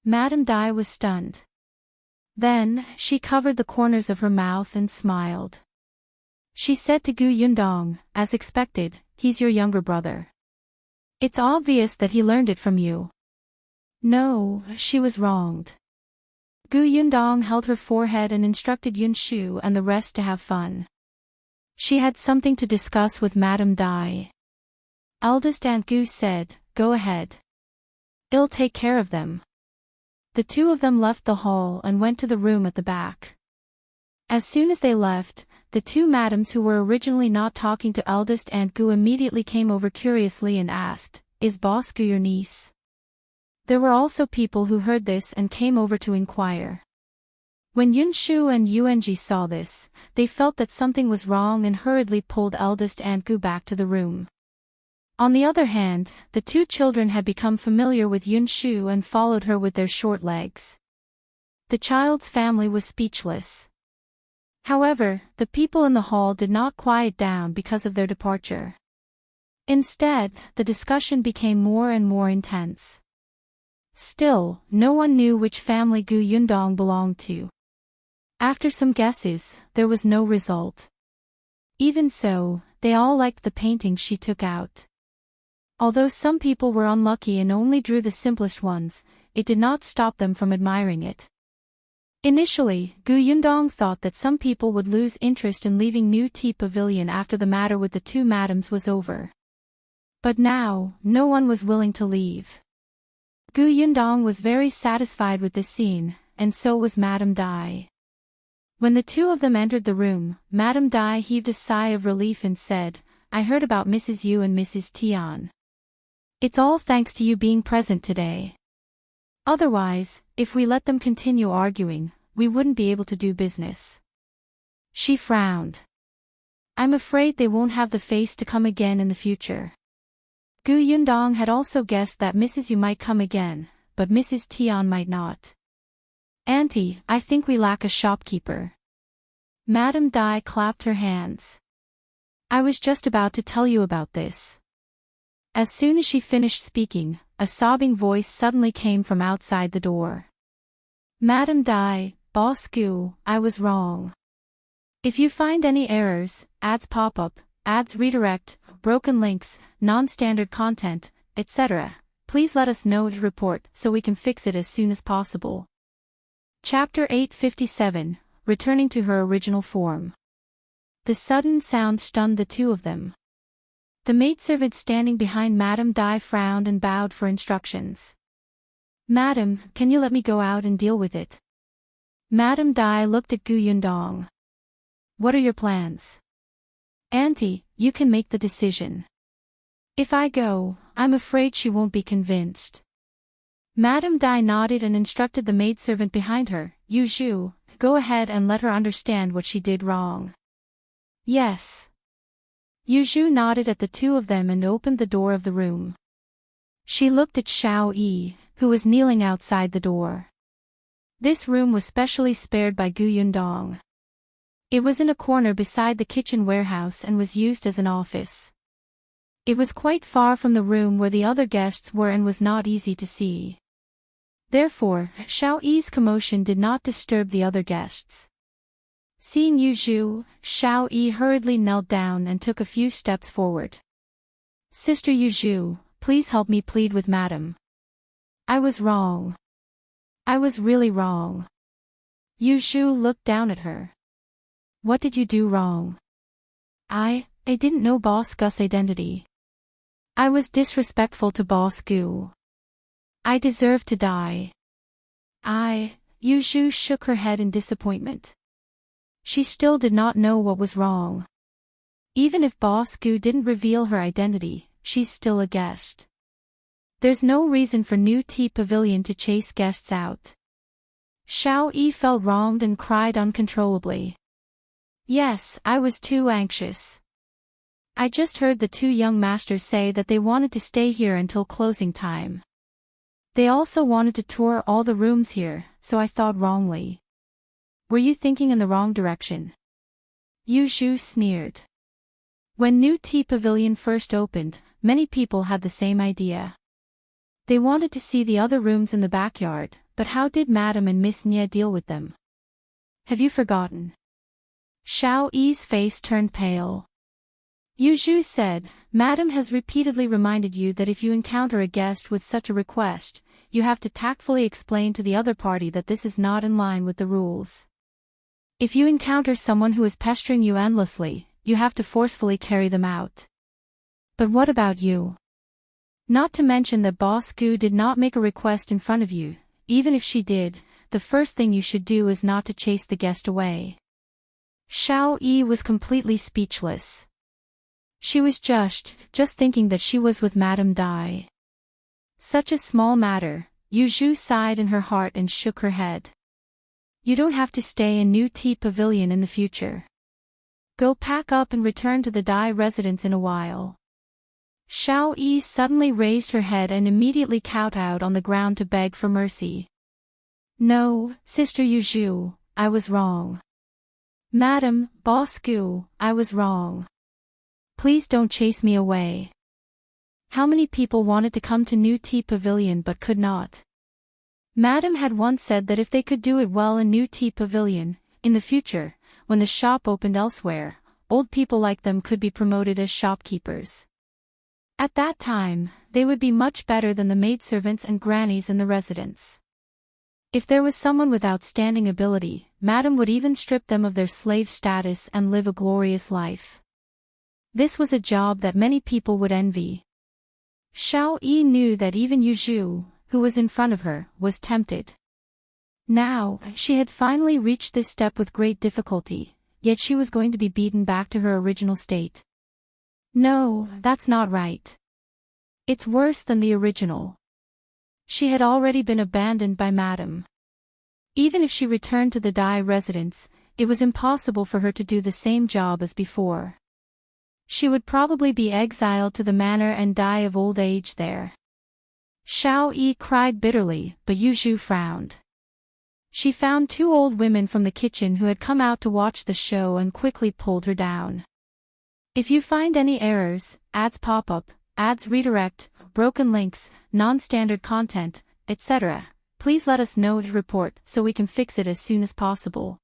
Madame Dai was stunned. Then, she covered the corners of her mouth and smiled. She said to Gu Yundong, as expected, he's your younger brother. It's obvious that he learned it from you. No, she was wronged. Gu Yundong held her forehead and instructed Yunshu and the rest to have fun. She had something to discuss with Madame Dai. Eldest Aunt Gu said, Go ahead. I'll take care of them. The two of them left the hall and went to the room at the back. As soon as they left, the two madams who were originally not talking to Eldest Aunt Gu immediately came over curiously and asked, Is Boss Gu your niece? There were also people who heard this and came over to inquire. When Yunshu and Yuanzhi saw this, they felt that something was wrong and hurriedly pulled Eldest Aunt Gu back to the room. On the other hand, the two children had become familiar with Yunshu and followed her with their short legs. The child's family was speechless. However, the people in the hall did not quiet down because of their departure. Instead, the discussion became more and more intense. Still, no one knew which family Gu Yundong belonged to. After some guesses, there was no result. Even so, they all liked the painting she took out. Although some people were unlucky and only drew the simplest ones, it did not stop them from admiring it. Initially, Gu Yundong thought that some people would lose interest in leaving New Tea Pavilion after the matter with the two madams was over. But now, no one was willing to leave. Gu Yundong was very satisfied with this scene, and so was Madame Dai. When the two of them entered the room, Madame Dai heaved a sigh of relief and said, I heard about Mrs. Yu and Mrs. Tian. It's all thanks to you being present today. Otherwise, if we let them continue arguing, we wouldn't be able to do business. She frowned. I'm afraid they won't have the face to come again in the future. Gu Yundong had also guessed that Mrs. Yu might come again, but Mrs. Tian might not. Auntie, I think we lack a shopkeeper. Madame Dai clapped her hands. I was just about to tell you about this. As soon as she finished speaking, a sobbing voice suddenly came from outside the door. Madame Dai, Boss Gu, I was wrong. If you find any errors, ads pop up, ads redirect, broken links, non-standard content, etc., please let us know to report so we can fix it as soon as possible. Chapter 857, Returning to her original form. The sudden sound stunned the two of them. The maidservant standing behind Madame Dai frowned and bowed for instructions. Madam, can you let me go out and deal with it? Madame Dai looked at Gu Yundong. What are your plans? Auntie, you can make the decision. If I go, I'm afraid she won't be convinced. Madame Dai nodded and instructed the maidservant behind her, Yunshu, go ahead and let her understand what she did wrong. Yes. Yunshu nodded at the two of them and opened the door of the room. She looked at Shao, who was kneeling outside the door. This room was specially spared by Gu Yundong. It was in a corner beside the kitchen warehouse and was used as an office. It was quite far from the room where the other guests were and was not easy to see. Therefore, Shao-Yi's commotion did not disturb the other guests. Seeing Yunshu, Shao-Yi hurriedly knelt down and took a few steps forward. Sister Yunshu, please help me plead with Madam. I was wrong. I was really wrong. Yunshu looked down at her. What did you do wrong? I didn't know Boss Gu's identity. I was disrespectful to Boss Gu. I deserve to die. Yunshu shook her head in disappointment. She still did not know what was wrong. Even if Boss Gu didn't reveal her identity, she's still a guest. There's no reason for new Tea Pavilion to chase guests out. Shao felt wronged and cried uncontrollably. Yes, I was too anxious. I just heard the two young masters say that they wanted to stay here until closing time. They also wanted to tour all the rooms here, so I thought wrongly. Were you thinking in the wrong direction? Yunshu sneered. When new Tea Pavilion first opened, many people had the same idea. They wanted to see the other rooms in the backyard, but how did Madame and Miss Nia deal with them? Have you forgotten? Shao's face turned pale. Yunshu said, Madame has repeatedly reminded you that if you encounter a guest with such a request, you have to tactfully explain to the other party that this is not in line with the rules. If you encounter someone who is pestering you endlessly, you have to forcefully carry them out. But what about you? Not to mention that Boss Gu did not make a request in front of you. Even if she did, the first thing you should do is not to chase the guest away. Shao was completely speechless. She was just thinking that she was with Madame Dai. Such a small matter, Yunshu sighed in her heart and shook her head. You don't have to stay in New Tea Pavilion in the future. Go pack up and return to the Dai residence in a while. Shao suddenly raised her head and immediately kowtowed on the ground to beg for mercy. No, Sister Yunshu, I was wrong. Madam, Boss Gu, I was wrong. Please don't chase me away. How many people wanted to come to New Tea Pavilion but could not? Madam had once said that if they could do it well in New Tea Pavilion, in the future, when the shop opened elsewhere, old people like them could be promoted as shopkeepers. At that time, they would be much better than the maidservants and grannies in the residence. If there was someone with outstanding ability, Madam would even strip them of their slave status and live a glorious life. This was a job that many people would envy. Shao knew that even Yunshu, who was in front of her, was tempted. Now, she had finally reached this step with great difficulty, yet she was going to be beaten back to her original state. No, that's not right. It's worse than the original. She had already been abandoned by Madame. Even if she returned to the Dai residence, it was impossible for her to do the same job as before. She would probably be exiled to the manor and die of old age there. Shao cried bitterly, but Yunshu frowned. She found two old women from the kitchen who had come out to watch the show and quickly pulled her down. If you find any errors, ads pop up, ads redirect, broken links, non-standard content, etc., please let us know to report so we can fix it as soon as possible.